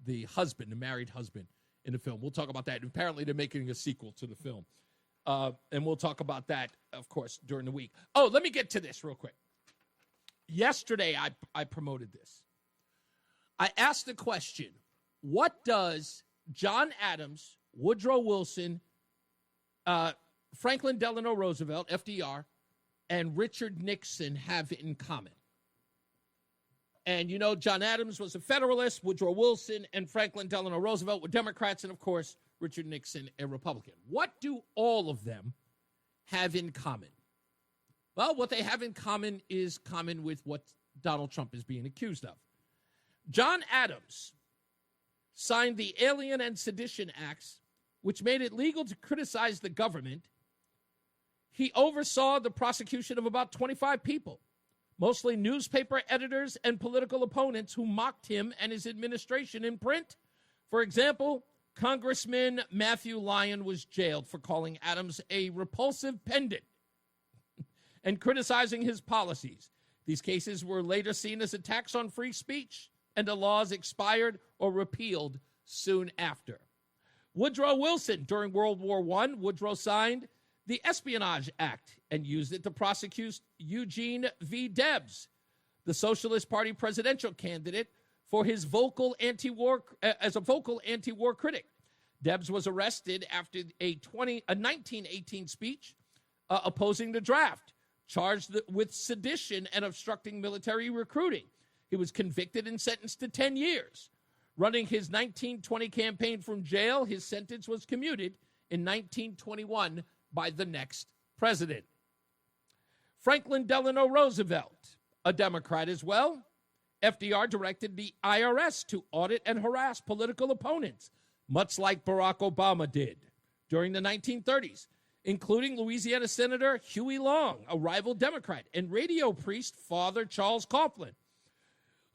the husband, the married husband in the film. We'll talk about that. Apparently, they're making a sequel to the film. And we'll talk about that, of course, during the week. Oh, let me get to this real quick. Yesterday, I promoted this. I asked the question, what does John Adams, Woodrow Wilson, Franklin Delano Roosevelt, FDR, and Richard Nixon have in common? And, John Adams was a Federalist, Woodrow Wilson and Franklin Delano Roosevelt were Democrats, and, of course, Richard Nixon, a Republican. What do all of them have in common? Well, what they have in common is common with what Donald Trump is being accused of. John Adams signed the Alien and Sedition Acts, which made it legal to criticize the government. He oversaw the prosecution of about 25 people, mostly newspaper editors and political opponents who mocked him and his administration in print. For example, Congressman Matthew Lyon was jailed for calling Adams a repulsive pedant and criticizing his policies. These cases were later seen as attacks on free speech, and the laws expired or repealed soon after. Woodrow Wilson, during World War I, Woodrow signed the Espionage Act and used it to prosecute Eugene V. Debs, the Socialist Party presidential candidate, for his vocal anti-war critic. Debs was arrested after a 1918 speech opposing the draft, charged with sedition and obstructing military recruiting. He was convicted and sentenced to 10 years. Running his 1920 campaign from jail, his sentence was commuted in 1921 by the next president. Franklin Delano Roosevelt, a Democrat as well. FDR directed the IRS to audit and harass political opponents, much like Barack Obama did during the 1930s, including Louisiana Senator Huey Long, a rival Democrat, and radio priest Father Charles Coughlin,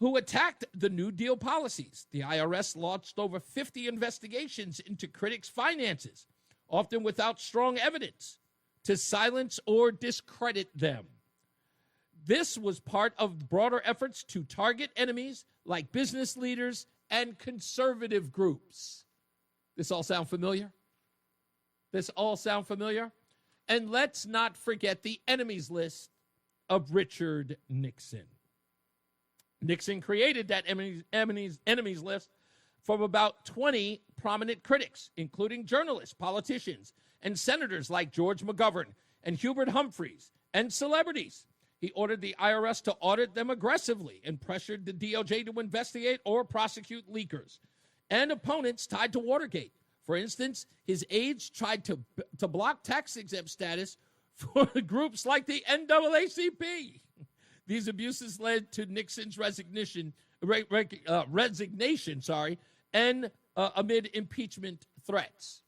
who attacked the New Deal policies. The IRS launched over 50 investigations into critics' finances, often without strong evidence, to silence or discredit them. This was part of broader efforts to target enemies like business leaders and conservative groups. This all sound familiar? And let's not forget the enemies list of Richard Nixon. Nixon created that enemies list from about 20 prominent critics, including journalists, politicians, and senators like George McGovern and Hubert Humphreys, and celebrities. He ordered the IRS to audit them aggressively and pressured the DOJ to investigate or prosecute leakers and opponents tied to Watergate. For instance, his aides tried to block tax-exempt status for groups like the NAACP. These abuses led to Nixon's resignation, and amid impeachment threats.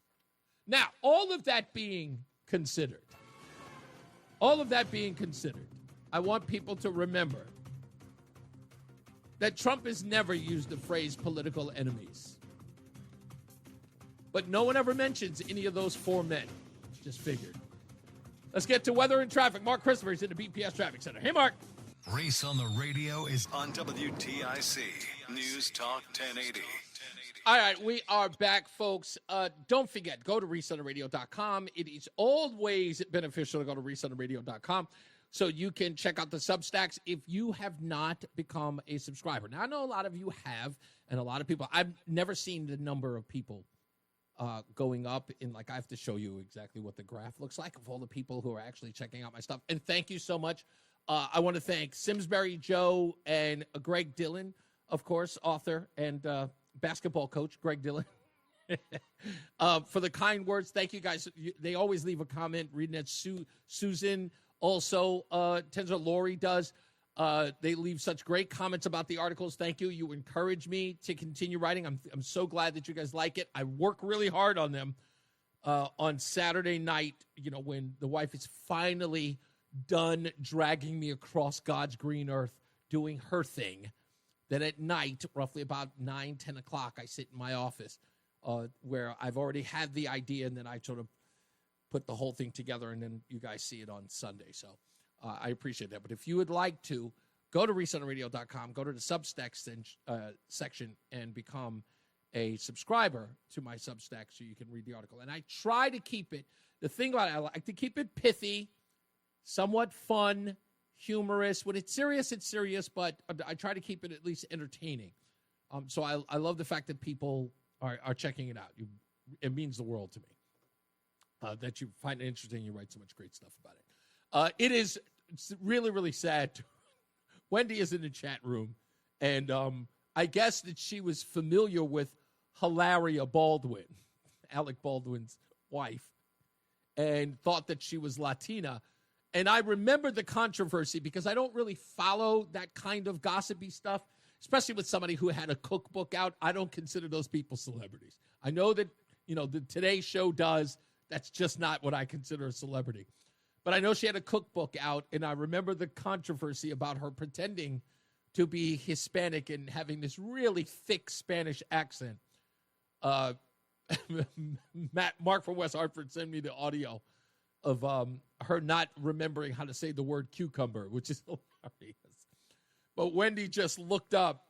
Now, all of that being considered, I want people to remember that Trump has never used the phrase political enemies. But no one ever mentions any of those four men. Just figured. Let's get to weather and traffic. Mark Christopher is in the BPS Traffic Center. Hey, Mark. Reese on the radio is on WTIC News Talk 1080. All right, we are back, folks. Don't forget, go to ReeseOnTheRadio.com. It is always beneficial to go to ReeseOnTheRadio.com so you can check out the Substacks if you have not become a subscriber. Now, I know a lot of you have, and a lot of people, I've never seen the number of people going up in, I have to show you exactly what the graph looks like of all the people who are actually checking out my stuff. And thank you so much. I want to thank Simsbury Joe and Greg Dillon, of course, author and basketball coach, Greg Dillon, for the kind words. Thank you, guys. They always leave a comment. Reading that, Susan also, Tenzer Lori does. They leave such great comments about the articles. Thank you. You encourage me to continue writing. I'm so glad that you guys like it. I work really hard on them. On Saturday night, when the wife is finally done dragging me across God's green earth, doing her thing, then at night, roughly about 9, 10 o'clock, I sit in my office where I've already had the idea, and then I sort of put the whole thing together, and then you guys see it on Sunday. So I appreciate that. But if you would like to, go to resetonradio.com, go to the Substacks section, and become a subscriber to my Substack so you can read the article. And I try to keep it, the thing about it, I like to keep it pithy, somewhat fun, humorous. When it's serious, but I try to keep it at least entertaining. So I love the fact that people are checking it out. It means the world to me that you find it interesting. You write so much great stuff about it. It's really, really sad. Wendy is in the chat room, and I guess that she was familiar with Hilaria Baldwin, Alec Baldwin's wife, and thought that she was Latina. And I remember the controversy because I don't really follow that kind of gossipy stuff, especially with somebody who had a cookbook out. I don't consider those people celebrities. I know that, the Today Show does. That's just not what I consider a celebrity. But I know she had a cookbook out, and I remember the controversy about her pretending to be Hispanic and having this really thick Spanish accent. Mark from West Hartford sent me the audio of her not remembering how to say the word cucumber, which is hilarious. But Wendy just looked up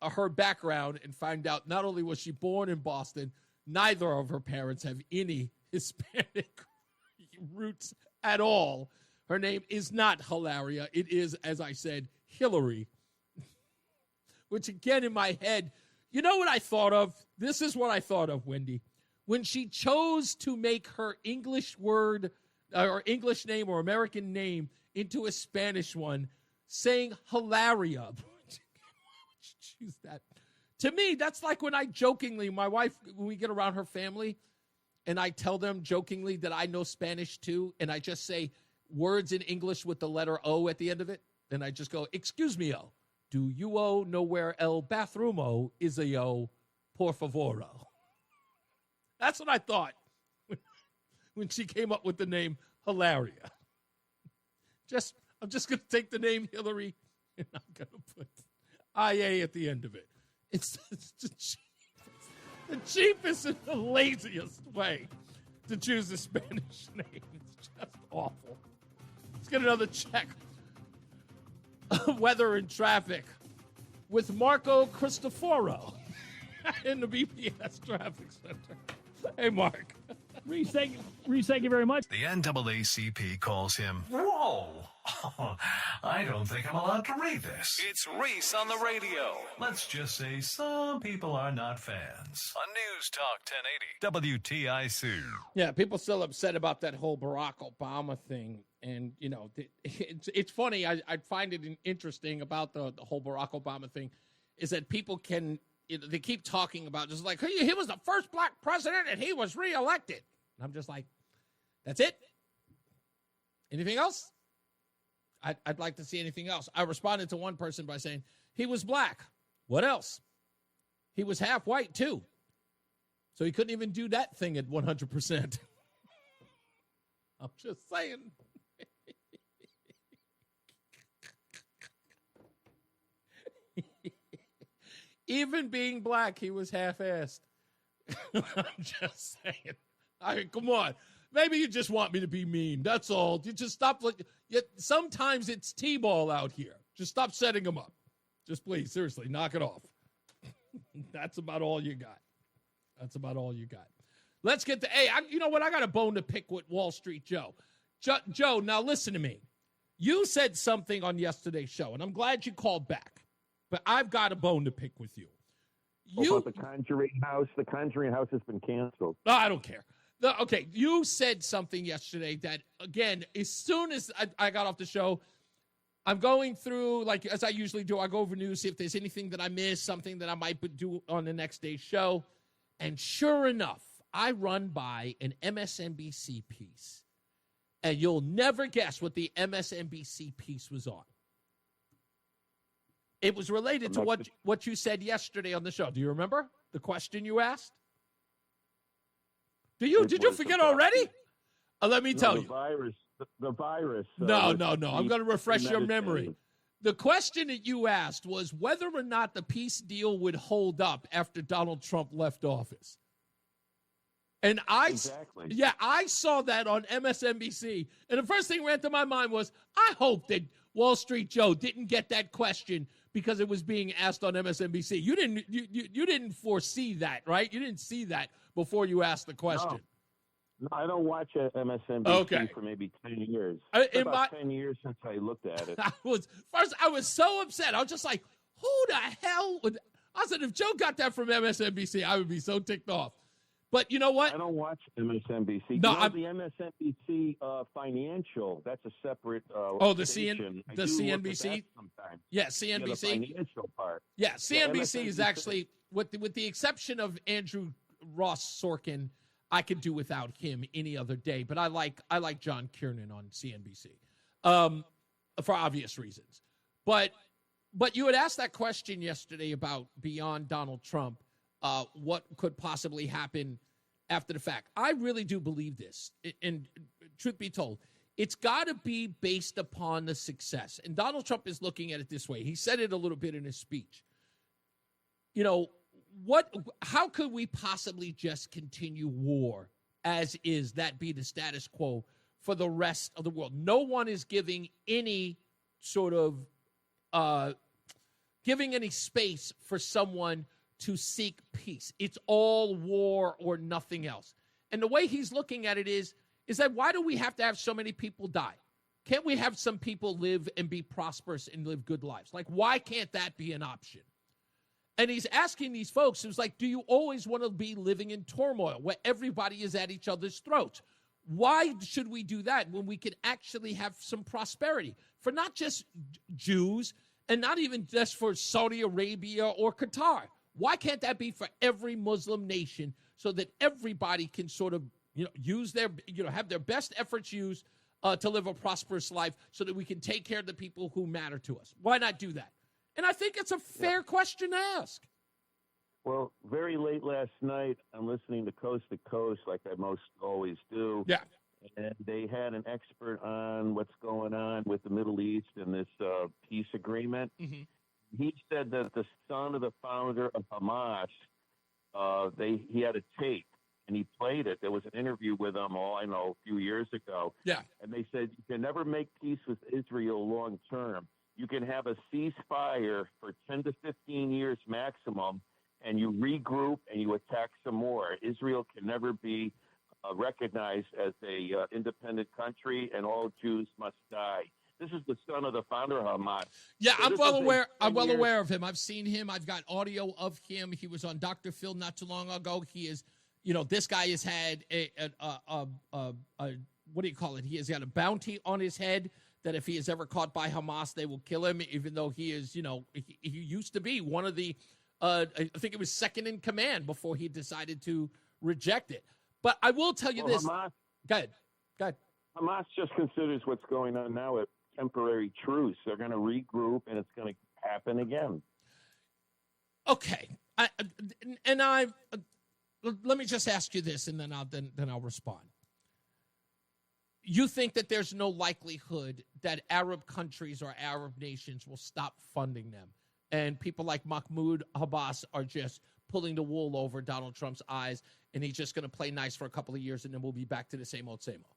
her background and found out not only was she born in Boston, neither of her parents have any Hispanic roots at all. Her name is not Hilaria. It is, as I said, Hillary. Which, again, in my head, you know what I thought of? This is what I thought of, Wendy. When she chose to make her English word or English name or American name into a Spanish one, saying Hilaria. Why would you choose that? To me, that's like when I jokingly, my wife, when we get around her family, and I tell them jokingly that I know Spanish too, and I just say words in English with the letter O at the end of it, and I just go, excuse me, O. Do you know where el bathroom is a yo, por favor? That's what I thought when she came up with the name Hilaria. I'm just going to take the name Hillary, and I'm going to put IA at the end of it. It's the cheapest and the laziest way to choose a Spanish name. It's just awful. Let's get another check. Weather and traffic with Marco Cristoforo in the BPS Traffic Center. Hey, Mark. Reese, thank you very much. The NAACP calls him, whoa, I don't think I'm allowed to read this. It's Reese on the radio. Let's just say some people are not fans. On News Talk 1080 WTIC. Yeah, people still upset about that whole Barack Obama thing. And, it's funny. I find it interesting about the whole Barack Obama thing is that people can, they keep talking about just like, he was the first black president and he was reelected. And I'm just like, that's it? Anything else? I'd like to see anything else. I responded to one person by saying, he was black. What else? He was half white, too. So he couldn't even do that thing at 100%. I'm just saying. Even being black, he was half-assed. I'm just saying. Come on. Maybe you just want me to be mean. That's all. You just stop. Sometimes it's T-ball out here. Just stop setting them up. Just please, seriously, knock it off. That's about all you got. Let's get to, you know what? I got a bone to pick with Wall Street Joe. Joe, now listen to me. You said something on yesterday's show, and I'm glad you called back. But I've got a bone to pick with you. About the Conjuring House. The Conjuring House has been canceled. No, I don't care. Okay, you said something yesterday that, again, as soon as I got off the show, I'm going through, like, as I usually do, I go over news, see if there's anything that I missed, something that I might do on the next day's show. And sure enough, I run by an MSNBC piece. And you'll never guess what the MSNBC piece was on. It was related to what you said yesterday on the show. Do you remember the question you asked? Did you forget already? Let me tell you. The virus. No. I'm going to refresh your memory. The question that you asked was whether or not the peace deal would hold up after Donald Trump left office. And I saw that on MSNBC. And the first thing ran through my mind was, I hope that Wall Street Joe didn't get that question because it was being asked on MSNBC. You didn't foresee that, right? You didn't see that before you asked the question. No, I don't watch MSNBC for maybe 10 years. It's about 10 years since I looked at it. I was so upset. I was just like, who the hell would... I said, if Joe got that from MSNBC, I would be so ticked off. But you know what? I don't watch MSNBC. No, the MSNBC financial, that's a separate the station. The CNBC? Yeah, CNBC. Yeah, the financial part. Yeah, CNBC is actually, with the exception of Andrew Ross Sorkin, I could do without him any other day. But I like John Kiernan on CNBC for obvious reasons. But you had asked that question yesterday about beyond Donald Trump, what could possibly happen after the fact. I really do believe this. And truth be told, it's got to be based upon the success. And Donald Trump is looking at it this way. He said it a little bit in his speech. You know, how could we possibly just continue war as is, that be the status quo for the rest of the world? No one is giving any sort of giving any space for someone to seek peace. It's all war or nothing else. And the way he's looking at it is that why do we have to have so many people die? Can't we have some people live and be prosperous and live good lives? Like, why can't that be an option? And he's asking these folks, who's like, do you always want to be living in turmoil where everybody is at each other's throats? Why should we do that when we can actually have some prosperity for not just Jews and not even just for Saudi Arabia or Qatar? Why can't that be for every Muslim nation so that everybody can sort of, use their, have their best efforts used to live a prosperous life so that we can take care of the people who matter to us? Why not do that? And I think it's a fair question to ask. Well, very late last night, I'm listening to Coast like I most always do. Yeah. And they had an expert on what's going on with the Middle East and this peace agreement. Mm-hmm. He said that the son of the founder of Hamas, he had a tape and he played it. There was an interview with him, a few years ago. Yeah. And they said you can never make peace with Israel long term. You can have a ceasefire for 10 to 15 years maximum, and you regroup and you attack some more. Israel can never be recognized as a independent country, and all Jews must die. This is the son of the founder of Hamas. Yeah, so I'm well aware. I'm well aware of him. I've seen him. I've got audio of him. He was on Dr. Phil not too long ago. He is, this guy has had what do you call it? He has got a bounty on his head that if he is ever caught by Hamas, they will kill him, even though he is, he used to be one of the, I think it was second in command before he decided to reject it. But I will tell you this. Hamas, Go ahead. Hamas just considers what's going on now a temporary truce. They're going to regroup, and it's going to happen again. Okay. Let me just ask you this, and then I'll respond. You think that there's no likelihood that Arab countries or Arab nations will stop funding them, and people like Mahmoud Abbas are just pulling the wool over Donald Trump's eyes, and he's just going to play nice for a couple of years, and then we'll be back to the same old, same old?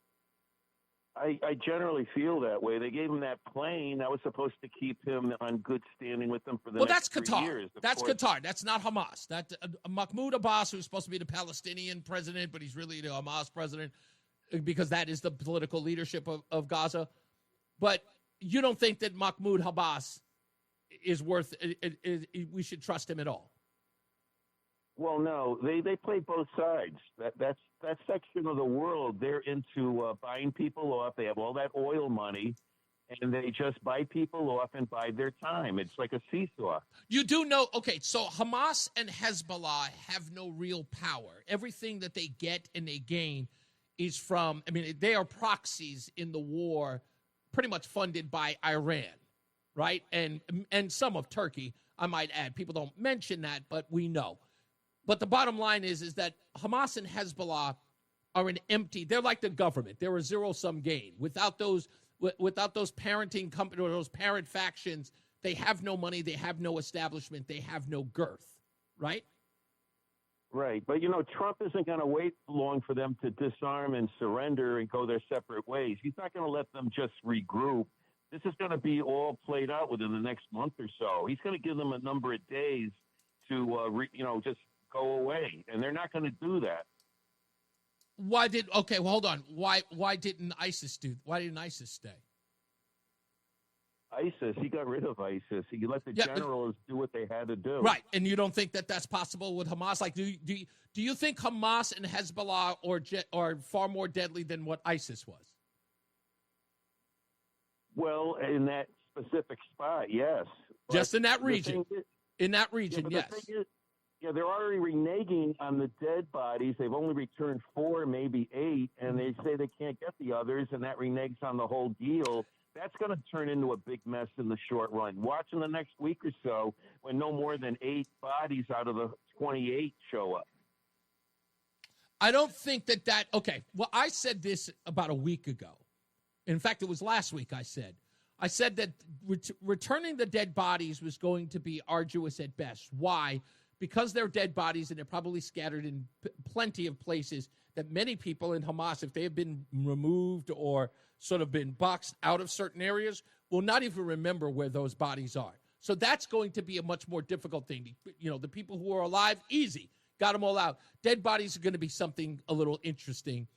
I generally feel that way. They gave him that plane that was supposed to keep him on good standing with them for the next 3 years. That's Qatar. That's not Hamas. That Mahmoud Abbas, who's supposed to be the Palestinian president, but he's really the Hamas president, because that is the political leadership of Gaza. But you don't think that Mahmoud Abbas is worth we should trust him at all? Well, no, they play both sides. That section of the world, they're into buying people off. They have all that oil money, and they just buy people off and buy their time. It's like a seesaw. You do know, okay, so Hamas and Hezbollah have no real power. Everything that they get and they gain is from, they are proxies in the war, pretty much funded by Iran, right? And some of Turkey, I might add. People don't mention that, but we know. But the bottom line is that Hamas and Hezbollah are they're like the government. They're a zero-sum game. Without those parenting companies or those parent factions, they have no money, they have no establishment, they have no girth, right? Right. But, Trump isn't going to wait long for them to disarm and surrender and go their separate ways. He's not going to let them just regroup. This is going to be all played out within the next month or so. He's going to give them a number of days to, just go away, and they're not going to do that. Hold on. Why didn't ISIS stay? ISIS, he got rid of ISIS. He let the generals do what they had to do. Right, and you don't think that that's possible with Hamas? Like, do you think Hamas and Hezbollah are far more deadly than what ISIS was? Well, in that specific spot, yes. Just in that region. Yes. They're already reneging on the dead bodies. They've only returned 4, maybe 8, and they say they can't get the others, and that reneges on the whole deal. That's going to turn into a big mess in the short run. Watch in the next week or so when no more than 8 bodies out of the 28 show up. I don't think that okay. Well, I said this about a week ago. In fact, it was last week I said that returning the dead bodies was going to be arduous at best. Why? Because they're dead bodies and they're probably scattered in plenty of places that many people in Hamas, if they have been removed or sort of been boxed out of certain areas, will not even remember where those bodies are. So that's going to be a much more difficult thing. The people who are alive, easy. Got them all out. Dead bodies are going to be something a little interesting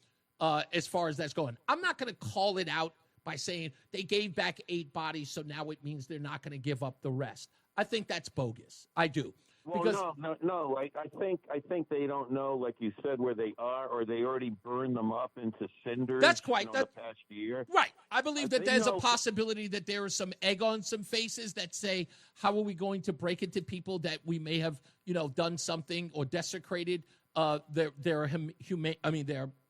as far as that's going. I'm not going to call it out by saying they gave back 8 bodies, so now it means they're not going to give up the rest. I think that's bogus. I do. Well, because no. I think they don't know, like you said, where they are, or they already burned them up into cinders. That's quite the past year. Right. I believe that there's a possibility that there is some egg on some faces that say, how are we going to break it to people that we may have, done something or desecrated their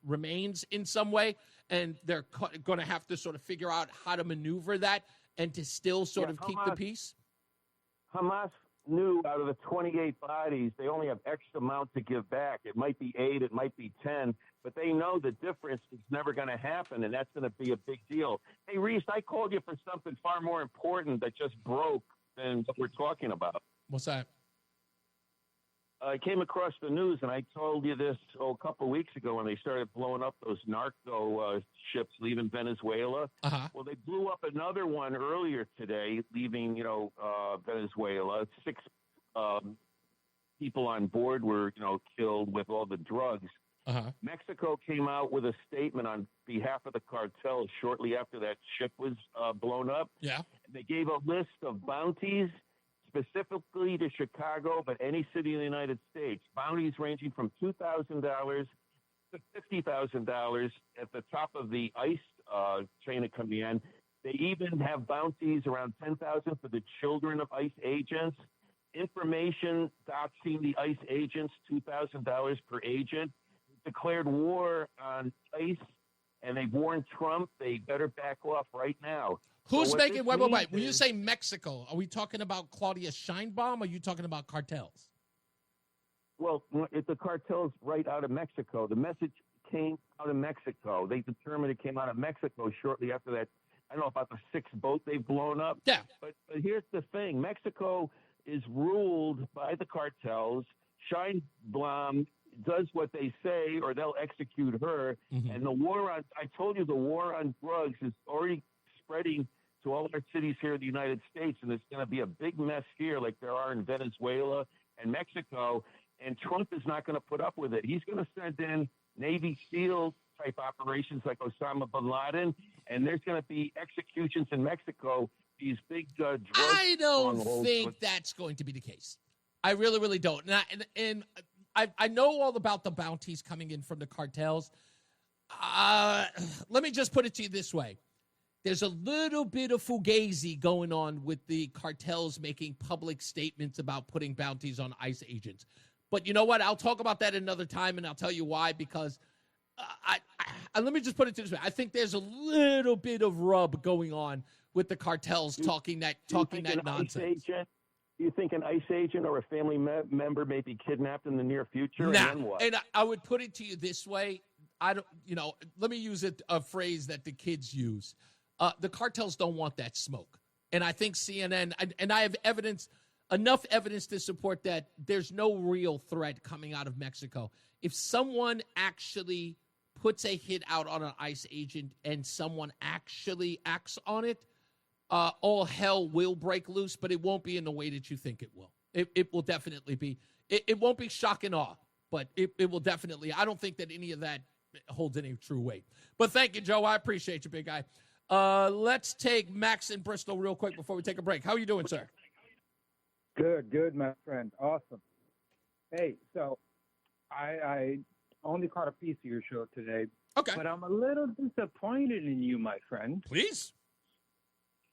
remains in some way, and they're going to have to sort of figure out how to maneuver that and to still sort of keep the peace. Hamas knew out of the 28 bodies, they only have X amount to give back. It might be 8, it might be 10, but they know the difference is never going to happen, and that's going to be a big deal. Hey, Reese, I called you for something far more important that just broke than what we're talking about. What's that? I came across the news, and I told you this a couple of weeks ago when they started blowing up those narco ships leaving Venezuela. Uh-huh. Well, they blew up another one earlier today, leaving, Venezuela. 6 people on board were, killed with all the drugs. Uh-huh. Mexico came out with a statement on behalf of the cartel shortly after that ship was blown up. Yeah. They gave a list of bounties specifically to Chicago, but any city in the United States. Bounties ranging from $2,000 to $50,000 at the top of the ICE chain of command. They even have bounties around $10,000 for the children of ICE agents. Information doxing the ICE agents, $2,000 per agent. Declared war on ICE, and they've warned Trump they better back off right now. Who's making? Wait. When you say Mexico, are we talking about Claudia Sheinbaum, or are you talking about cartels? Well, the cartel's right out of Mexico. The message came out of Mexico. They determined it came out of Mexico shortly after that. I don't know about the 6th boat they've blown up. Yeah. But here's the thing: Mexico is ruled by the cartels. Sheinbaum does what they say, or they'll execute her. Mm-hmm. And I told you, the war on drugs is already spreading to all our cities here in the United States, and there's going to be a big mess here like there are in Venezuela and Mexico, and Trump is not going to put up with it. He's going to send in Navy SEAL type operations like Osama bin Laden, and there's going to be executions in Mexico, these big drug I don't think that's going to be the case. I really, really don't. And I know all about the bounties coming in from the cartels. Let me just put it to you this way. There's a little bit of fugazi going on with the cartels making public statements about putting bounties on ICE agents. But you know what? I'll talk about that another time, and I'll tell you why, because let me just put it this way. I think there's a little bit of rub going on with the cartels talking that nonsense. You think an ICE agent or a family member may be kidnapped in the near future? Nah. And then what? And I would put it to you this way. Let me use a phrase that the kids use. The cartels don't want that smoke. And I think CNN, and I have enough evidence to support that there's no real threat coming out of Mexico. If someone actually puts a hit out on an ICE agent and someone actually acts on it, all hell will break loose, but it won't be in the way that you think it will. It will definitely be. It won't be shock and awe, but it will definitely. I don't think that any of that holds any true weight. But thank you, Joe. I appreciate you, big guy. Let's take Max in Bristol real quick before we take a break. How are you doing, sir? Good, my friend. Awesome. Hey, so I only caught a piece of your show today. Okay. But I'm a little disappointed in you, my friend. Please.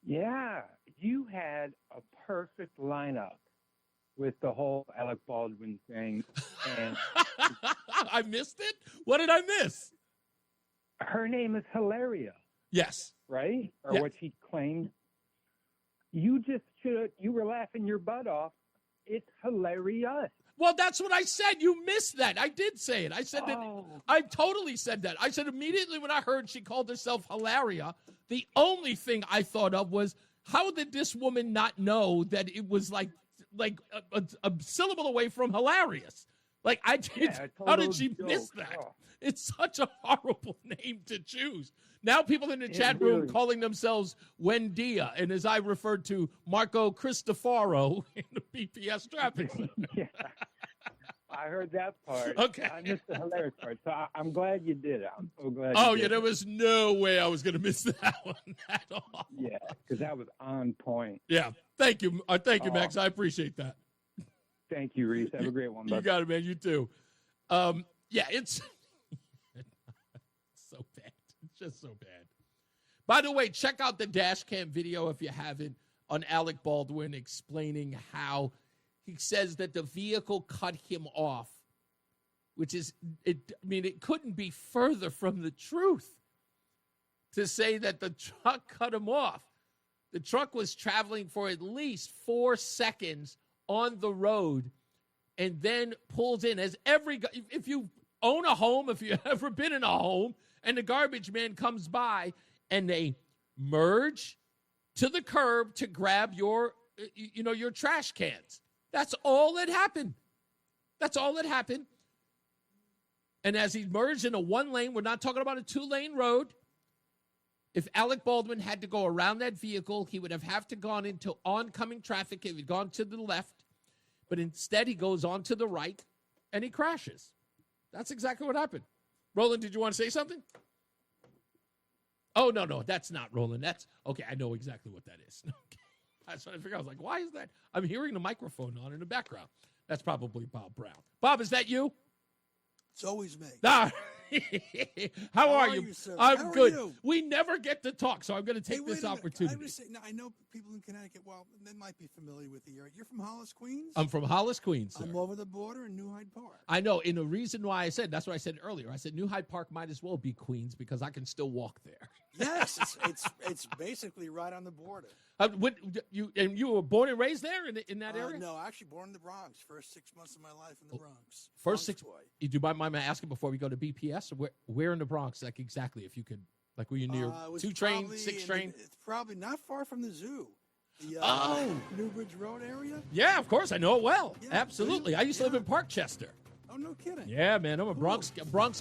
Yeah, you had a perfect lineup with the whole ALEC Baldwin thing. And I missed it? What did I miss? Her name is Hilaria. Yes. Right? Or yes. what she claimed. You just should, you were laughing your butt off. It's hilarious. Well, that's what I said. You missed that. I did say it. I said that. I totally said that. I said immediately when I heard she called herself Hilaria, the only thing I thought of was, how did this woman not know that it was like a syllable away from hilarious? Like, I did. Yeah, how did she miss that? Oh. It's such a horrible name to choose. Now people in the chat room calling themselves Wendia, and as I referred to Marco Cristoforo in the BPS traffic center. Yeah. I heard that part. Okay. I missed the hilarious part. So I'm glad you did it. I'm so glad Oh, you did yeah, there was no way I was going to miss that one at all. Yeah, because that was on point. Yeah. Thank you. Thank you, Max. I appreciate that. Thank you, Reese. Have a great one, bud. You got it, man. You too. Yeah, it's so bad. It's just so bad. By the way, check out the dash cam video if you haven't on ALEC Baldwin explaining how he says that the vehicle cut him off, which is, it couldn't be further from the truth to say that the truck cut him off. The truck was traveling for at least 4 seconds on the road and then pulls in. As if you own a home, if you've ever been in a home, and the garbage man comes by and they merge to the curb to grab your trash cans. That's all that happened. That's all that happened. And as he merged in a 1-lane, we're not talking about a 2-lane road. If ALEC Baldwin had to go around that vehicle, he would have to gone into oncoming traffic. He would gone to the left, but instead he goes on to the right and he crashes. That's exactly what happened. Roland, did you want to say something? Oh, no, that's not Roland. That's okay. I know exactly what that is. Okay. That's what I figured. I was like, why is that? I'm hearing the microphone on in the backgroround. That's probably Bob Brown. Bob, is that you? It's always me. Ah. How are you? Sir? I'm How good. Are you? We never get to talk, so I'm going to take this opportunity. I know people in Connecticut, well, they might be familiar with the area. You're from Hollis, Queens? I'm from Hollis, Queens, sir. I'm over the border in New Hyde Park. I know, and the reason why that's what I said earlier. I said New Hyde Park might as well be Queens because I can still walk there. Yes, it's basically right on the border. You were born and raised there in that area? No, actually born in the Bronx. First 6 months of my life in the Bronx. First 6. You do mind asking before we go to BPS? Where in the Bronx? Like exactly, if you could, like were you near 2 train, 6 train? It's probably not far from the zoo. The Newbridge Road area. Yeah, of course I know it well. Yeah, absolutely. I used to live in Parkchester. Oh, no kidding. Yeah, man, I'm a Bronx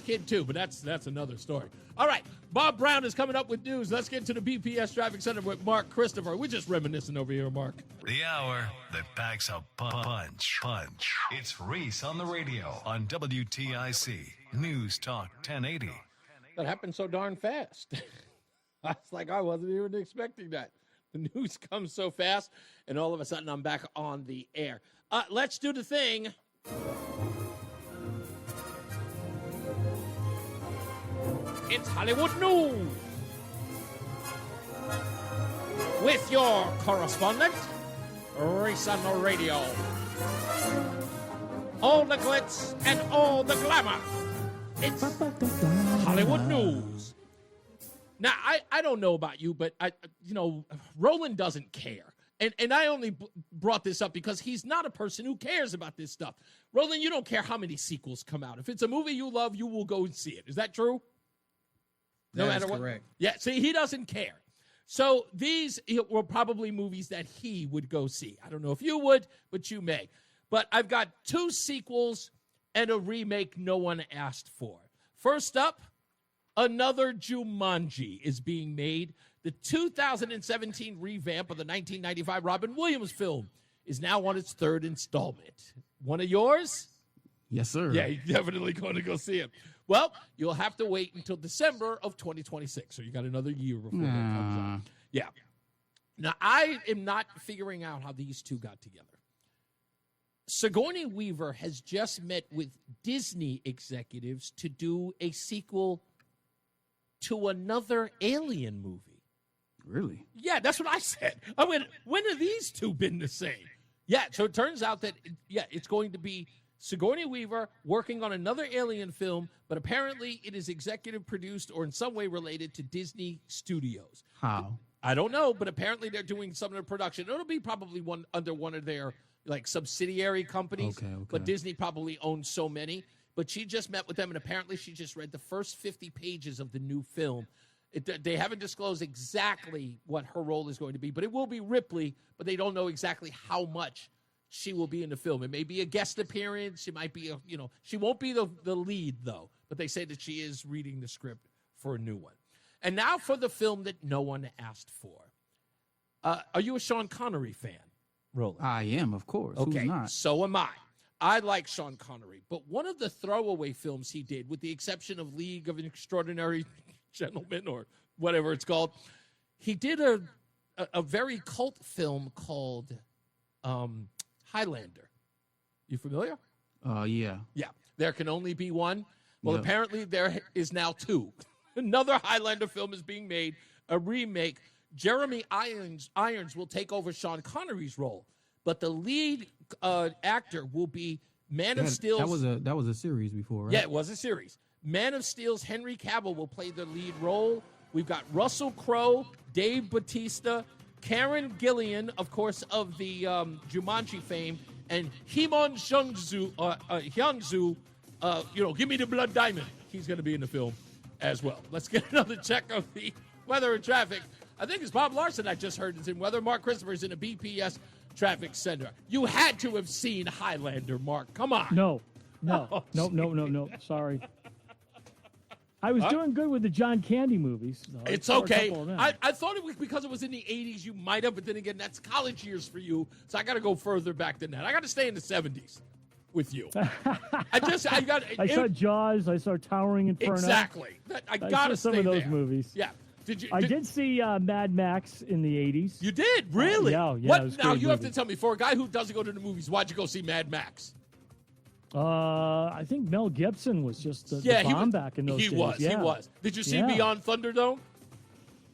kid too, but that's another story. All right, Bob Brown is coming up with news. Let's get to the BPS Traffic Center with Mark Christopher. We're just reminiscing over here, Mark. The hour that packs a punch. It's Reese on the radio on WTIC News Talk 1080. That happened so darn fast. I was like, I wasn't even expecting that. The news comes so fast, and all of a sudden I'm back on the air. Let's do the thing. It's Hollywood News with your correspondent, Reese on the radio. All the glitz and all the glamour. It's Hollywood News. Now, I don't know about you, but Roland doesn't care. And I only brought this up because he's not a person who cares about this stuff. Roland, you don't care how many sequels come out. If it's a movie you love, you will go and see it. Is that true? No matter what. Correct. Yeah, see, he doesn't care. So these were probably movies that he would go see. I don't know if you would, but you may. But I've got 2 sequels and a remake no one asked for. First up, another Jumanji is being made The 2017 revamp of the 1995 Robin Williams film is now on its third installment. One of yours? Yes, sir. Yeah, you're definitely going to go see it. Well, you'll have to wait until December of 2026. So you got another year before that comes out. Yeah. Now, I am not figuring out how these two got together. Sigourney Weaver has just met with Disney executives to do a sequel to another Alien movie. Really? Yeah, that's what I said. I went, when have these two been the same? Yeah, so it turns out that, it's going to be Sigourney Weaver working on another Alien film, but apparently it is executive produced or in some way related to Disney Studios. How? I don't know, but apparently they're doing some of the production. It'll be probably under one of their like subsidiary companies, but Disney probably owns so many. But she just met with them, and apparently she just read the first 50 pages of the new film. They haven't disclosed exactly what her role is going to be, but it will be Ripley, but they don't know exactly how much she will be in the film. It may be a guest appearance. She might be, she won't be the lead, though, but they say that she is reading the script for a new one. And now for the film that no one asked for. Are you a Sean Connery fan, Roland? I am, of course. Okay, Who's not? so am I. I like Sean Connery, but one of the throwaway films he did, with the exception of League of Extraordinary Gentlemen or whatever it's called, he did a very cult film called Highlander. You familiar? Yeah. Yeah. There Can Only Be One. Well, apparently there is now two. Another Highlander film is being made, a remake. Jeremy Irons will take over Sean Connery's role, but the lead actor will be Man of Steel's. That was a series before, right? Yeah, it was a series. Man of Steel's Henry Cavill will play the lead role. We've got Russell Crowe, Dave Bautista, Karen Gillian, of course, of the Jumanji fame, and Himon Hyunsu, give me the blood diamond. He's going to be in the film as well. Let's get another check of the weather and traffic. I think it's Bob Larson I just heard is in weather. Mark Christopher is in a BPS traffic center. You had to have seen Highlander, Mark. Come on. No. Oh, No. Sorry. I was doing good with the John Candy movies. So it's okay. I thought it was because it was in the 80s. You might have, but then again, that's college years for you. So I got to go further back than that. I got to stay in the 70s with you. I saw Jaws. I saw Towering Inferno. Exactly. I got to stay stay some of those there. movies. Yeah. I did see Mad Max in the 80s. You did? Really? Yeah. What? Now, you have to tell me, for a guy who doesn't go to the movies, why'd you go see Mad Max? I think Mel Gibson was just the bomb back in those days. He was. Did you see Beyond Thunderdome?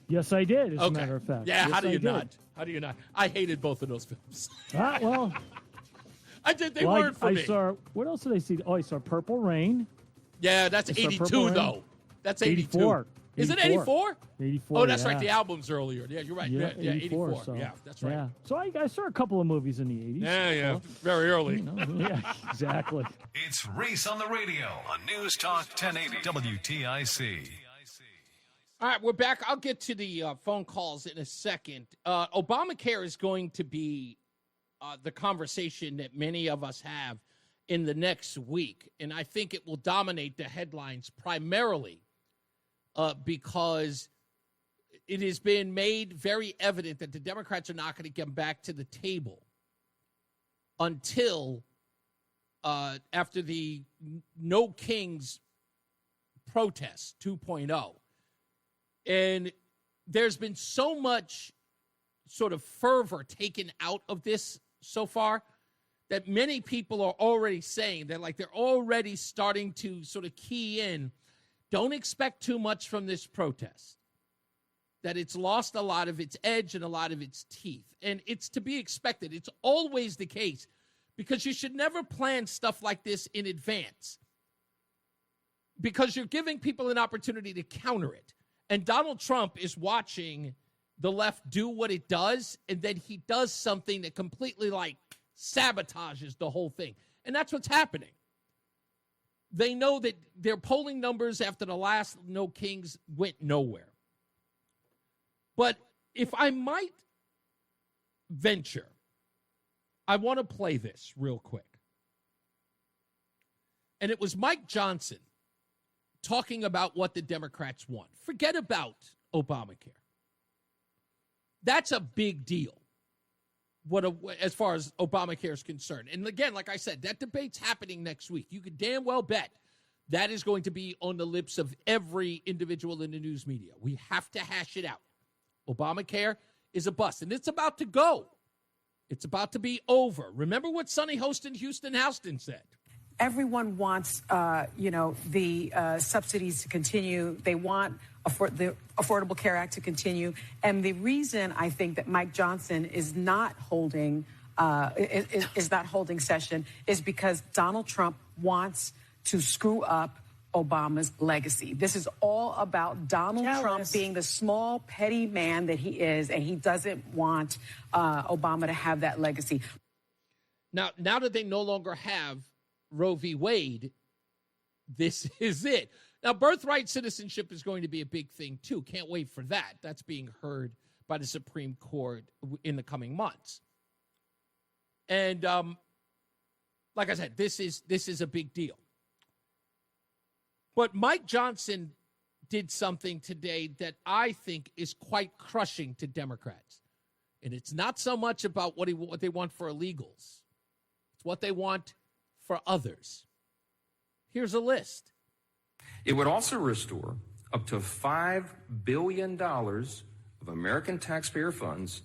Yes, I did, as a matter of fact. Yeah, yes, how do you not? How do you not? I hated both of those films. Well... I did. They weren't for me. What else did I see? Oh, I saw Purple Rain. Yeah, that's 82, though. That's 82. 84. Is it 84? 84. Oh, that's right. The album's earlier. Yeah, you're right. Yeah, 84. So, yeah, that's right. Yeah. So I saw a couple of movies in the 80s. Yeah. So, very early. Yeah, exactly. It's Reese on the radio on News Talk 1080 WTIC. All right, we're back. I'll get to the phone calls in a second. Obamacare is going to be the conversation that many of us have in the next week. And I think it will dominate the headlines primarily because it has been made very evident that the Democrats are not going to get back to the table until after the No Kings protest 2.0. And there's been so much sort of fervor taken out of this so far that many people are already saying that, like, they're already starting to sort of key in. Don't expect too much from this protest, that it's lost a lot of its edge and a lot of its teeth. And it's to be expected. It's always the case because you should never plan stuff like this in advance because you're giving people an opportunity to counter it. And Donald Trump is watching the left do what it does, and then he does something that completely, like, sabotages the whole thing. And that's what's happening. They know that their polling numbers after the last No Kings went nowhere. But if I might venture, I want to play this real quick. And it was Mike Johnson talking about what the Democrats want. Forget about Obamacare. That's a big deal. As far as Obamacare is concerned. And again, like I said, that debate's happening next week. You could damn well bet that is going to be on the lips of every individual in the news media. We have to hash it out. Obamacare is a bust, and it's about to go. It's about to be over. Remember what Sonny Host in Houston said. Everyone wants, the subsidies to continue. They want the Affordable Care Act to continue. And the reason I think that Mike Johnson is not holding session is because Donald Trump wants to screw up Obama's legacy. This is all about Donald Trump being the small, petty man that he is, and he doesn't want Obama to have that legacy. Now that they no longer have Roe v. Wade, this is it. Now, birthright citizenship is going to be a big thing, too. Can't wait for that. That's being heard by the Supreme Court in the coming months. And like I said, this is a big deal. But Mike Johnson did something today that I think is quite crushing to Democrats. And it's not so much about what they want for illegals. It's what they want for others. Here's a list. It would also restore up to $5 billion of American taxpayer funds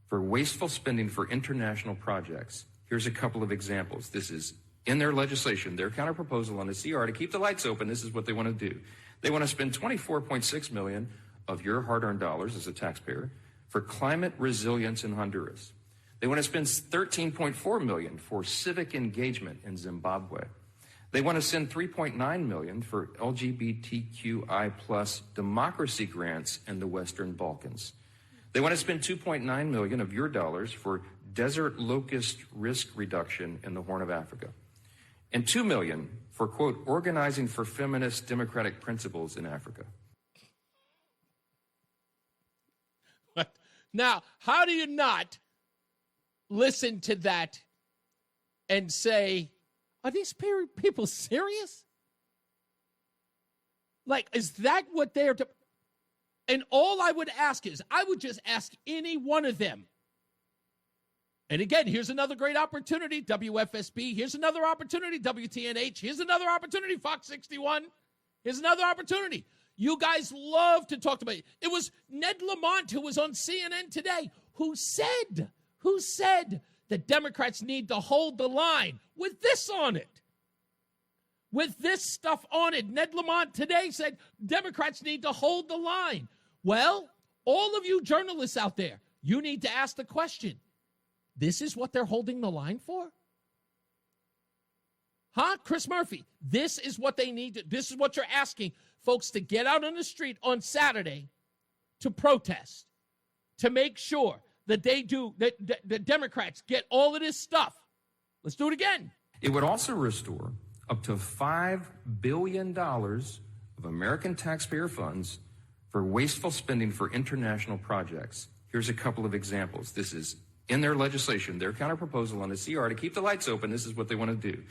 for wasteful spending for international projects. Here's a couple of examples. This is in their legislation, their counterproposal on the CR to keep the lights open. This is what they want to do. They want to spend $24.6 million of your hard-earned dollars as a taxpayer for climate resilience in Honduras. They want to spend $13.4 million for civic engagement in Zimbabwe. They want to send $3.9 million for LGBTQI plus democracy grants in the Western Balkans. They want to spend $2.9 million of your dollars for desert locust risk reduction in the Horn of Africa. And $2 million for, quote, organizing for feminist democratic principles in Africa. Now, how do you not listen to that and say, are these people serious? Like, is that what they're... And all I would ask is, I would just ask any one of them. And again, here's another great opportunity, WFSB. Here's another opportunity, WTNH. Here's another opportunity, Fox 61. Here's another opportunity. You guys love to talk about it. It was Ned Lamont, who was on CNN today, who said that Democrats need to hold the line with this on it. With this stuff on it. Ned Lamont today said Democrats need to hold the line. Well, all of you journalists out there, you need to ask the question, this is what they're holding the line for? Huh, Chris Murphy? This is what they need. This is what you're asking folks to get out on the street on Saturday to protest, to make sure that the Democrats get all of this stuff. Let's do it again. It would also restore up to $5 billion of American taxpayer funds for wasteful spending for international projects. Here's a couple of examples. This is in their legislation, their counterproposal on the CR to keep the lights open. This is what they want to do.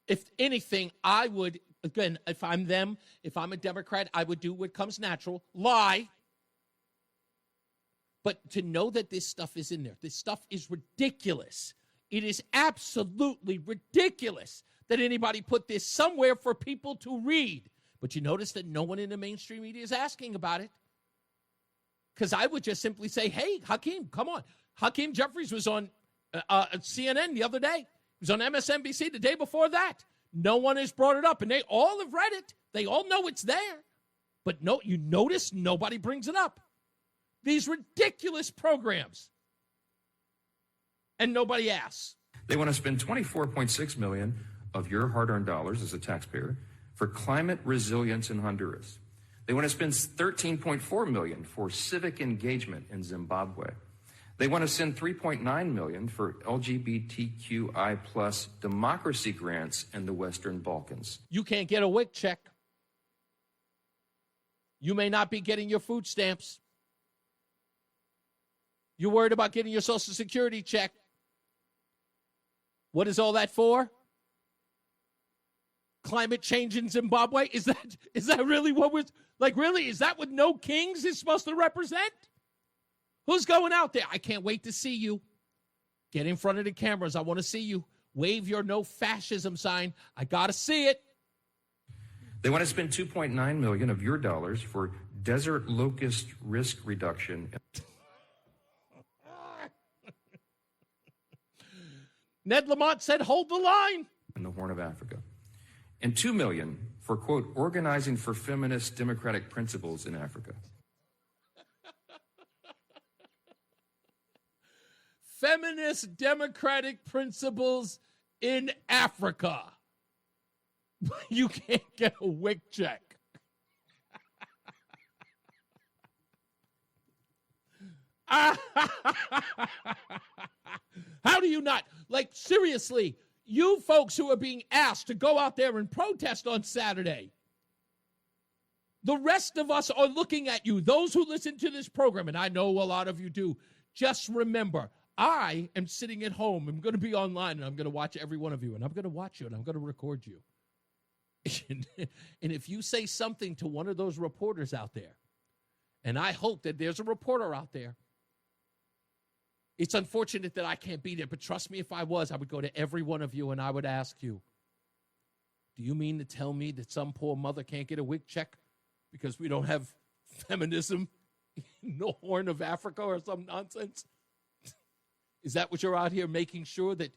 If anything, I would, again, if I'm them, if I'm a Democrat, I would do what comes natural, lie. But to know that this stuff is in there, this stuff is ridiculous. It is absolutely ridiculous that anybody put this somewhere for people to read. But you notice that no one in the mainstream media is asking about it. Because I would just simply say, hey, Hakeem, come on. Hakeem Jeffries was on CNN the other day. He was on MSNBC the day before that. No one has brought it up, and they all have read it. They all know it's there. But no, you notice nobody brings it up. These ridiculous programs. And nobody asks. They want to spend $24.6 million of your hard-earned dollars as a taxpayer for climate resilience in Honduras. They want to spend $13.4 million for civic engagement in Zimbabwe. They want to send $3.9 million for LGBTQI plus democracy grants in the Western Balkans. You can't get a WIC check. You may not be getting your food stamps. You're worried about getting your Social Security check. What is all that for? Climate change in Zimbabwe? Is that really what was, like, really? Is that what No Kings is supposed to represent? Who's going out there? I can't wait to see you. Get in front of the cameras. I want to see you. Wave your no fascism sign. I got to see it. They want to spend $2.9 million of your dollars for desert locust risk reduction. Ned Lamont said, hold the line. In the Horn of Africa. And $2 million for, quote, organizing for feminist democratic principles in Africa. Feminist democratic principles in Africa. You can't get a WIC check. How do you not? Like, seriously, you folks who are being asked to go out there and protest on Saturday, the rest of us are looking at you. Those who listen to this program, and I know a lot of you do, just remember, I am sitting at home. I'm going to be online, and I'm going to watch every one of you, and I'm going to watch you, and I'm going to record you. And if you say something to one of those reporters out there, and I hope that there's a reporter out there, it's unfortunate that I can't be there, but trust me, if I was, I would go to every one of you and I would ask you, do you mean to tell me that some poor mother can't get a WIC check because we don't have feminism in the Horn of Africa or some nonsense? Is that what you're out here making sure that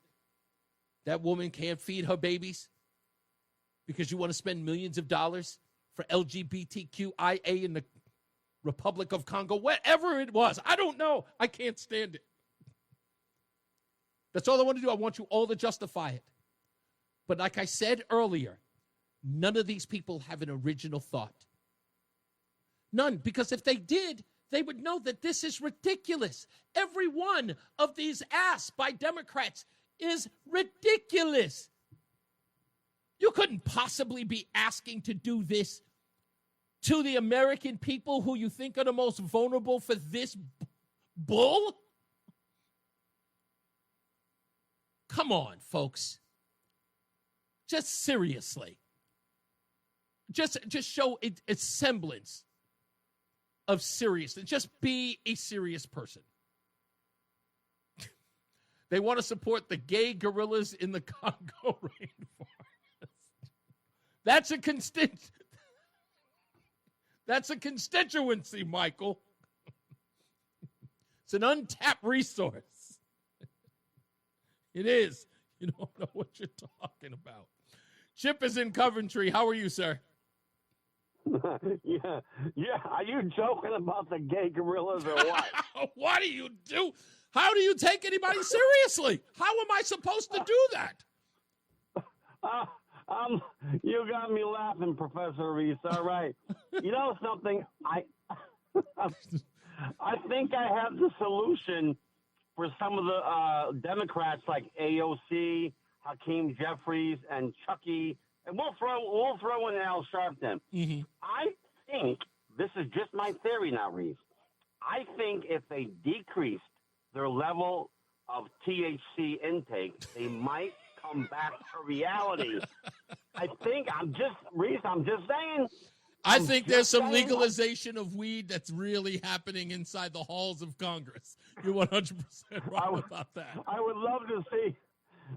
that woman can't feed her babies because you want to spend millions of dollars for LGBTQIA in the Republic of Congo, whatever it was? I don't know. I can't stand it. That's all I want to do. I want you all to justify it. But like I said earlier, none of these people have an original thought. None, because if they did, they would know that this is ridiculous. Every one of these asks by Democrats is ridiculous. You couldn't possibly be asking to do this to the American people who you think are the most vulnerable for this bull? Come on, folks. Just seriously. Just show a semblance of seriousness. Just be a serious person. They want to support the gay gorillas in the Congo rainforest. That's a constituency, Michael. It's an untapped resource. It is. You don't know what you're talking about. Chip is in Coventry. How are you, sir? Yeah. Are you joking about the gay gorillas or what? What do you do? How do you take anybody seriously? How am I supposed to do that? You got me laughing, Professor Reese. All right. You know something? I think I have the solution for some of the Democrats like AOC, Hakeem Jeffries, and Chucky, and we'll throw in Al Sharpton. Mm-hmm. I think this is just my theory now, Reese. I think if they decreased their level of THC intake, they might come back to reality. I'm just saying. I think there's some legalization of weed that's really happening inside the halls of Congress. You're 100% right about that. I would love to see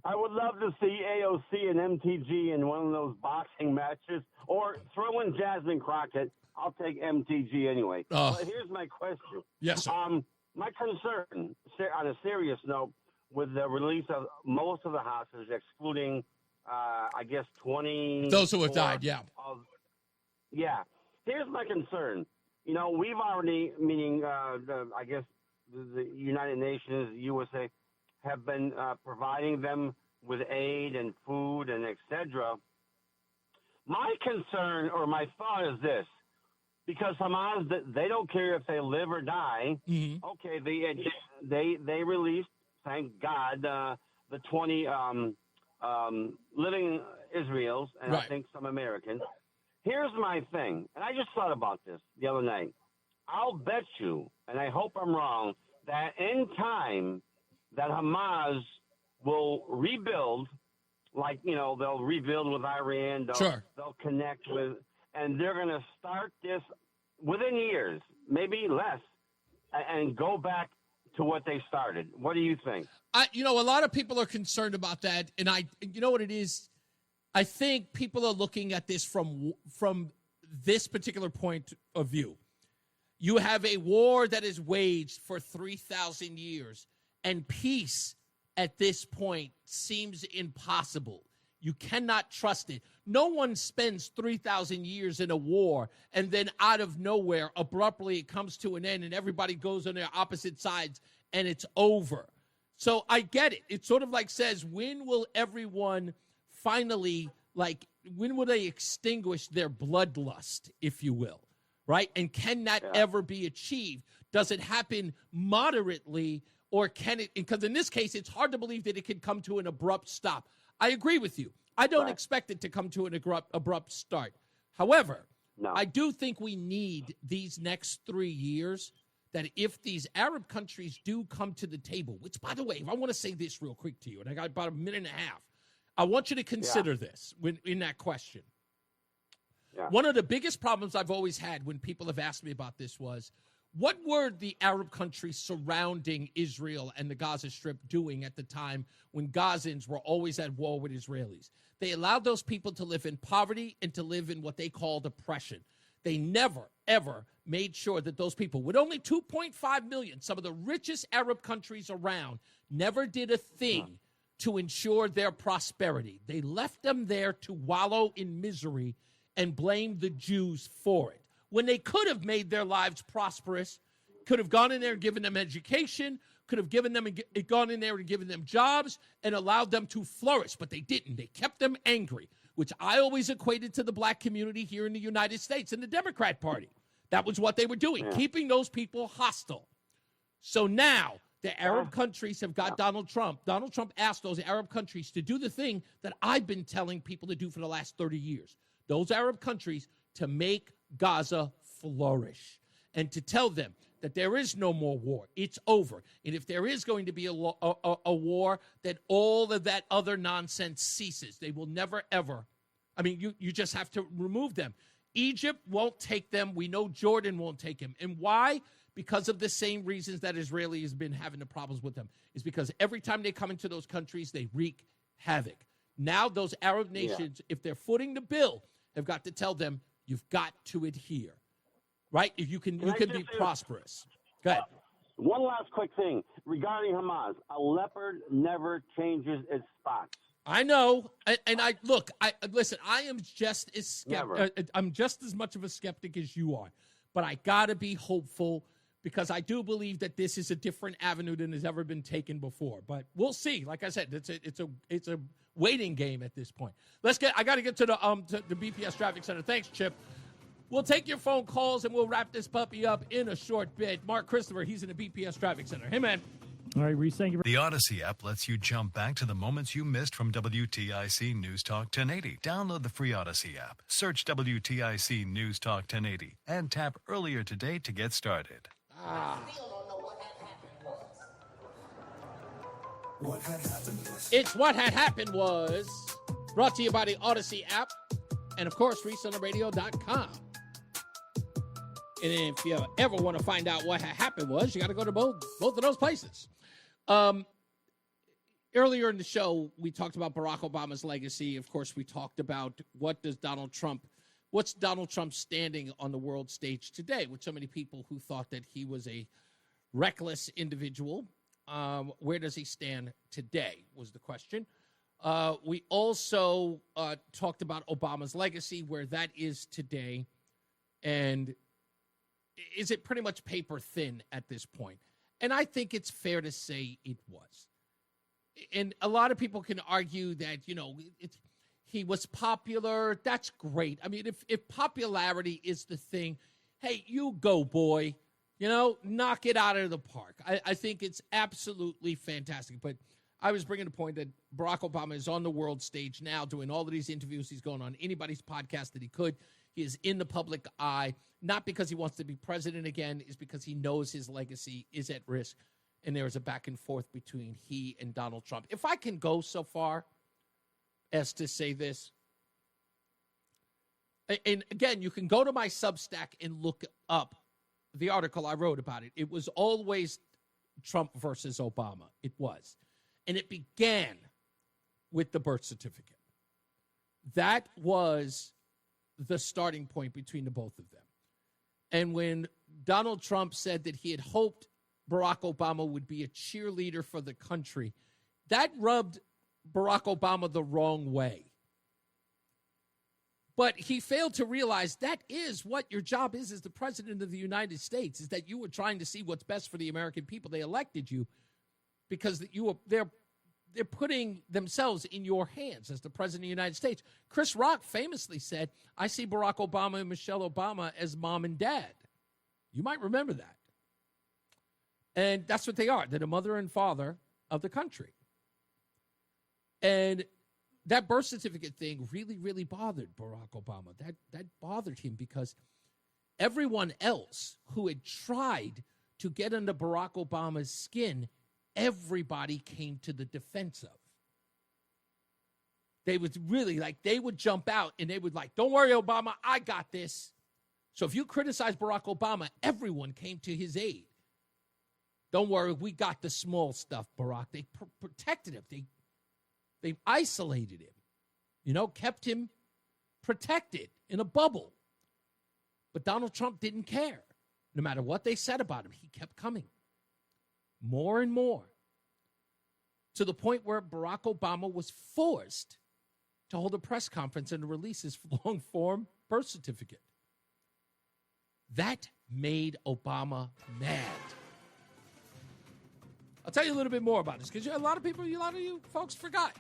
AOC and MTG in one of those boxing matches, or throw in Jasmine Crockett. I'll take MTG anyway. But here's my question. Yes, sir. My concern, on a serious note, with the release of most of the hostages, excluding, I guess, 20. Those who have died, yeah. Yeah. Here's my concern. You know, we've already, meaning, the United Nations, USA, have been providing them with aid and food and etc. My concern or my thought is this. Because Hamas, they don't care if they live or die. Mm-hmm. Okay, they released, thank God, the 20 living Israelis and right. I think some Americans. Here's my thing, and I just thought about this the other night. I'll bet you, and I hope I'm wrong, that in time that Hamas will rebuild, like, you know, they'll rebuild with Iran, they'll connect with, and they're going to start this within years, maybe less, and go back to what they started. What do you think? A lot of people are concerned about that, and you know what it is? I think people are looking at this from this particular point of view. You have a war that is waged for 3,000 years, and peace at this point seems impossible. You cannot trust it. No one spends 3,000 years in a war, and then out of nowhere, abruptly, it comes to an end, and everybody goes on their opposite sides, and it's over. So I get it. It sort of like says, when will everyone finally, when will they extinguish their bloodlust, if you will, right? And can that ever be achieved? Does it happen moderately, or can it? Because in this case, it's hard to believe that it can come to an abrupt stop. I agree with you. I don't expect it to come to an abrupt start. However, I do think we need these next 3 years, that if these Arab countries do come to the table, which, by the way, if I want to say this real quick to you, and I got about a minute and a half, I want you to consider this in that question. Yeah. One of the biggest problems I've always had when people have asked me about this was, what were the Arab countries surrounding Israel and the Gaza Strip doing at the time when Gazans were always at war with Israelis? They allowed those people to live in poverty and to live in what they called oppression. They never, ever made sure that those people, with only 2.5 million, some of the richest Arab countries around, never did a thing to ensure their prosperity. They left them there to wallow in misery and blame the Jews for it, when they could have made their lives prosperous, could have gone in there and given them education, could have gone in there and given them jobs and allowed them to flourish, but they didn't. They kept them angry, which I always equated to the black community here in the United States and the Democrat Party. That was what they were doing, keeping those people hostile. So now the Arab countries have got Donald Trump. Donald Trump asked those Arab countries to do the thing that I've been telling people to do for the last 30 years. Those Arab countries to make Gaza flourish and to tell them that there is no more war. It's over. And if there is going to be a war, that all of that other nonsense ceases. They will never, ever. I mean, you just have to remove them. Egypt won't take them. We know Jordan won't take them. And why? Because of the same reasons that Israeli has been having the problems with them. Is because every time they come into those countries, they wreak havoc. Now those Arab nations, if they're footing the bill, have got to tell them, you've got to adhere, right? If you can be prosperous. Go ahead. One last quick thing regarding Hamas. A leopard never changes its spots. I know, and listen. I am just as I'm just as much of a skeptic as you are, but I gotta be hopeful because I do believe that this is a different avenue than has ever been taken before. But we'll see. Like I said, it's a waiting game at this point. I got to get to the BPS Traffic Center. Thanks, Chip. We'll take your phone calls and we'll wrap this puppy up in a short bit. Mark Christopher, he's in the BPS Traffic Center. Hey, man. All right, Reese, thank you. The Odyssey app lets you jump back to the moments you missed from WTIC News Talk 1080. Download the free Odyssey app, search WTIC News Talk 1080, and tap earlier today to get started. It's What Had Happened Was, brought to you by the Odyssey app, and of course, ReeseOnTheRadio.com. And if you ever want to find out what had happened was, you got to go to both of those places. Earlier in the show, we talked about Barack Obama's legacy. Of course, we talked about what's Donald Trump's standing on the world stage today, with so many people who thought that he was a reckless individual. Where does he stand today was the question. We also talked about Obama's legacy, where that is today, and is it pretty much paper thin at this point? And I think it's fair to say it was. And a lot of people can argue that, he was popular. That's great. I mean, if popularity is the thing, hey, you go, boy. Knock it out of the park. I think it's absolutely fantastic. But I was bringing the point that Barack Obama is on the world stage now doing all of these interviews. He's going on anybody's podcast that he could. He is in the public eye, not because he wants to be president again, is because he knows his legacy is at risk. And there is a back and forth between he and Donald Trump. If I can go so far as to say this, and again, you can go to my Substack and look up the article I wrote about it, it was always Trump versus Obama. It was. And it began with the birth certificate. That was the starting point between the both of them. And when Donald Trump said that he had hoped Barack Obama would be a cheerleader for the country, that rubbed Barack Obama the wrong way. But he failed to realize that is what your job is as the president of the United States, is that you were trying to see what's best for the American people. They elected you because they're putting themselves in your hands as the president of the United States. Chris Rock famously said, I see Barack Obama and Michelle Obama as mom and dad. You might remember that. And that's what they are. They're the mother and father of the country. And that birth certificate thing really, really bothered Barack Obama. That bothered him because everyone else who had tried to get under Barack Obama's skin, everybody came to the defense of. They would really, they would jump out and they would don't worry, Obama, I got this. So if you criticize Barack Obama, everyone came to his aid. Don't worry, we got the small stuff, Barack. They protected him. They isolated him, kept him protected in a bubble. But Donald Trump didn't care. No matter what they said about him, he kept coming. More and more. To the point where Barack Obama was forced to hold a press conference and to release his long-form birth certificate. That made Obama mad. I'll tell you a little bit more about this because a lot of you folks forgot.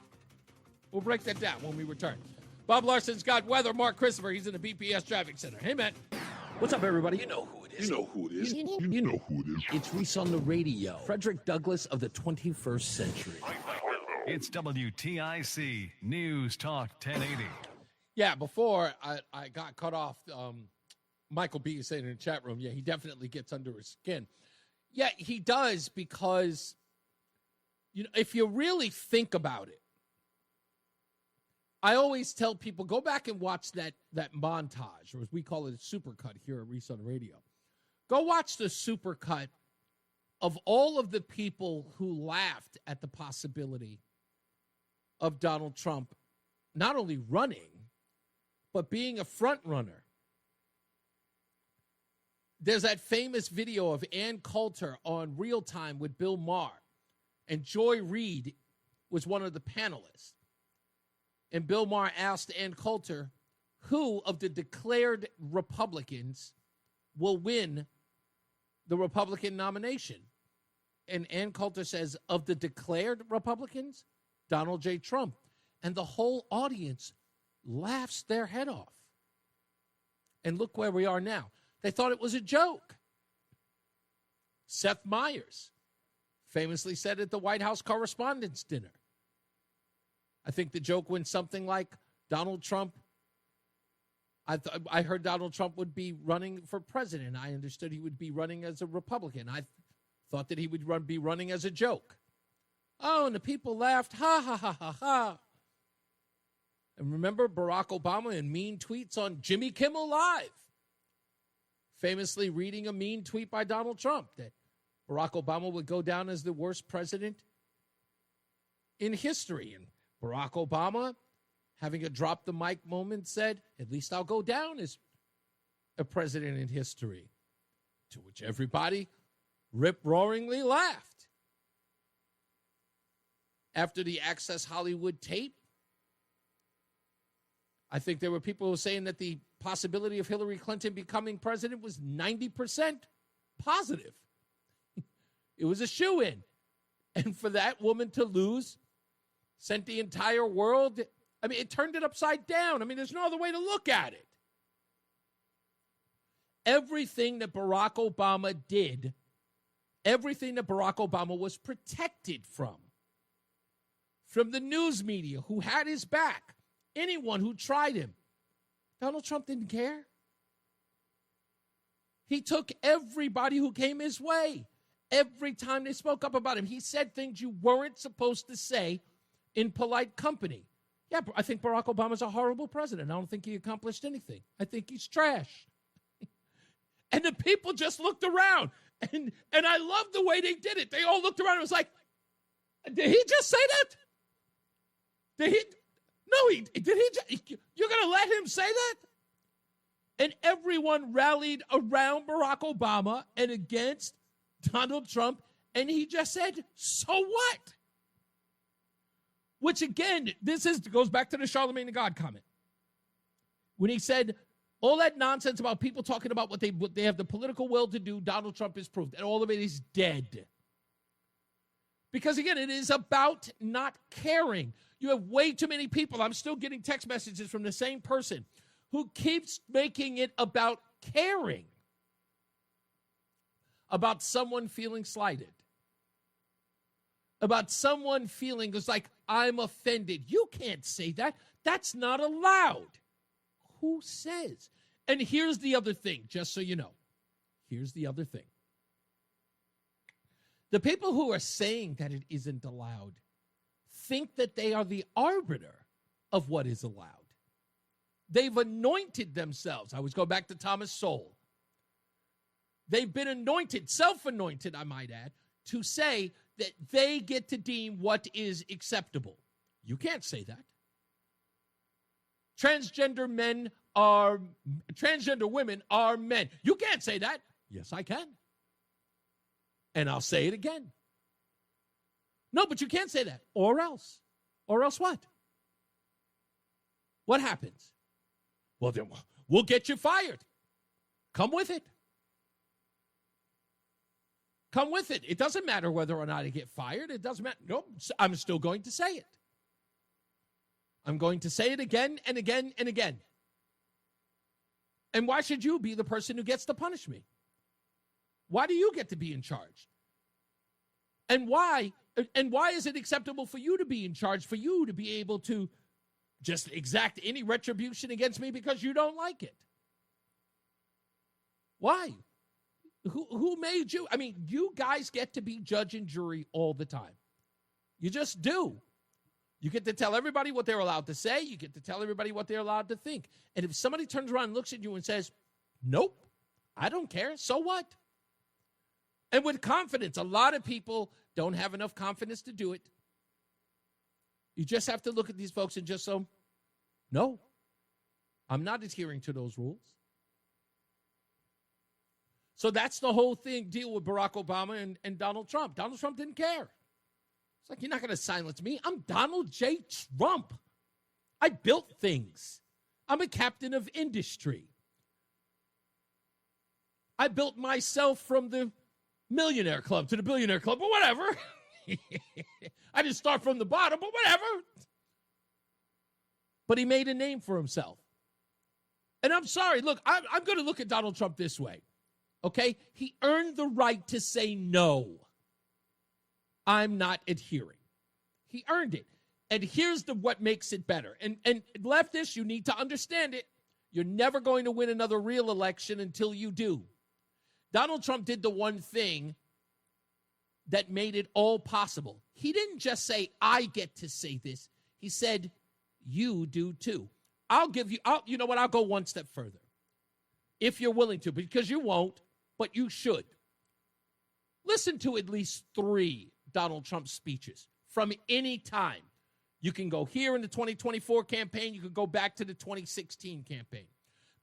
We'll break that down when we return. Bob Larson's got weather. Mark Christopher, he's in the BPS Traffic Center. Hey, man. What's up, everybody? You know who it is. You know who it is. You know who it is. It's Reese on the radio. Frederick Douglass of the 21st century. It's WTIC News Talk 1080. Yeah, before I got cut off, Michael B. is saying in the chat room, he definitely gets under his skin. Yeah, he does because, if you really think about it, I always tell people, go back and watch that montage, or as we call it, a supercut here at Reese on the Radio. Go watch the supercut of all of the people who laughed at the possibility of Donald Trump not only running, but being a front runner. There's that famous video of Ann Coulter on Real Time with Bill Maher, and Joy Reid was one of the panelists. And Bill Maher asked Ann Coulter, who of the declared Republicans will win the Republican nomination? And Ann Coulter says, of the declared Republicans, Donald J. Trump. And the whole audience laughs their head off. And look where we are now. They thought it was a joke. Seth Meyers famously said at the White House Correspondents' Dinner, I think the joke went something like Donald Trump. I heard Donald Trump would be running for president. I understood he would be running as a Republican. I thought that he would be running as a joke. Oh, and the people laughed. Ha, ha, ha, ha, ha. And remember Barack Obama and mean tweets on Jimmy Kimmel Live, famously reading a mean tweet by Donald Trump that Barack Obama would go down as the worst president in history. And Barack Obama, having a drop the mic moment, said, at least I'll go down as a president in history. To which everybody rip-roaringly laughed. After the Access Hollywood tape, I think there were people who were saying that the possibility of Hillary Clinton becoming president was 90% positive. It was a shoo-in. And for that woman to lose sent the entire world, it turned it upside down. There's no other way to look at it. Everything that Barack Obama did, everything that Barack Obama was protected from the news media who had his back, anyone who tried him, Donald Trump didn't care. He took everybody who came his way. Every time they spoke up about him, he said things you weren't supposed to say in polite company. Yeah, I think Barack Obama's a horrible president. I don't think he accomplished anything. I think he's trash. And the people just looked around. And I love the way they did it. They all looked around and was like, did he just say that? Did he? No, you're going to let him say that? And everyone rallied around Barack Obama and against Donald Trump. And he just said, so what? Which, again, goes back to the Charlemagne the God comment. When he said, all that nonsense about people talking about what they have the political will to do, Donald Trump has proved. And all of it is dead. Because, again, it is about not caring. You have way too many people. I'm still getting text messages from the same person who keeps making it about caring. About someone feeling slighted. About someone feeling it's like, I'm offended. You can't say that. That's not allowed. Who says? And here's the other thing, just so you know. Here's the other thing. The people who are saying that it isn't allowed think that they are the arbiter of what is allowed. They've anointed themselves. I always go back to Thomas Sowell. They've been anointed, self-anointed, I might add, to say that they get to deem what is acceptable. You can't say that. Transgender women are men. You can't say that. Yes, I can. And I'll say it again. No, but you can't say that. Or else. Or else what? What happens? Well, then we'll get you fired. Come with it. Come with it. It doesn't matter whether or not I get fired. It doesn't matter. Nope. I'm still going to say it. I'm going to say it again and again and again. And why should you be the person who gets to punish me? Why do you get to be in charge? And why is it acceptable for you to be in charge, for you to be able to just exact any retribution against me because you don't like it? Why? Who made you? I mean, you guys get to be judge and jury all the time. You just do. You get to tell everybody what they're allowed to say. You get to tell everybody what they're allowed to think. And if somebody turns around and looks at you and says, nope, I don't care, so what? And with confidence, a lot of people don't have enough confidence to do it. You just have to look at these folks and just so, no, I'm not adhering to those rules. So that's the whole deal with Barack Obama and Donald Trump. Donald Trump didn't care. It's like, you're not going to silence me. I'm Donald J. Trump. I built things. I'm a captain of industry. I built myself from the millionaire club to the billionaire club, but whatever. I didn't start from the bottom, but whatever. But he made a name for himself. And I'm sorry. Look, I'm going to look at Donald Trump this way. Okay? He earned the right to say no. I'm not adhering. He earned it. And here's what makes it better. And leftists, you need to understand it. You're never going to win another real election until you do. Donald Trump did the one thing that made it all possible. He didn't just say, I get to say this. He said, you do too. You know what? I'll go one step further. If you're willing to, because you won't, but you should. Listen to at least 3 Donald Trump speeches from any time. You can go here in the 2024 campaign. You can go back to the 2016 campaign.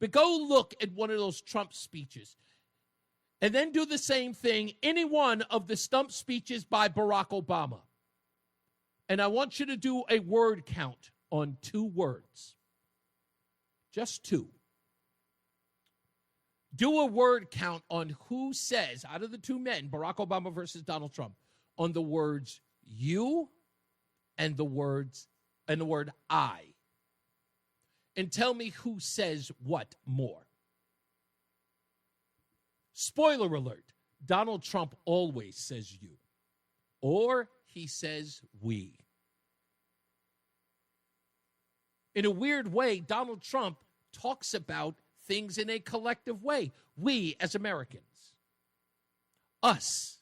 But go look at one of those Trump speeches. And then do the same thing, any one of the stump speeches by Barack Obama. And I want you to do a word count on 2 words. Just 2. Do a word count on who says, out of the 2 men, Barack Obama versus Donald Trump, on the words you and the word I. And tell me who says what more. Spoiler alert, Donald Trump always says you, or he says we. In a weird way, Donald Trump talks about things in a collective way. We as Americans. Us.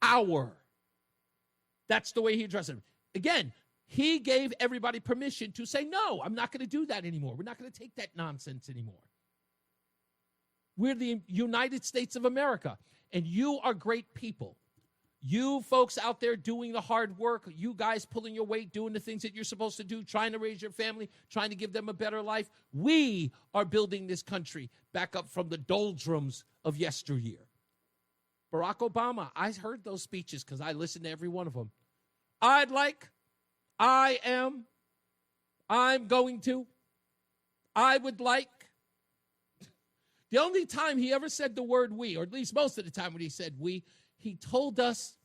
Our. That's the way he addresses it. Again, he gave everybody permission to say, no, I'm not going to do that anymore. We're not going to take that nonsense anymore. We're the United States of America, and you are great people. You folks out there doing the hard work, you guys pulling your weight, doing the things that you're supposed to do, trying to raise your family, trying to give them a better life. We are building this country back up from the doldrums of yesteryear. Barack Obama, I heard those speeches because I listened to every one of them. I'm going to, I would like. The only time he ever said the word we, or at least most of the time when he said we, he told us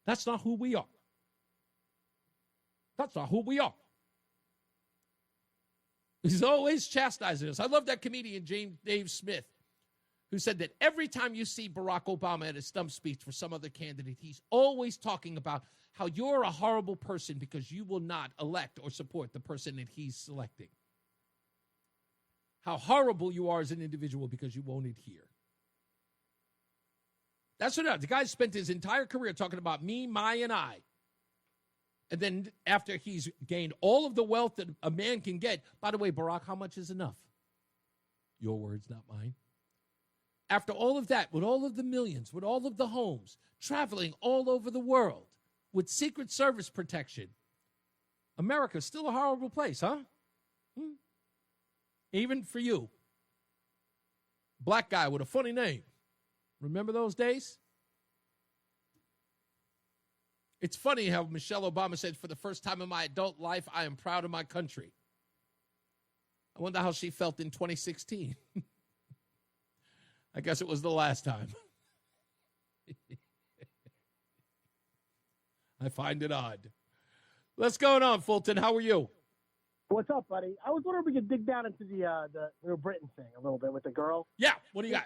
that's not who we are. That's not who we are. He's always chastising us. I love that comedian, Dave Smith, who said that every time you see Barack Obama at a stump speech for some other candidate, he's always talking about how you're a horrible person because you will not elect or support the person that he's selecting. How horrible you are as an individual because you won't adhere. That's what the guy spent his entire career talking about me, my, and I. And then after he's gained all of the wealth that a man can get, by the way, Barack, how much is enough? Your words, not mine. After all of that, with all of the millions, with all of the homes, traveling all over the world, with Secret Service protection, America's still a horrible place, huh? Even for you. Black guy with a funny name. Remember those days? It's funny how Michelle Obama said, for the first time in my adult life, I am proud of my country. I wonder how she felt in 2016. I guess it was the last time. I find it odd. What's going on, Fulton? How are you? What's up, buddy? I was wondering if we could dig down into the New Britain thing a little bit with the girl. Yeah, what do you got?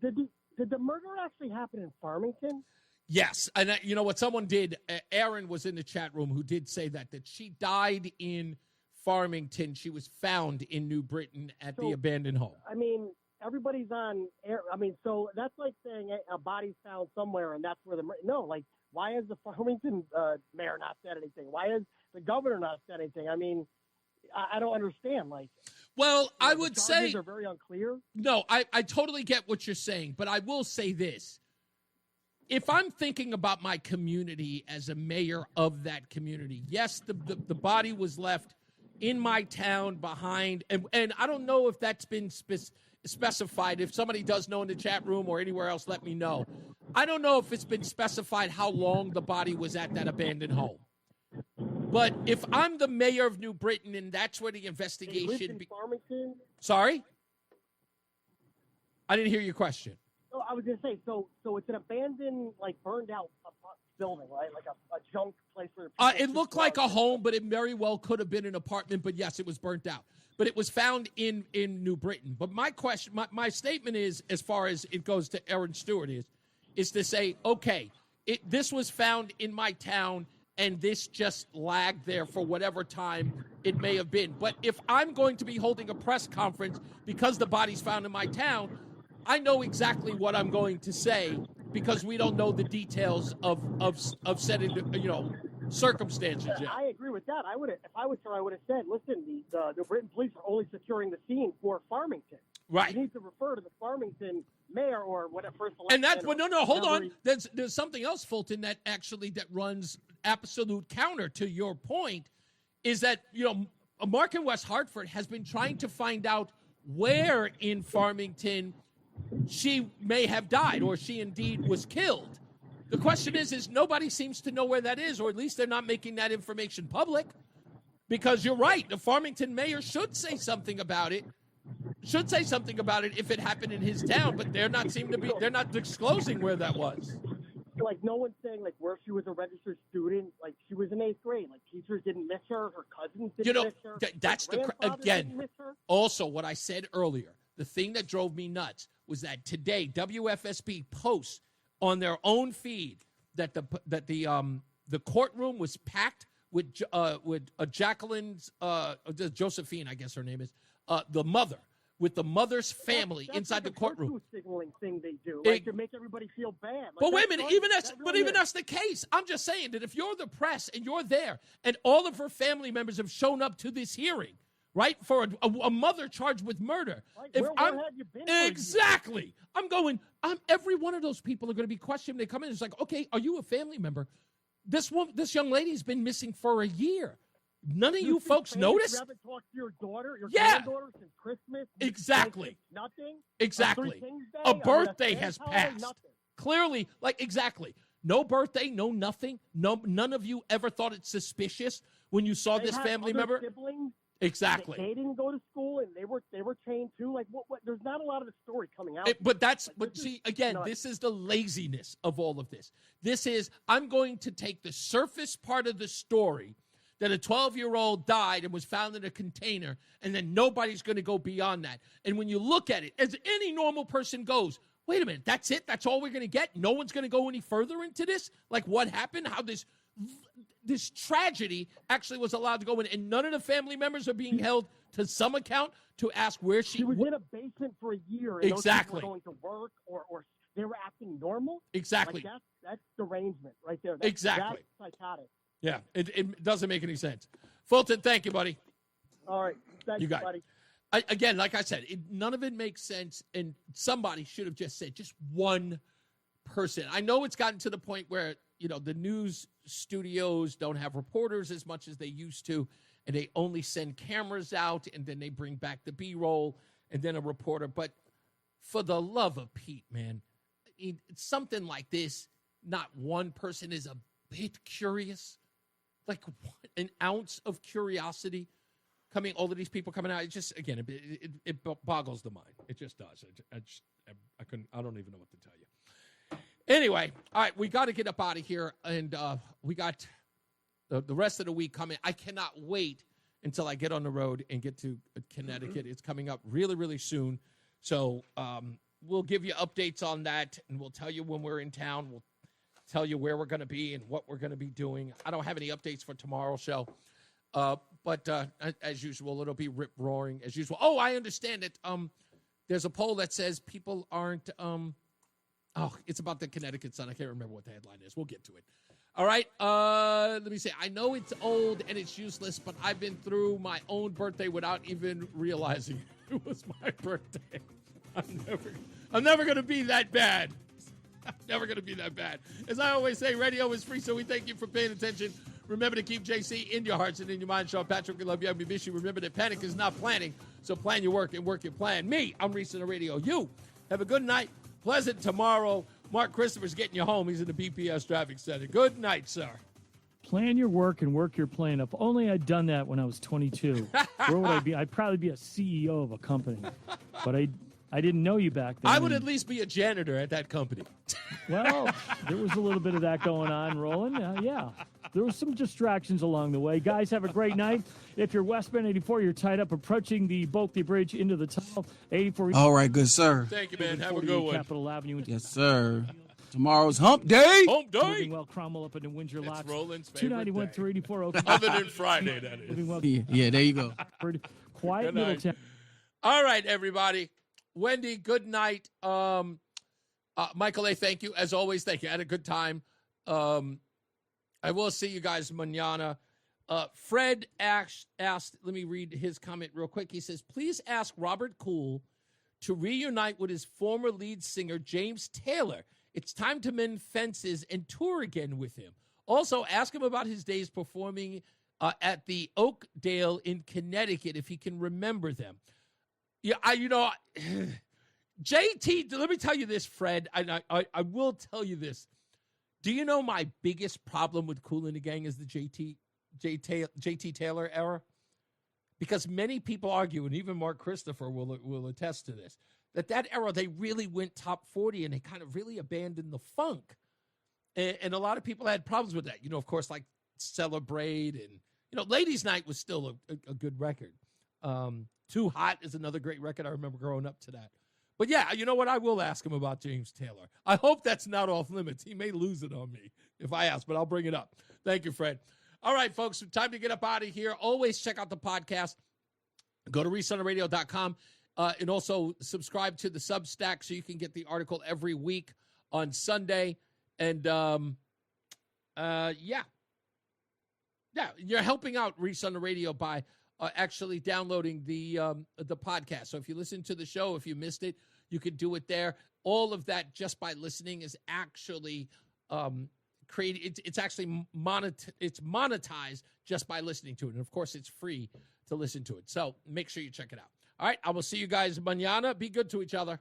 Did the murder actually happen in Farmington? Yes, and you know what someone did, Aaron was in the chat room who did say that she died in Farmington. She was found in New Britain at the abandoned home. I mean, everybody's on air. I mean, so that's like saying a body's found somewhere and that's where why has the Farmington mayor not said anything? Why has the governor not said anything? I mean, I don't understand. Well, I would say are very unclear. No, I totally get what you're saying, but I will say this. If I'm thinking about my community as a mayor of that community, yes, the body was left in my town behind, and I don't know if that's been specified. If somebody does know in the chat room or anywhere else, let me know. I don't know if it's been specified how long the body was at that abandoned home. But if I'm the mayor of New Britain and that's where the investigation... Farmington? Sorry? I didn't hear your question. No, I was going to say, so it's an abandoned, burned out building, right? Like a junk place where... It looked like a home, but it very well could have been an apartment. But yes, it was burnt out. But it was found in New Britain. But my question, my statement is, as far as it goes to Aaron Stewart, is to say, okay, this was found in my town, and this just lagged there for whatever time it may have been. But if I'm going to be holding a press conference because the body's found in my town, I know exactly what I'm going to say because we don't know the details of said, circumstances yet. I agree with that. If I was her, I would have said, listen, the New Britain police are only securing the scene for Farmington. Right. You need to refer to the Farmington mayor or whatever. And that's hold on. There's something else, Fulton, that runs absolute counter to your point, is that Mark in West Hartford has been trying to find out where in Farmington she may have died or she indeed was killed. The question is nobody seems to know where that is, or at least they're not making that information public. Because you're right, the Farmington mayor should say something about it. If it happened in his town, but they're not disclosing where that was. No one's saying where she was a registered student, she was in 8th grade, teachers didn't miss her cousins didn't miss her. That's didn't miss her. Also what I said earlier, the thing that drove me nuts was that today WFSB posts on their own feed that the courtroom was packed with Jacqueline's Josephine, I guess her name is, the mother, with the mother's family inside the courtroom. That's signaling thing they do, to make everybody feel bad. But wait a minute, even that's the case. I'm just saying that if you're the press and you're there, and all of her family members have shown up to this hearing, right? For a mother charged with murder. Like, where have you been? Exactly. I'm going. Every one of those people are going to be questioned. They come in. It's like, okay, are you a family member? This young lady's been missing for a year. None of you folks notice? You haven't talked to your daughter, your Yeah. granddaughter since Christmas? Exactly. Nothing? Exactly. Three Kings Day? A I mean, birthday Spanish has holiday? passed. Nothing. Clearly, like, exactly. No birthday, no nothing. No, none of you ever thought it suspicious when you saw They this had family other member? Siblings. Exactly. They didn't go to school and they were chained too. Like what? There's not a lot of the story coming out. But see, again, this is the laziness of all of this. This is, I'm going to take the surface part of the story that a 12-year-old died and was found in a container, and then nobody's going to go beyond that. And when you look at it, as any normal person goes, wait a minute, that's it? That's all we're going to get? No one's going to go any further into this? Like what happened? How this tragedy actually was allowed to go in, and none of the family members are being held to some account to ask where she was in a basement for a year. And exactly. Those people were going to work or they were acting normal. Exactly. Like that's derangement right there. Exactly. That's psychotic. Yeah, it doesn't make any sense. Fulton, thank you, buddy. All right. Thank you, got buddy. Again, like I said, none of it makes sense, and somebody should have just said, just one person. I know it's gotten to the point where, the news studios don't have reporters as much as they used to, and they only send cameras out, and then they bring back the B-roll, and then a reporter. But for the love of Pete, man, it's something like this, not one person is a bit curious. Like what, an ounce of curiosity all of these people coming out. It just, again, it boggles the mind. It just does. I don't even know what to tell you. Anyway, all right, we got to get up out of here, and we got the rest of the week coming. I cannot wait until I get on the road and get to Connecticut. It's coming up really, really soon. So we'll give you updates on that, and we'll tell you when we're in town. We'll tell you where we're going to be and what we're going to be doing. I don't have any updates for tomorrow's show. But as usual, it'll be rip-roaring as usual. Oh, I understand it. There's a poll that says people aren't it's about the Connecticut Sun. I can't remember what the headline is. We'll get to it. All right. Let me say, I know it's old and it's useless, but I've been through my own birthday without even realizing it was my birthday. I'm never going to be that bad. I'm never going to be that bad. As I always say, radio is free, so we thank you for paying attention. Remember to keep JC in your hearts and in your mind. Sean Patrick, we love you. We miss you. Remember that panic is not planning, so plan your work and work your plan. Me, I'm Reese on the radio. You, have a good night. Pleasant tomorrow. Mark Christopher's getting you home. He's in the BPS Traffic Center. Good night, sir. Plan your work and work your plan. If only I'd done that when I was 22. Where would I be? I'd probably be a CEO of a company. But I didn't know you back then. I would at least be a janitor at that company. Well, there was a little bit of that going on, Roland. Yeah. There were some distractions along the way. Guys, have a great night. If you're westbound 84, you're tied up approaching the Bulkley Bridge into the tunnel. 84. All right, good sir. Thank you, man. Have a good one. Capitol Avenue. Yes, sir. Tomorrow's hump day. Hump day. Moving well, Cromwell up into Windsor Locks. Roland's favorite 291 day. 384. Other than Friday, that is. Well, yeah, there you go. Quiet little town. All right, everybody. Wendy, good night. Michael A., thank you. As always, thank you. I had a good time. I will see you guys mañana. Fred asked, let me read his comment real quick. He says, please ask Robert Cool to reunite with his former lead singer, James Taylor. It's time to mend fences and tour again with him. Also, ask him about his days performing at the Oakdale in Connecticut, if he can remember them. Yeah, JT, let me tell you this, Fred. I will tell you this. Do you know my biggest problem with Kool and the Gang is the JT Taylor era? Because many people argue, and even Mark Christopher will attest to this, that era they really went top 40 and they kind of really abandoned the funk. And a lot of people had problems with that. Of course, like Celebrate and, Ladies Night was still a good record. Too Hot is another great record. I remember growing up to that. But yeah, you know what? I will ask him about James Taylor. I hope that's not off limits. He may lose it on me if I ask, but I'll bring it up. Thank you, Fred. All right, folks, time to get up out of here. Always check out the podcast. Go to ReeseOnTheRadio.com and also subscribe to the Substack so you can get the article every week on Sunday. And, yeah, you're helping out Reese on the Radio by actually downloading the podcast. So if you listen to the show, if you missed it, you can do it there. All of that just by listening is actually created. It's actually monetized just by listening to it. And of course, it's free to listen to it. So make sure you check it out. All right, I will see you guys mañana. Be good to each other.